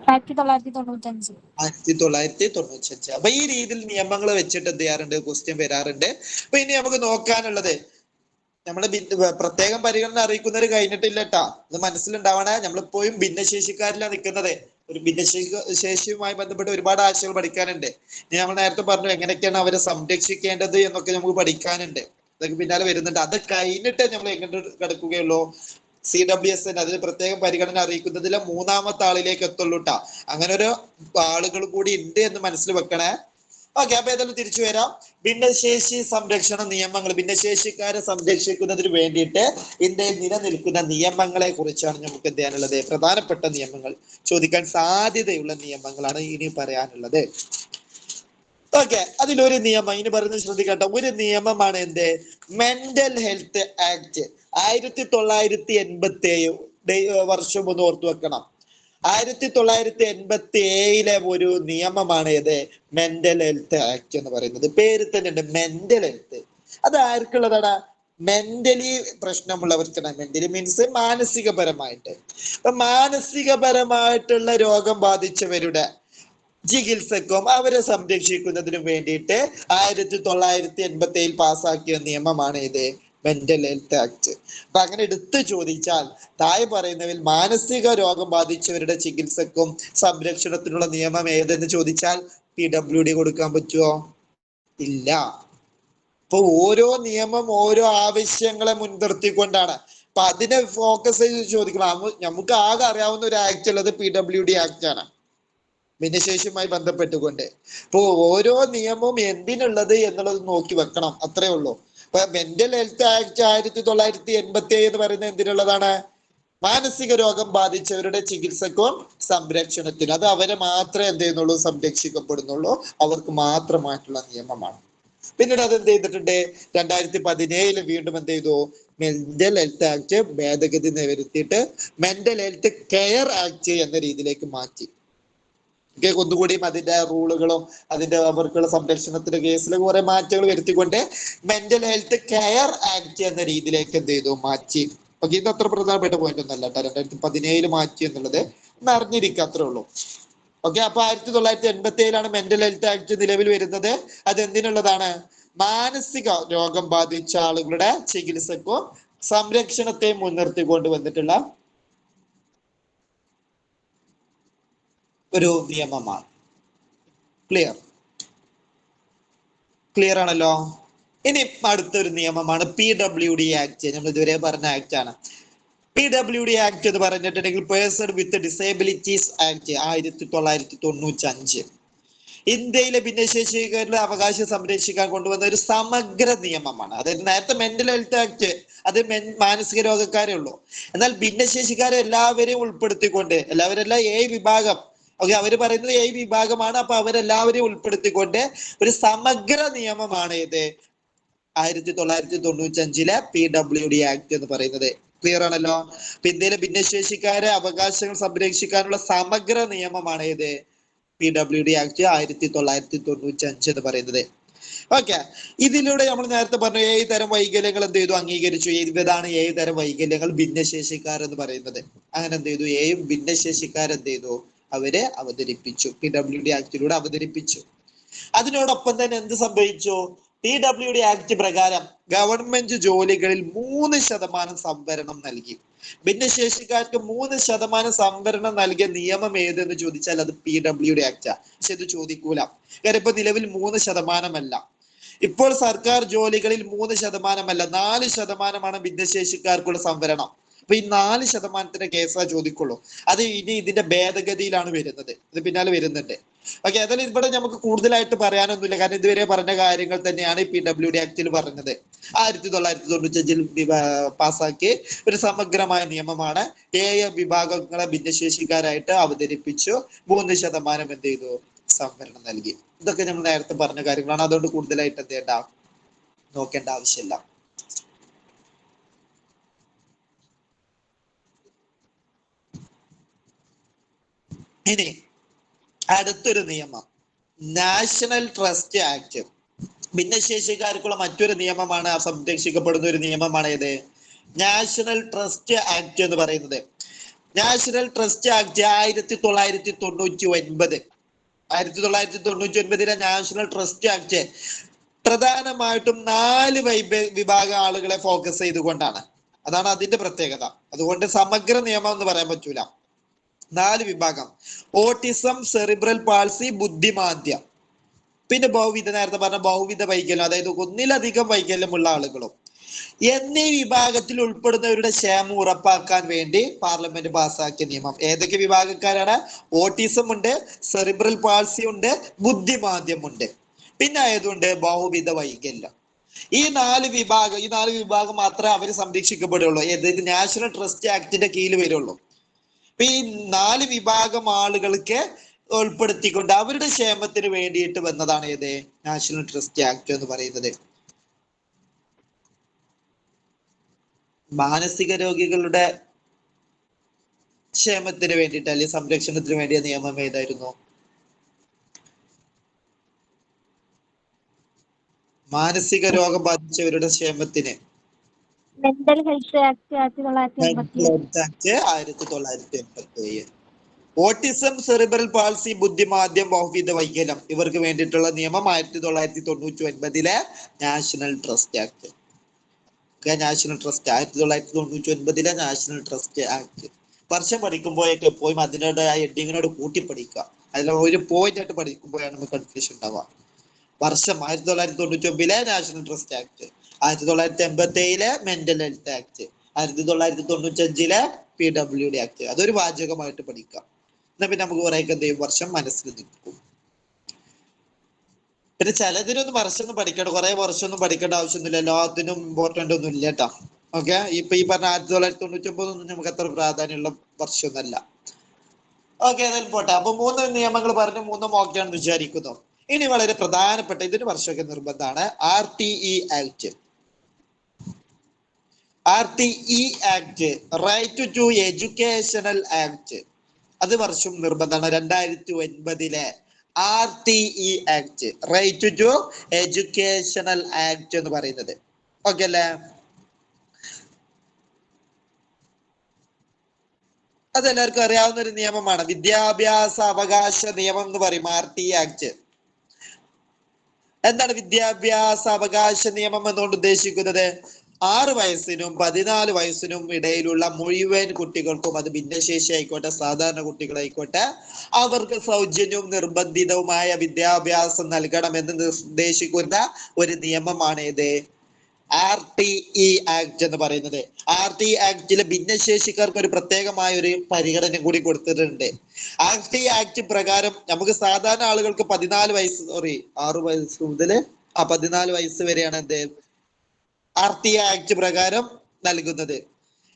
1995. 1995. അപ്പൊ ഈ രീതിയിൽ നിയമങ്ങൾ വെച്ചിട്ട് എന്ത് ചെയ്യാറുണ്ട്, ക്വസ്റ്റ്യൻ വരാറുണ്ട്. അപ്പൊ ഇനി നമുക്ക് നോക്കാനുള്ളത് നമ്മള് പ്രത്യേകം പരിഗണന അറിയിക്കുന്നവർ കഴിഞ്ഞിട്ടില്ല കേട്ടാ, അത് മനസ്സിലുണ്ടാവണേ. നമ്മളിപ്പോഴും ഭിന്നശേഷിക്കാരിലാണ് നിൽക്കുന്നത്. ഒരു ഭിന്നശേഷിയുമായി ബന്ധപ്പെട്ട് ഒരുപാട് ആശയങ്ങൾ പഠിക്കാനുണ്ട്. ഇനി നമ്മൾ നേരത്തെ പറഞ്ഞു എങ്ങനെയൊക്കെയാണ് അവരെ സംരക്ഷിക്കേണ്ടത് എന്നൊക്കെ നമുക്ക് പഠിക്കാനുണ്ട്. അതൊക്കെ പിന്നാലെ വരുന്നുണ്ട്. അത് കഴിഞ്ഞിട്ട് നമ്മൾ എങ്ങനെ കിടക്കുകയുള്ളൂ, CWSN അതിന് പ്രത്യേകം പരിഗണന അറിയിക്കുന്നതിലെ 3ാമത്തെ ആളിലേക്ക് എത്തുള്ളൂ ട്ടാ. അങ്ങനെ ഒരു ആളുകൾ കൂടി ഉണ്ട് എന്ന് മനസ്സിൽ വെക്കണേ. ഓക്കെ, അപ്പൊ ഏതായാലും തിരിച്ചു വരാം. ഭിന്നശേഷി സംരക്ഷണ നിയമങ്ങൾ, ഭിന്നശേഷിക്കാരെ സംരക്ഷിക്കുന്നതിന് വേണ്ടിയിട്ട് ഇന്ത്യയിൽ നിലനിൽക്കുന്ന നിയമങ്ങളെ കുറിച്ചാണ് നമുക്ക് എന്ത് ചെയ്യാനുള്ളത്, പ്രധാനപ്പെട്ട നിയമങ്ങൾ, ചോദിക്കാൻ സാധ്യതയുള്ള നിയമങ്ങളാണ് ഇനി പറയാനുള്ളത്. ഓക്കെ, അതിലൊരു നിയമം ഇനി പറയുന്നത് ശ്രദ്ധിക്കട്ടെ. ഒരു നിയമമാണ് എന്ത്, മെന്റൽ ഹെൽത്ത് ആക്ട്. 1987 വർഷം ഒന്ന് ഓർത്തു വെക്കണം. 1987 ഒരു നിയമമാണ് ഇത് മെന്റൽ ഹെൽത്ത് ആക്ട് എന്ന് പറയുന്നത്. പേര് തന്നെ ഉണ്ട് മെന്റൽ ഹെൽത്ത്. അത് ആർക്കുള്ളതാണ്? മെന്റലി പ്രശ്നമുള്ളവർക്കാണ്. മെന്റലി മീൻസ് മാനസികപരമായിട്ട്. അപ്പൊ മാനസികപരമായിട്ടുള്ള രോഗം ബാധിച്ചവരുടെ ചികിത്സക്കും അവരെ സംരക്ഷിക്കുന്നതിനും വേണ്ടിയിട്ട് 1987 പാസ്സാക്കിയ നിയമമാണ് ഇത് മെന്റൽ ഹെൽത്ത് ആക്ട്. അപ്പൊ അങ്ങനെ എടുത്തു ചോദിച്ചാൽ താഴെ പറയുന്നതിൽ മാനസിക രോഗം ബാധിച്ചവരുടെ ചികിത്സക്കും സംരക്ഷണത്തിനുള്ള നിയമം ഏതെന്ന് ചോദിച്ചാൽ PWD കൊടുക്കാൻ പറ്റുമോ? ഇല്ല. അപ്പൊ ഓരോ നിയമം ഓരോ ആവശ്യങ്ങളെ മുൻനിർത്തിക്കൊണ്ടാണ്. അപ്പൊ അതിനെ ഫോക്കസ് ചെയ്ത് ചോദിക്കണം. നമുക്ക് ആകെ അറിയാവുന്ന ഒരു ആക്ട് ഉള്ളത് PWD ആക്ട് ആണ്, ഭിന്നശേഷിയുമായി ബന്ധപ്പെട്ടുകൊണ്ട്. അപ്പൊ ഓരോ നിയമവും എന്തിനുള്ളത് എന്നുള്ളത് നോക്കി വെക്കണം, അത്രേ ഉള്ളൂ. ഇപ്പൊ മെന്റൽ ഹെൽത്ത് ആക്ട് 1987 എന്ന് പറയുന്നത് എന്തിനുള്ളതാണ്? മാനസിക രോഗം ബാധിച്ചവരുടെ ചികിത്സക്കും സംരക്ഷണത്തിനും. അത് അവരെ മാത്രമേ എന്ത് ചെയ്യുന്നുള്ളൂ, സംരക്ഷിക്കപ്പെടുന്നുള്ളൂ. അവർക്ക് മാത്രമായിട്ടുള്ള നിയമമാണ്. പിന്നീട് അത് എന്ത് ചെയ്തിട്ടുണ്ട്, 2017 വീണ്ടും എന്ത് ചെയ്തു, മെന്റൽ ഹെൽത്ത് ആക്ട് ഭേദഗതി വരുത്തിയിട്ട് മെന്റൽ ഹെൽത്ത് കെയർ ആക്ട് എന്ന രീതിയിലേക്ക് മാറ്റി. ഒന്നുകൂടിയും അതിന്റെ റൂളുകളും അതിന്റെ അവർക്കുള്ള സംരക്ഷണത്തിന്റെ കേസിൽ കുറെ മാറ്റങ്ങൾ വരുത്തിക്കൊണ്ട് മെന്റൽ ഹെൽത്ത് കെയർ ആക്ട് എന്ന രീതിയിലേക്ക് എന്ത് ചെയ്തു, മാറ്റി. ഓക്കെ, ഇത് അത്ര പ്രധാനപ്പെട്ട പോയിന്റ് ഒന്നല്ല കേട്ടോ. 2017 മാറ്റി എന്നുള്ളത് ഒന്ന് അറിഞ്ഞിരിക്കുക, അത്രേ ഉള്ളൂ. ഓക്കെ, അപ്പൊ 1987 മെന്റൽ ഹെൽത്ത് ആക്ട് നിലവിൽ വരുന്നത്. അത് എന്തിനുള്ളതാണ്? മാനസിക രോഗം ബാധിച്ച ആളുകളുടെ ചികിത്സക്കും സംരക്ഷണത്തെയും മുൻനിർത്തിക്കൊണ്ട് വന്നിട്ടുള്ള ഒരു നിയമമാണ്. ക്ലിയർ ആണല്ലോ. ഇനി അടുത്തൊരു നിയമമാണ് PWD ആക്ട്. നമ്മൾ ഇതുവരെ പറഞ്ഞ ആക്ട് ആണ്. PWD ആക്ട് എന്ന് പറഞ്ഞിട്ടുണ്ടെങ്കിൽ പേഴ്സൺ വിത്ത് ഡിസേബിലിറ്റീസ് ആക്ട് 1995. ഇന്ത്യയിലെ ഭിന്നശേഷിക്കാരുടെ അവകാശം സംരക്ഷിക്കാൻ കൊണ്ടുവന്ന ഒരു സമഗ്ര നിയമമാണ്. അതായത് നേരത്തെ മെന്റൽ ഹെൽത്ത് ആക്ട് അത് മാനസിക രോഗക്കാരേ ഉള്ളൂ. എന്നാൽ ഭിന്നശേഷിക്കാരെ എല്ലാവരെയും ഉൾപ്പെടുത്തിക്കൊണ്ട്, എല്ലാവരെല്ലാം A വിഭാഗം, ഓക്കെ, അവര് പറയുന്നത് A വിഭാഗമാണ്. അപ്പൊ അവരെല്ലാവരെയും ഉൾപ്പെടുത്തിക്കൊണ്ട് ഒരു സമഗ്ര നിയമമാണ് ഇത് 1995 PWD ആക്ട് എന്ന് പറയുന്നത്. ക്ലിയർ ആണല്ലോ. അപ്പൊ ഇന്ത്യയിലെ ഭിന്നശേഷിക്കാരെ അവകാശങ്ങൾ സംരക്ഷിക്കാനുള്ള സമഗ്ര നിയമമാണ് ഇത് PWD ആക്ട് 1995 എന്ന് പറയുന്നത്. ഓക്കെ, ഇതിലൂടെ നമ്മൾ നേരത്തെ പറഞ്ഞു 7 തരം വൈകല്യങ്ങൾ എന്ത് ചെയ്തു, അംഗീകരിച്ചു. ഇതാണ് 7 തരം വൈകല്യങ്ങൾ ഭിന്നശേഷിക്കാർ എന്ന് പറയുന്നത്. അങ്ങനെ എന്ത് ചെയ്തു, 7 ഭിന്നശേഷിക്കാർ എന്ത് ചെയ്തു, അവരെ അവതരിപ്പിച്ചു, PWD ആക്ടിലൂടെ അവതരിപ്പിച്ചു. അതിനോടൊപ്പം തന്നെ എന്ത് സംഭവിച്ചു, PWD ആക്ട് പ്രകാരം ഗവൺമെന്റ് ജോലികളിൽ 3% സംവരണം നൽകി. ഭിന്നശേഷിക്കാർക്ക് 3% സംവരണം നൽകിയ നിയമം ഏതെന്ന് ചോദിച്ചാൽ അത് PWD ആക്ട്. പക്ഷെ ഇത് ചോദിക്കൂല, കാരണം ഇപ്പൊ നിലവിൽ 3% ഇപ്പോൾ സർക്കാർ ജോലികളിൽ 3% 4% ഭിന്നശേഷിക്കാർക്കുള്ള സംവരണം. അപ്പൊ ഈ 4% കേസാ ചോദിക്കുള്ളൂ. അത് ഇനി ഇതിന്റെ ഭേദഗതിയിലാണ് വരുന്നത്, ഇത് പിന്നാലെ വരുന്നുണ്ട്. ഓക്കെ, ഏതായാലും ഇവിടെ നമുക്ക് കൂടുതലായിട്ട് പറയാനൊന്നുമില്ല, കാരണം ഇതുവരെ പറഞ്ഞ കാര്യങ്ങൾ തന്നെയാണ് PWD ആക്ടിൽ പറഞ്ഞത്. 1995 പാസാക്കി ഒരു സമഗ്രമായ നിയമമാണ്. 7 വിഭാഗങ്ങളെ ഭിന്നശേഷിക്കാരായിട്ട് അവതരിപ്പിച്ചു. 3% എന്ത് ചെയ്തു? സംവരണം നൽകി. ഇതൊക്കെ നമ്മൾ നേരത്തെ പറഞ്ഞ കാര്യങ്ങളാണ്. അതുകൊണ്ട് കൂടുതലായിട്ട് എന്ത് ചെയ്യണ്ട, നോക്കേണ്ട ആവശ്യമില്ല. ഇനി അടുത്തൊരു നിയമം, നാഷണൽ ട്രസ്റ്റ് ആക്ട്. ഭിന്നശേഷിക്കാർക്കുള്ള മറ്റൊരു നിയമമാണ്, സംരക്ഷിക്കപ്പെടുന്ന ഒരു നിയമമാണ് ഇത് നാഷണൽ ട്രസ്റ്റ് ആക്ട് എന്ന് പറയുന്നത്. National trust act 1999 1999 national trust act പ്രധാനമായിട്ടും 4 വിഭാഗ ആളുകളെ ഫോക്കസ് ചെയ്തുകൊണ്ടാണ്. അതാണ് അതിന്റെ പ്രത്യേകത. അതുകൊണ്ട് സമഗ്ര നിയമം എന്ന് പറയാൻ പറ്റൂല. 4 വിഭാഗം: ഓട്ടിസം, സെറിബ്രൽ പാൾസി, ബുദ്ധിമാന്ദ്യം, പിന്നെ ബഹുവിധ, നേരത്തെ പറഞ്ഞ ബഹുവിധ വൈകല്യം, അതായത് ഒന്നിലധികം വൈകല്യമുള്ള ആളുകളും എന്നീ വിഭാഗത്തിൽ ഉൾപ്പെടുന്നവരുടെ ക്ഷേമം ഉറപ്പാക്കാൻ വേണ്ടി പാർലമെന്റ് പാസ്സാക്കിയ നിയമം. ഏതൊക്കെ വിഭാഗക്കാരാണ്? ഓട്ടിസം ഉണ്ട്, സെറിബ്രൽ പാൾസി ഉണ്ട്, ബുദ്ധിമാന്ദ്യം ഉണ്ട്, പിന്നെ ആയതുകൊണ്ട് ബഹുവിധ വൈകല്യം. ഈ 4 വിഭാഗം മാത്രമേ അവർ സംരക്ഷിക്കപ്പെടുള്ളൂ. ഏത്? നാഷണൽ ട്രസ്റ്റ് ആക്ടിന്റെ കീഴിൽ വരുള്ളൂ. ഈ 4 വിഭാഗം ആളുകൾക്ക് ഉൾപ്പെടുത്തിക്കൊണ്ട് അവരുടെ ക്ഷേമത്തിന് വേണ്ടിയിട്ട് വന്നതാണ് ഏത്? നാഷണൽ ട്രസ്റ്റ് ആക്ട് എന്ന് പറയുന്നത്. മാനസിക രോഗികളുടെ ക്ഷേമത്തിന് വേണ്ടിയിട്ട് അല്ലെങ്കിൽ സംരക്ഷണത്തിന് വേണ്ടിയ നിയമം ഏതായിരുന്നു? മാനസിക രോഗം ബാധിച്ചവരുടെ ക്ഷേമത്തിന് mental health act 1987. Autism, cerebral palsy, ബുദ്ധിമാന്ദ്യം, ബഹുവിധ വൈകല്യം ഇവർക്ക് വേണ്ടിയിട്ടുള്ള നിയമം 1999 national trust act. National trust 1999 national trust act. വർഷം പഠിക്കുമ്പോഴൊക്കെ എപ്പോഴും അതിനോട് ആ ഹെഡിങ്ങിനോട് കൂട്ടി പഠിക്കുക. അതിൽ ഒരു പോയിന്റ് ആയിട്ട് പഠിക്കുമ്പോഴാണ് നമുക്ക് കൺഫ്യൂഷൻ ഉണ്ടാവുക. വർഷം 1999 national trust act, 1987 mental health act, 1995 PWD act. അതൊരു വാചകമായിട്ട് പഠിക്കാം. എന്നാ പിന്നെ നമുക്ക് കുറെ എന്ത് ചെയ്യും, വർഷം മനസ്സിൽ നിൽക്കും. പിന്നെ ചിലതിനൊന്നും വർഷമൊന്നും പഠിക്കേണ്ട, കുറെ വർഷമൊന്നും പഠിക്കേണ്ട ആവശ്യമൊന്നുമില്ല. എല്ലാത്തിനും ഇമ്പോർട്ടന്റ് ഒന്നും ഇല്ല കേട്ടോ. ഓക്കെ, ഇപ്പൊ ഈ പറഞ്ഞ 1999 ഒന്നും നമുക്ക് അത്ര പ്രാധാന്യമുള്ള വർഷമൊന്നുമല്ല. ഓക്കെ, അതായത് പോട്ടെ. അപ്പൊ 3 നിയമങ്ങൾ പറഞ്ഞു, 3 ഓക്കെയാണെന്ന് വിചാരിക്കുന്നു. ഇനി വളരെ പ്രധാനപ്പെട്ട, ഇതിന് വർഷമൊക്കെ നിർബന്ധമാണ്, RTE act. RTE act, right to educational act. അത് വർഷം നിർബന്ധമാണ്. 2009 RTE act, right to educational act എന്ന് പറയുന്നത്. ഓക്കെ അല്ലേ? അതെല്ലാവർക്കും അറിയാവുന്ന ഒരു നിയമമാണ്. വിദ്യാഭ്യാസ അവകാശ നിയമം എന്ന് പറയും RTE ആക്ട്. എന്താണ് വിദ്യാഭ്യാസ അവകാശ നിയമം എന്നുകൊണ്ട് ഉദ്ദേശിക്കുന്നത്? 6 വയസ്സിനും 14 വയസ്സിനും ഇടയിലുള്ള മുഴുവൻ കുട്ടികൾക്കും, അത് ഭിന്നശേഷി ആയിക്കോട്ടെ സാധാരണ കുട്ടികളായിക്കോട്ടെ, അവർക്ക് സൗജന്യവും നിർബന്ധിതവുമായ വിദ്യാഭ്യാസം നൽകണമെന്ന് നിർദ്ദേശിക്കുന്ന ഒരു നിയമമാണ് ഇത് RTE ആക്ട് എന്ന് പറയുന്നത്. RTE ആക്ടിലെ ഭിന്നശേഷിക്കാർക്ക് ഒരു പ്രത്യേകമായ ഒരു പരിഗണന കൂടി കൊടുത്തിട്ടുണ്ട്. RTE ആക്ട് പ്രകാരം നമുക്ക് സാധാരണ ആളുകൾക്ക് 6 വയസ്സ് മുതൽ 14 വയസ്സ് വരെയാണ് എന്ത് RTE ആക്ട് പ്രകാരം നൽകുന്നത്.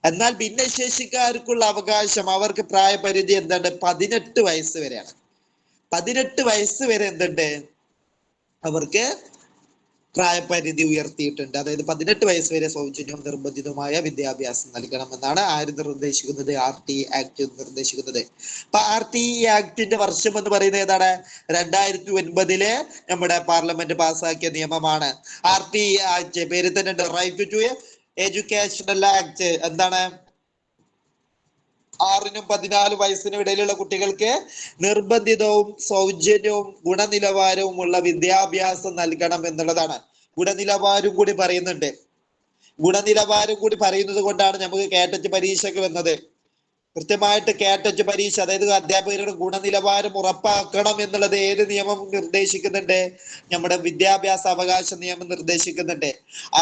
എന്നാൽ ഭിന്നശേഷിക്കാർക്കുള്ള അവകാശം, അവർക്ക് പ്രായപരിധി എന്താണ്? 18 വയസ്സ് വരെയാണ്. 18 വയസ്സ് വരെ എന്തുണ്ട്? അവർക്ക് പ്രായപരിധി ഉയർത്തിയിട്ടുണ്ട്. അതായത് 18 വയസ്സ് വരെ സൗജന്യവും നിർബന്ധിതവുമായ വിദ്യാഭ്യാസം നൽകണമെന്നാണ് ആര് നിർദ്ദേശിക്കുന്നത്? RTE ആക്ട് നിർദ്ദേശിക്കുന്നത്. അപ്പൊ RTE ആക്ടിന്റെ വർഷം എന്ന് പറയുന്നത് ഏതാണ്? 2009 നമ്മുടെ പാർലമെന്റ് പാസ്സാക്കിയ നിയമമാണ് RTE ആക്ട്. പേര് തന്നെ ഉണ്ട്, റൈറ്റ് ടു എഡ്യൂക്കേഷണൽ ആക്ട്. എന്താണ്? 6നും 14 വയസ്സിനും ഇടയിലുള്ള കുട്ടികൾക്ക് നിർബന്ധിതവും സൗജന്യവും ഗുണനിലവാരവുമുള്ള വിദ്യാഭ്യാസം നൽകണം എന്നുള്ളതാണ്. ഗുണനിലവാരം കൂടി പറയുന്നുണ്ട്. ഗുണനിലവാരം കൂടി പറയുന്നത് കൊണ്ടാണ് നമുക്ക് കേട്ടറ്റ് പരീക്ഷയ്ക്ക് വന്നത്. കൃത്യമായിട്ട് കേട്ടറ്റ് പരീക്ഷ, അതായത് അധ്യാപകരുടെ ഗുണനിലവാരം ഉറപ്പാക്കണം എന്നുള്ളത് ഏത് നിയമം നിർദ്ദേശിക്കുന്നുണ്ട്? നമ്മുടെ വിദ്യാഭ്യാസ അവകാശ നിയമം നിർദ്ദേശിക്കുന്നുണ്ട്.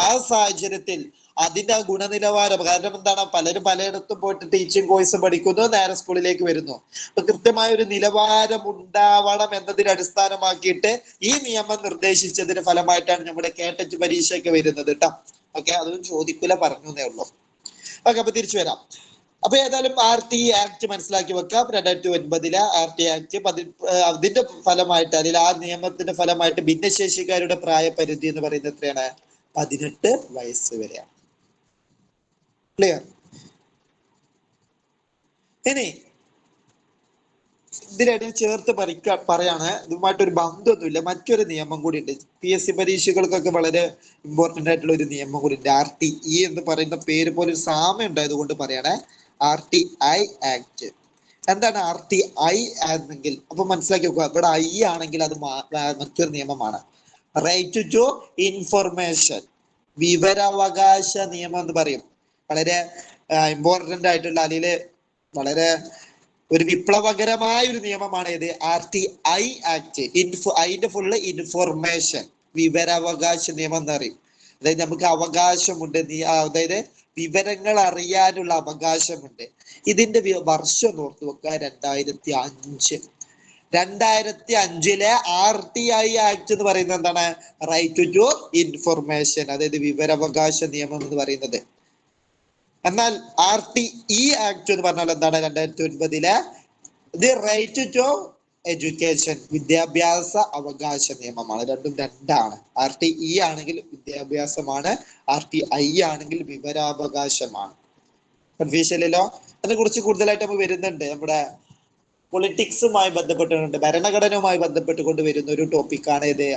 ആ സാഹചര്യത്തിൽ അതിന്റെ ആ ഗുണനിലവാരം, കാരണം എന്താണ്, പലരും പലയിടത്തും പോയിട്ട് ടീച്ചിങ് കോഴ്സ് പഠിക്കുന്നു, നേരെ സ്കൂളിലേക്ക് വരുന്നു. അപ്പൊ കൃത്യമായ ഒരു നിലവാരം ഉണ്ടാവണം എന്നതിനെ അടിസ്ഥാനമാക്കിയിട്ട് ഈ നിയമം നിർദ്ദേശിച്ചതിന് ഫലമായിട്ടാണ് നമ്മുടെ കേട്ടറ്റ് പരീക്ഷയൊക്കെ വരുന്നത് കേട്ടോ. ഓക്കെ, അതൊന്നും ചോദിക്കൂല, പറഞ്ഞു എന്നേ ഉള്ളൂ. ഓക്കെ, അപ്പൊ തിരിച്ചു വരാം. അപ്പൊ ഏതായാലും RT ആക്ട് മനസ്സിലാക്കി വെക്കാം. 2009 RT ആക്ട് അതിന്റെ ഫലമായിട്ട്, അതിൽ ആ നിയമത്തിന്റെ ഫലമായിട്ട് ഭിന്നശേഷിക്കാരുടെ പ്രായപരിധി എന്ന് പറയുന്നത് എത്രയാണ്? 18 വയസ്സ് വരെയാണ്. ക്ലിയർ? ഇനി ഇതിനിടയിൽ ചേർത്ത് പറയാണ്, ഇതുമായിട്ടൊരു ബന്ധമൊന്നുമില്ല, മറ്റൊരു നിയമം കൂടി ഉണ്ട്. PSC പരീക്ഷകൾക്കൊക്കെ വളരെ ഇമ്പോർട്ടന്റ് ആയിട്ടുള്ള ഒരു നിയമം കൂടി ഉണ്ട്. RTE എന്ന് പറയുന്ന പേര് പോലെ ഒരു സാമ്യം ഉണ്ടായത് കൊണ്ട് പറയണേ, RTI ആക്ട്. എന്താണ് RTI ആണെങ്കിൽ? അപ്പൊ മനസ്സിലാക്കി വെക്കുക, ഇവിടെ I ആണെങ്കിൽ അത് മറ്റൊരു നിയമമാണ്. റൈറ്റ് ടു ഇൻഫർമേഷൻ, വിവരാവകാശ നിയമം എന്ന് പറയും. വളരെ ഇമ്പോർട്ടന്റ് ആയിട്ടുള്ള, അതിൽ വളരെ ഒരു വിപ്ലവകരമായ ഒരു നിയമമാണ് ഇത് RTI ആക്ട്. അതിന്റെ ഫുള്ള് ഇൻഫർമേഷൻ, വിവരാവകാശ നിയമം എന്ന് പറയും. അതായത് നമുക്ക് അവകാശമുണ്ട്, അതായത് വിവരങ്ങൾ അറിയാനുള്ള അവകാശമുണ്ട്. ഇതിന്റെ വർഷം ഓർത്തു വെക്കുക, 2005. 2005 RTI ആക്ട് എന്ന് പറയുന്നത് എന്താണ്? റൈറ്റ് ടു ഇൻഫർമേഷൻ, അതായത് വിവരാവകാശ നിയമം എന്ന് പറയുന്നത്. എന്നാൽ RTE ആക്ട് എന്ന് പറഞ്ഞാൽ എന്താണ്? 2009 ദി റൈറ്റ് ടു എഡ്യൂക്കേഷൻ, വിദ്യാഭ്യാസ അവകാശ നിയമമാണ്. രണ്ടും രണ്ടാണ്. RTE ആണെങ്കിൽ വിദ്യാഭ്യാസമാണ്, RTI ആണെങ്കിൽ വിവരാവകാശമാണ്. കൺഫ്യൂഷൻ ഇല്ലല്ലോ? അതിനെ കുറിച്ച് കൂടുതലായിട്ട് നമുക്ക് വരുന്നുണ്ട്. നമ്മുടെ പൊളിറ്റിക്സുമായി ബന്ധപ്പെട്ടുകൊണ്ട്, ഭരണഘടനയുമായി ബന്ധപ്പെട്ടുകൊണ്ട് വരുന്ന ഒരു ടോപ്പിക്കാണ് ഇത്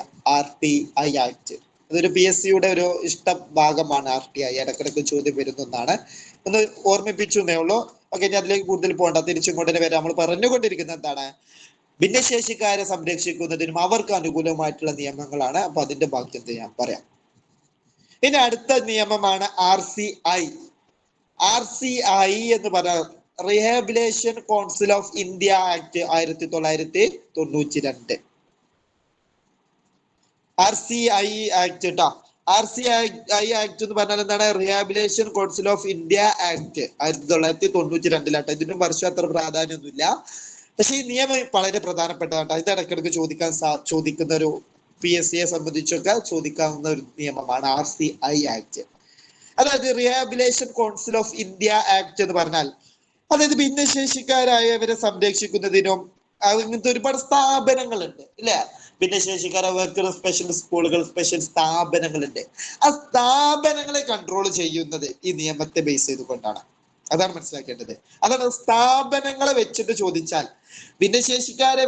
RTI ആക്ട്. അതൊരു PSCയുടെ ഒരു ഇഷ്ട ഭാഗമാണ് RTI. ഇടക്കിടക്ക് ചോദ്യം വരുന്നതാണ്, ഒന്ന് ഓർമ്മിപ്പിച്ചു എന്നേ ഉള്ളൂ. ഓക്കെ, ഞാൻ അതിലേക്ക് കൂടുതൽ പോകണ്ട, തിരിച്ചിങ്ങോട്ട് വരാം. നമ്മൾ പറഞ്ഞുകൊണ്ടിരിക്കുന്നത് എന്താണ്? ഭിന്നശേഷിക്കാരെ സംരക്ഷിക്കുന്നതിനും അവർക്ക് അനുകൂലമായിട്ടുള്ള നിയമങ്ങളാണ്. അപ്പൊ അതിന്റെ ബാക്കി എന്ത് ഞാൻ പറയാം. ഇനി അടുത്ത നിയമമാണ് RCI. RCI എന്ന് പറഞ്ഞാൽ rehabilitation council of India act 1992. RCI act കേട്ടോ. RCI ആക്ട് എന്ന് പറഞ്ഞാൽ എന്താണ്? Rehabilitation council of India act 1992. ഇതിനും വർഷം അത്ര പ്രാധാന്യമൊന്നുമില്ല, പക്ഷെ ഈ നിയമം വളരെ പ്രധാനപ്പെട്ടതാണ്. ഇത് ഇടയ്ക്കിടയ്ക്ക് ചോദിക്കുന്ന ഒരു PSCയെ സംബന്ധിച്ചൊക്കെ ചോദിക്കാവുന്ന ഒരു നിയമമാണ് RCI ആക്ട്. അതായത് rehabilitation council of India act എന്ന് പറഞ്ഞാൽ, അതായത് ഭിന്നശേഷിക്കാരായവരെ സംരക്ഷിക്കുന്നതിനും അങ്ങനത്തെ ഒരുപാട് സ്ഥാപനങ്ങളുണ്ട് ഇല്ലേ? ഭിന്നശേഷിക്കാരവർക്ക് സ്പെഷ്യൽ സ്കൂളുകൾ, സ്പെഷ്യൽ സ്ഥാപനങ്ങളുണ്ട്. ആ സ്ഥാപനങ്ങളെ കൺട്രോൾ ചെയ്യുന്നത് ഈ നിയമത്തെ ബേസ് ചെയ്തുകൊണ്ടാണ്. അതാണ് മനസ്സിലാക്കേണ്ടത്. അതാണ് സ്ഥാപനങ്ങളെ വെച്ചിട്ട് ചോദിച്ചാൽ, ഭിന്നശേഷിക്കാരെ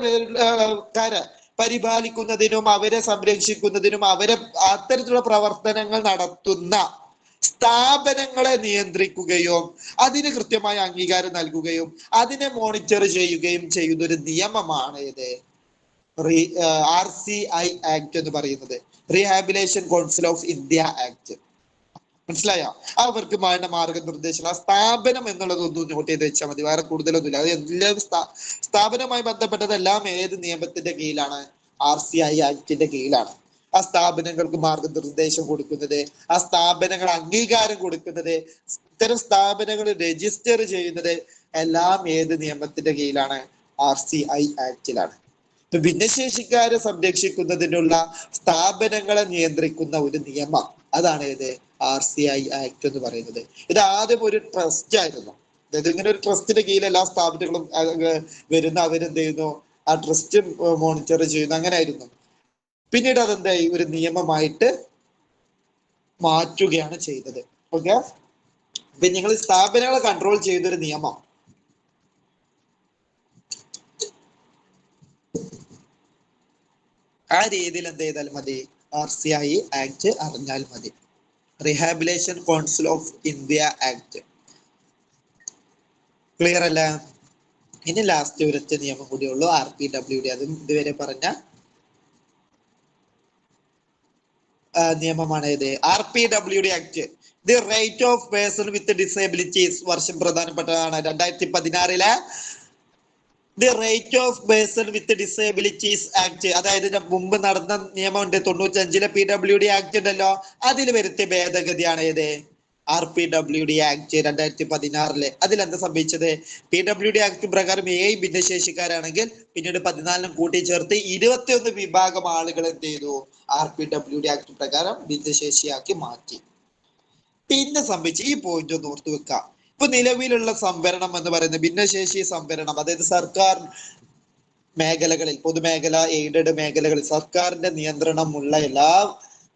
പരിപാലിക്കുന്നതിനും അവരെ സംരക്ഷിക്കുന്നതിനും അവരെ അത്തരത്തിലുള്ള പ്രവർത്തനങ്ങൾ നടത്തുന്ന സ്ഥാപനങ്ങളെ നിയന്ത്രിക്കുകയോ അതിന് കൃത്യമായ അംഗീകാരം നൽകുകയും അതിനെ മോണിറ്റർ ചെയ്യുകയും ചെയ്യുന്ന ഒരു നിയമമാണ് ഇത് RCI ആക്ട് എന്ന് പറയുന്നത്. Rehabilitation council of India act. മനസ്സിലായോ? അവർക്ക് വേണ്ട മാർഗനിർദ്ദേശം, ആ സ്ഥാപനം എന്നുള്ളതൊന്നും നോട്ട് ചെയ്ത് വെച്ചാൽ മതി, വേറെ കൂടുതലൊന്നുമില്ല. അത് എല്ലാ സ്ഥാപനവുമായി ബന്ധപ്പെട്ടതെല്ലാം ഏത് നിയമത്തിന്റെ കീഴിലാണ്? RCI ആക്ടിന്റെ കീഴിലാണ്. ആ സ്ഥാപനങ്ങൾക്ക് മാർഗനിർദ്ദേശം കൊടുക്കുന്നത്, ആ സ്ഥാപനങ്ങൾ അംഗീകാരം കൊടുക്കുന്നത്, ഇത്തരം സ്ഥാപനങ്ങൾ രജിസ്റ്റർ ചെയ്യുന്നത് എല്ലാം ഏത് നിയമത്തിന്റെ കീഴിലാണ്? RCI ആക്ടിലാണ്. ഭിന്നശേഷിക്കാരെ സംരക്ഷിക്കുന്നതിനുള്ള സ്ഥാപനങ്ങളെ നിയന്ത്രിക്കുന്ന ഒരു നിയമം, അതാണ് ഏത്? RCI ആക്ട് എന്ന് പറയുന്നത്. ഇത് ആദ്യം ഒരു ട്രസ്റ്റ് ആയിരുന്നു. അതായത് ഇങ്ങനെ ഒരു ട്രസ്റ്റിന്റെ കീഴിൽ എല്ലാ സ്ഥാപനങ്ങളും വരുന്ന, അവരെന്ത് ചെയ്യുന്നു? ആ ട്രസ്റ്റ് മോണിറ്റർ ചെയ്യുന്നു, അങ്ങനെ ആയിരുന്നു. പിന്നീട് അതെന്തായി? ഒരു നിയമമായിട്ട് മാറ്റുകയാണ് ചെയ്തത്. ഓക്കെ, അപ്പൊ നിങ്ങൾ സ്ഥാപനങ്ങളെ കൺട്രോൾ ചെയ്തൊരു നിയമം. ആ രീതിയിൽ എന്ത് ചെയ്താലും മതി, RCI ആക്ട് അറിഞ്ഞാൽ മതി. Rehabilitation council of India act. Clear അല്ല? ഇനി ലാസ്റ്റ് ഒരൊറ്റ നിയമം കൂടി ഉള്ളൂ, RPWD. അതും ഇതുവരെ പറഞ്ഞ നിയമമാണ് ഇത് RPWD act. The right of person with disabilities. വർഷം പ്രധാനപ്പെട്ടതാണ്, 2016 the right of person with disabilities act. അതായത് മുമ്പ് നടന്ന നിയമമുണ്ട് 95 PWD ആക്ട് ഉണ്ടല്ലോ, അതിൽ വരുത്തിയ ഭേദഗതിയാണ് ഇത് RPWD ആക്ട് 2016 അതിലെന്താ സംഭവിച്ചത്? PWD ആക്ട് പ്രകാരം 7 ഭിന്നശേഷിക്കാരാണെങ്കിൽ പിന്നീട് 14 കൂട്ടിച്ചേർത്ത് 21 വിഭാഗം ആളുകൾ എന്ത് ചെയ്തു? RPWD ആക്ട് പ്രകാരം ഭിന്നശേഷിയാക്കി മാറ്റി. പിന്നെ സംഭവിച്ച ഈ പോയിന്റ് ഒന്ന് ഓർത്തു വെക്കാം. ഇപ്പൊ നിലവിലുള്ള സംവരണം എന്ന് പറയുന്നത് ഭിന്നശേഷി സംവരണം, അതായത് സർക്കാർ മേഖലകളിൽ, പൊതുമേഖല, എയ്ഡഡ് മേഖലകളിൽ സർക്കാരിന്റെ നിയന്ത്രണമുള്ള എല്ലാ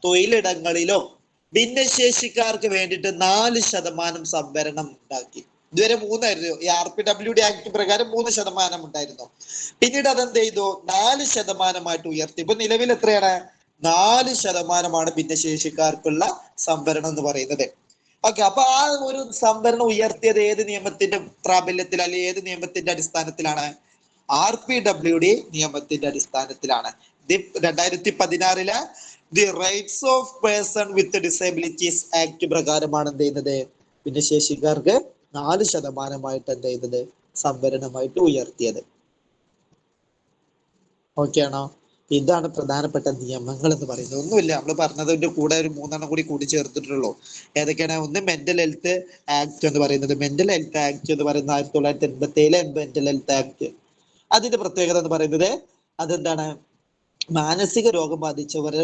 തൊഴിലിടങ്ങളിലും ഭിന്നശേഷിക്കാർക്ക് വേണ്ടിയിട്ട് 4% സംവരണം ഉണ്ടാക്കി. ഇതുവരെ 3ആയിരുന്നു. ഈ RPWD ആക്ട് പ്രകാരം 3% ഉണ്ടായിരുന്നു. പിന്നീട് അതെന്ത് ചെയ്തു? 4% ഉയർത്തി. ഇപ്പൊ നിലവിൽ എത്രയാണ്? 4% ഭിന്നശേഷിക്കാർക്കുള്ള സംവരണം എന്ന് പറയുന്നത്. ഓക്കെ, അപ്പൊ ആ ഒരു സംവരണം ഉയർത്തിയത് ഏത് നിയമത്തിന്റെ പ്രാബല്യത്തിൽ, അല്ലെങ്കിൽ ഏത് നിയമത്തിന്റെ അടിസ്ഥാനത്തിലാണ്? RPWD നിയമത്തിന്റെ അടിസ്ഥാനത്തിലാണ്. 2016 the rights of person with disabilities act പ്രകാരമാണ് എന്ത് ചെയ്യുന്നത്? ഭിന്നശേഷിക്കാർക്ക് 4% എന്ത് ചെയ്യുന്നത്? സംവരണമായിട്ട് ഉയർത്തിയത്. ഓക്കെ ആണോ? ഇതാണ് പ്രധാനപ്പെട്ട നിയമങ്ങൾ എന്ന് പറയുന്നത്. ഒന്നുമില്ല, നമ്മൾ പറഞ്ഞതിന്റെ കൂടെ ഒരു 3 കൂടി കൂട്ടിച്ചേർത്തിട്ടുള്ളൂ. ഏതൊക്കെയാണ്? ഒന്ന് മെന്റൽ ഹെൽത്ത് ആക്ട് എന്ന് പറയുന്നത്. മെന്റൽ ഹെൽത്ത് ആക്ട് എന്ന് പറയുന്നത് 1987 മെന്റൽ ഹെൽത്ത് ആക്ട്. അതിന്റെ പ്രത്യേകത എന്ന് പറയുന്നത് അതെന്താണ്? മാനസിക രോഗം ബാധിച്ചവരെ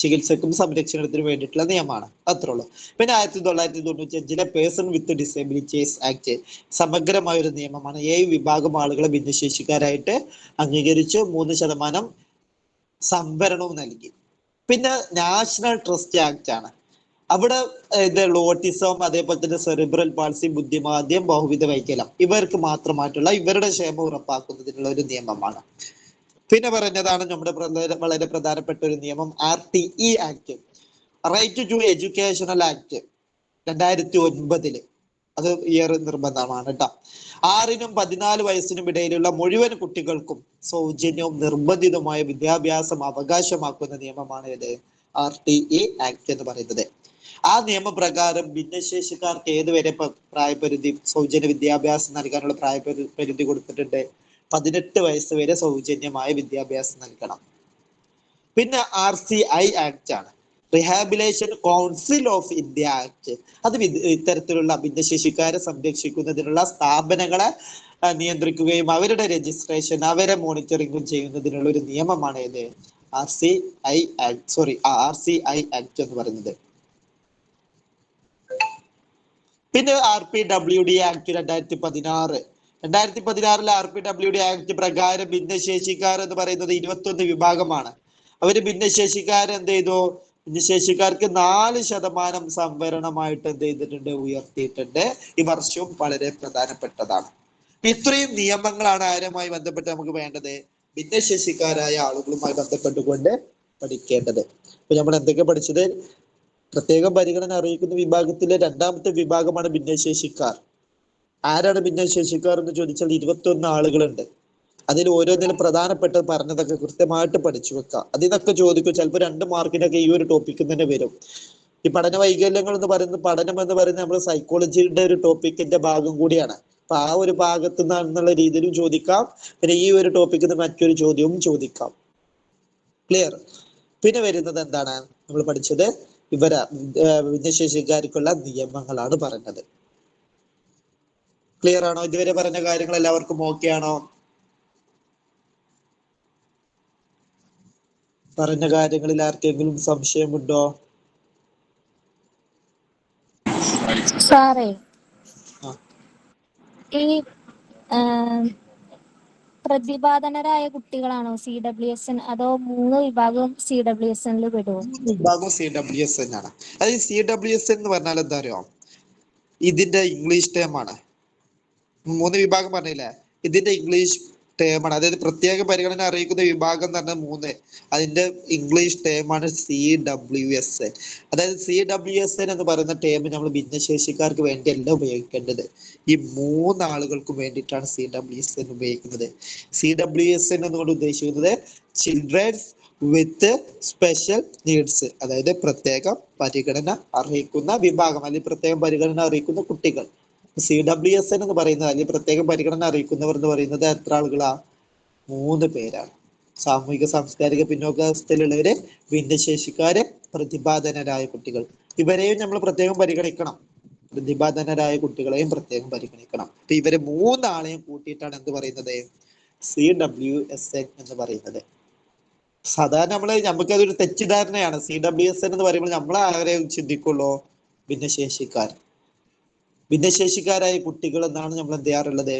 ചികിത്സക്കും സംരക്ഷണത്തിനും വേണ്ടിയിട്ടുള്ള നിയമമാണ്. അത്രേ ഉള്ളൂ. പിന്നെ 1995 പേഴ്സൺ വിത്ത് ഡിസേബിലിറ്റീസ് ആക്ട് സമഗ്രമായ ഒരു നിയമമാണ്. 7 വിഭാഗം ആളുകളെ ഭിന്നശേഷിക്കാരായിട്ട് അംഗീകരിച്ചു, 3% സംവരണവും നൽകി. പിന്നെ നാഷണൽ ട്രസ്റ്റ് ആക്ട് ആണ്. അവിടെ ഇതുള്ള ഓട്ടിസം, അതേപോലെ തന്നെ സെറിബ്രൽ പാൾസി, ബുദ്ധിമാന്ദ്യം, ബഹുവിധ വൈകല്യം, ഇവർക്ക് മാത്രമായിട്ടുള്ള ഇവരുടെ ക്ഷേമം ഉറപ്പാക്കുന്നതിനുള്ള ഒരു നിയമമാണ്. പിന്നെ പറഞ്ഞതാണ് നമ്മുടെ വളരെ പ്രധാനപ്പെട്ട ഒരു നിയമം RTE act, right to educational act 2009. അത് ഇയർ നിർബന്ധമാണ് കേട്ടോ. 6 നും 14 വയസ്സിനും ഇടയിലുള്ള മുഴുവൻ കുട്ടികൾക്കും സൗജന്യവും നിർബന്ധിതമായ വിദ്യാഭ്യാസം അവകാശമാക്കുന്ന നിയമമാണ് ഇത് RTE ആക്ട് എന്ന് പറയുന്നത്. ആ നിയമപ്രകാരം ഭിന്നശേഷിക്കാർക്ക് ഏതുവരെ പ്രായപരിധി, സൗജന്യ വിദ്യാഭ്യാസം നൽകാനുള്ള പ്രായപരിധി കൊടുത്തിട്ടുണ്ട്? 18 വയസ്സ് വരെ സൗജന്യമായ വിദ്യാഭ്യാസം നൽകണം. പിന്നെ RCI ആക്ട് ആണ്, rehabilitation council of India act. അത് ഇത്തരത്തിലുള്ള ഭിന്നശേഷിക്കാരെ സംരക്ഷിക്കുന്നതിനുള്ള സ്ഥാപനങ്ങളെ നിയന്ത്രിക്കുകയും അവരുടെ രജിസ്ട്രേഷൻ, അവരെ മോണിറ്ററിംഗും ചെയ്യുന്നതിനുള്ള ഒരു നിയമമാണ് ഇത് RCI ആക്ട് എന്ന് പറയുന്നത്. പിന്നെ RPWD ആക്ട് 2016. 2016 RPWD ആക്ട് പ്രകാരം ഭിന്നശേഷിക്കാർ എന്ന് പറയുന്നത് 21 വിഭാഗമാണ്. അവര് ഭിന്നശേഷിക്കാർ എന്ത് ചെയ്തു? ഭിന്നശേഷിക്കാർക്ക് 4% സംവരണമായിട്ട് എന്ത് ചെയ്തിട്ടുണ്ട്? ഉയർത്തിയിട്ടുണ്ട്. ഈ വർഷവും വളരെ പ്രധാനപ്പെട്ടതാണ്. ഇത്രയും നിയമങ്ങളാണ് ആരുമായി ബന്ധപ്പെട്ട് നമുക്ക് വേണ്ടത്? ഭിന്നശേഷിക്കാരായ ആളുകളുമായി ബന്ധപ്പെട്ടുകൊണ്ട് പഠിക്കേണ്ടത്. അപ്പൊ നമ്മൾ എന്തൊക്കെ പഠിച്ചത്? പ്രത്യേകം പരിഗണന അറിയിക്കുന്ന വിഭാഗത്തിലെ 2ാമത്തെ വിഭാഗമാണ് ഭിന്നശേഷിക്കാർ. ആരാണ് ഭിന്നശേഷിക്കാർ എന്ന് ചോദിച്ചാൽ 21 ആളുകളുണ്ട്. അതിൽ ഓരോന്നിലും പ്രധാനപ്പെട്ട പറഞ്ഞതൊക്കെ കൃത്യമായിട്ട് പഠിച്ചു വെക്കാം. അതിനൊക്കെ ചോദിക്കും. ചിലപ്പോൾ 2 മാർക്കിനൊക്കെ ഈ ഒരു ടോപ്പിക്ക് തന്നെ വരും. ഈ പഠന വൈകല്യങ്ങൾ എന്ന് പറയുന്നത്, പഠനം എന്ന് പറയുന്നത് നമ്മൾ സൈക്കോളജിയുടെ ഒരു ടോപ്പിക്കിന്റെ ഭാഗം കൂടിയാണ്. അപ്പൊ ആ ഒരു ഭാഗത്ത് നിന്നുള്ള രീതിയിലും ചോദിക്കാം. പിന്നെ ഈ ഒരു ടോപ്പിക്കിൽ നിന്ന് മറ്റൊരു ചോദ്യവും ചോദിക്കാം. ക്ലിയർ? പിന്നെ വരുന്നത് എന്താണ്? നമ്മൾ പഠിച്ചത് ഭിന്നശേഷിക്കാർക്കുള്ള നിയമങ്ങളാണ് പറഞ്ഞത്. ക്ലിയർ ആണോ? ഇതുവരെ പറഞ്ഞ കാര്യങ്ങൾ എല്ലാവർക്കും ഓക്കെ ആണോ? പറഞ്ഞ കാര്യങ്ങളിൽ ആർക്കെങ്കിലും സംശയമുണ്ടോ? സാറേ, ഈ പ്രതിഭാധനരായ കുട്ടികളാണോ CWSN, അതോ 3 വിഭാഗം CWSN പെടുമോ? 3 വിഭാഗം CWSN ആണ്. അതായത് CWSN എന്ന് പറഞ്ഞാൽ എന്താ അറിയോ? ഇതിന്റെ ഇംഗ്ലീഷ് ടേം ആണ്. 3 വിഭാഗം പറഞ്ഞില്ലേ, ഇതിന്റെ ഇംഗ്ലീഷ് ടേം ആണ്. അതായത് പ്രത്യേക പരിഗണന അറിയിക്കുന്ന വിഭാഗം എന്ന് പറഞ്ഞാൽ 3, അതിന്റെ ഇംഗ്ലീഷ് ടേം ആണ് CWSN. അതായത് CWSN എന്ന് പറയുന്ന ടേം നമ്മൾ ഭിന്നശേഷിക്കാർക്ക് വേണ്ടിയല്ല ഉപയോഗിക്കേണ്ടത്. ഈ 3 ആളുകൾക്കും വേണ്ടിയിട്ടാണ് CWSN ഉപയോഗിക്കുന്നത്. CWSN എന്നുകൊണ്ട് ഉദ്ദേശിക്കുന്നത് ചിൽഡ്രൻസ് വിത്ത് സ്പെഷ്യൽ നീഡ്സ്, അതായത് പ്രത്യേക പരിഗണന അറിയിക്കുന്ന വിഭാഗം, അല്ലെങ്കിൽ പ്രത്യേക പരിഗണന അറിയിക്കുന്ന കുട്ടികൾ. CWSN എന്ന് പറയുന്നത്, അല്ലെങ്കിൽ പ്രത്യേക പരിഗണന അറിയിക്കുന്നവർ എന്ന് പറയുന്നത് എത്ര ആളുകളാ? 3 പേരാണ്. സാമൂഹിക സാംസ്കാരിക പിന്നോക്കാവസ്ഥയിലുള്ളവര്, ഭിന്നശേഷിക്കാര്, പ്രതിഭാധനരായ കുട്ടികൾ. ഇവരെയും നമ്മൾ പ്രത്യേകം പരിഗണിക്കണം. പ്രതിഭാധനരായ കുട്ടികളെയും പ്രത്യേകം പരിഗണിക്കണം. അപ്പൊ ഇവര് മൂന്നാളെയും കൂട്ടിയിട്ടാണ് എന്ത് പറയുന്നത്, CWSN എന്ന് പറയുന്നത്. സാധാരണ നമുക്കതൊരു തെറ്റിദ്ധാരണയാണ്. CWSN എന്ന് പറയുമ്പോൾ നമ്മൾ ആരെ ചിന്തിക്കുള്ളൂ, ഭിന്നശേഷിക്കാരായ കുട്ടികൾ എന്നാണ് നമ്മൾ എന്ത് ചെയ്യാറുള്ളത്.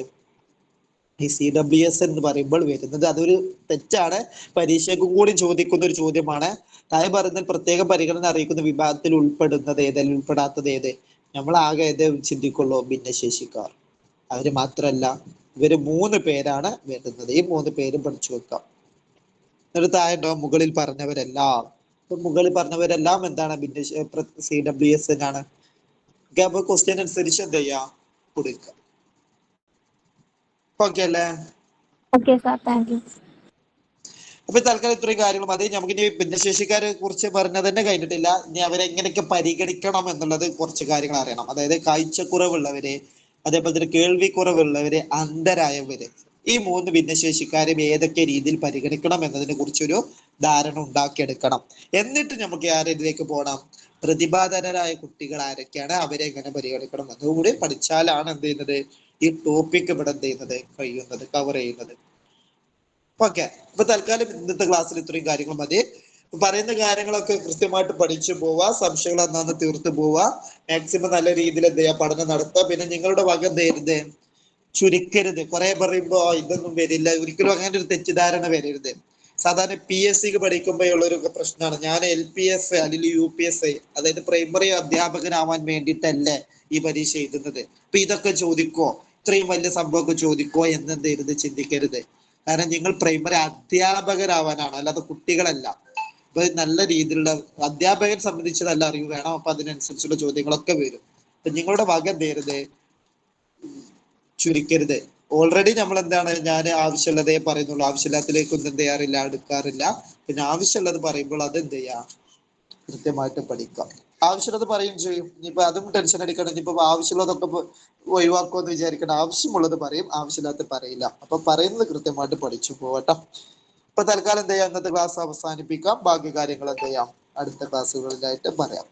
ഈ CWSN എന്ന് പറയുമ്പോൾ വരുന്നത് അതൊരു തെറ്റാണ്. പരീക്ഷയ്ക്ക് കൂടി ചോദിക്കുന്ന ഒരു ചോദ്യമാണ്. താഴെ പറയുന്നതിൽ പ്രത്യേക പരിഗണന അറിയിക്കുന്ന വിഭാഗത്തിൽ ഉൾപ്പെടുന്നത് ഏത്, അല്ലെങ്കിൽ ഉൾപ്പെടാത്തത് ഏത്? നമ്മൾ ആകെ ഏത് ചിന്തിക്കുള്ളൂ, ഭിന്നശേഷിക്കാർ. അവര് മാത്രല്ല, ഇവര് 3 പേരാണ് വരുന്നത്. ഈ 3 പേരും പഠിച്ചു വെക്കാം. എന്നിട്ട് താഴെ ഉണ്ടോ മുകളിൽ പറഞ്ഞവരെല്ലാം. മുകളിൽ പറഞ്ഞവരെല്ലാം എന്താണ്, CWSN ആണ്. അപ്പൊ ക്വസ്റ്റ്യൻ അനുസരിച്ച് എന്ത് ചെയ്യാം, കൊടുക്കുക. ഓക്കെ അല്ലേ? Okay sir, thank you. അപ്പൊ തൽക്കാലം ഇത്രയും കാര്യങ്ങൾ മതി. നമുക്കിനി ഭിന്നശേഷിക്കാരെ കുറിച്ച് പറഞ്ഞത് തന്നെ കഴിഞ്ഞിട്ടില്ല. ഇനി അവരെ എങ്ങനെയൊക്കെ പരിഗണിക്കണം എന്നുള്ളത് കുറച്ച് കാര്യങ്ങൾ അറിയണം. അതായത് കാഴ്ചക്കുറവുള്ളവര്, അതേപോലെ തന്നെ കേൾവിക്കുറവുള്ളവര്, അന്ധരായവര്, ഈ 3 ഭിന്നശേഷിക്കാരും ഏതൊക്കെ രീതിയിൽ പരിഗണിക്കണം എന്നതിനെ കുറിച്ചൊരു ധാരണ ഉണ്ടാക്കിയെടുക്കണം. എന്നിട്ട് നമുക്ക് ആരിലേക്ക് പോകണം, പ്രതിഭാധനരായ കുട്ടികൾ ആരൊക്കെയാണ്, അവരെ എങ്ങനെ പരിഗണിക്കണം എന്നുകൂടി പഠിച്ചാലാണ് എന്ത് ചെയ്യുന്നത്, ഈ ടോപ്പിക് ഇവിടെ എന്ത് ചെയ്യുന്നത്, കഴിയുന്നത്, കവർ ചെയ്യുന്നത്. ഓക്കെ. അപ്പൊ തൽക്കാലം ഇന്നത്തെ ക്ലാസ്സിൽ ഇത്രയും കാര്യങ്ങൾ മതി. പറയുന്ന കാര്യങ്ങളൊക്കെ കൃത്യമായിട്ട് പഠിച്ചു പോവുക, സംശയങ്ങൾ അന്നാന്ന് തീർത്ത് പോവുക, മാക്സിമം നല്ല രീതിയിൽ എന്ത് ചെയ്യുക, പഠനം നടത്തുക. പിന്നെ നിങ്ങളുടെ വക എന്ത് ചെയ്യരുത്, ചുരുക്കരുത്. കുറെ പറയുമ്പോ ഇതൊന്നും വരില്ല, ഒരിക്കലും അങ്ങനെ ഒരു തെറ്റിദ്ധാരണ വരരുത്. സാധാരണ PSCക്ക് പഠിക്കുമ്പോഴുള്ള ഒരു പ്രശ്നമാണ്, ഞാൻ LPS അല്ലെങ്കിൽ UPSI, അതായത് പ്രൈമറി അധ്യാപകനാവാൻ വേണ്ടിയിട്ടല്ലേ ഈ പരീക്ഷ എഴുതുന്നത്, അപ്പൊ ഇതൊക്കെ ചോദിക്കോ, ഇത്രയും വലിയ സംഭവമൊക്കെ ചോദിക്കോ എന്ന് എന്ത് ചെയ്യരുത്, ചിന്തിക്കരുത്. കാരണം നിങ്ങൾ പ്രൈമറി അധ്യാപകരാവാനാണ്, അല്ലാതെ കുട്ടികളല്ല. അപ്പൊ നല്ല രീതിയിലുള്ള അധ്യാപകരെ സംബന്ധിച്ച് നല്ല അറിവ് വേണം. അപ്പൊ അതിനനുസരിച്ചുള്ള ചോദ്യങ്ങളൊക്കെ വരും. അപ്പൊ നിങ്ങളുടെ വക എന്ത് ചെയ്യരുത്, ചുരുക്കരുത്. ഓൾറെഡി നമ്മൾ എന്താണ്, ഞാൻ ആവശ്യമുള്ളതേ പറയുന്നുള്ളൂ, ആവശ്യമില്ലാത്തതിലേക്കൊന്നും എന്ത് ചെയ്യാറില്ല, എടുക്കാറില്ല. പിന്നെ ആവശ്യമുള്ളത് പറയുമ്പോൾ അത് എന്ത് ചെയ്യാം, കൃത്യമായിട്ട് പഠിക്കാം. ആവശ്യമുള്ളത് പറയും ചെയ്യും. ഇനിയിപ്പോ അതും ടെൻഷൻ അടിക്കണം, ഇനിയിപ്പോ ആവശ്യമുള്ളതൊക്കെ ഒഴിവാക്കുമെന്ന് വിചാരിക്കണം. ആവശ്യമുള്ളത് പറയും, ആവശ്യമില്ലാത്ത പറയില്ല. അപ്പൊ പറയുന്നത് കൃത്യമായിട്ട് പഠിച്ചു പോവട്ടോ. ഇപ്പൊ തൽക്കാലം എന്ത് ചെയ്യാം, ഇന്നത്തെ ക്ലാസ് അവസാനിപ്പിക്കാം. ബാക്കി കാര്യങ്ങൾ എന്ത് ചെയ്യാം, അടുത്ത ക്ലാസ്സുകളിലായിട്ട് പറയാം.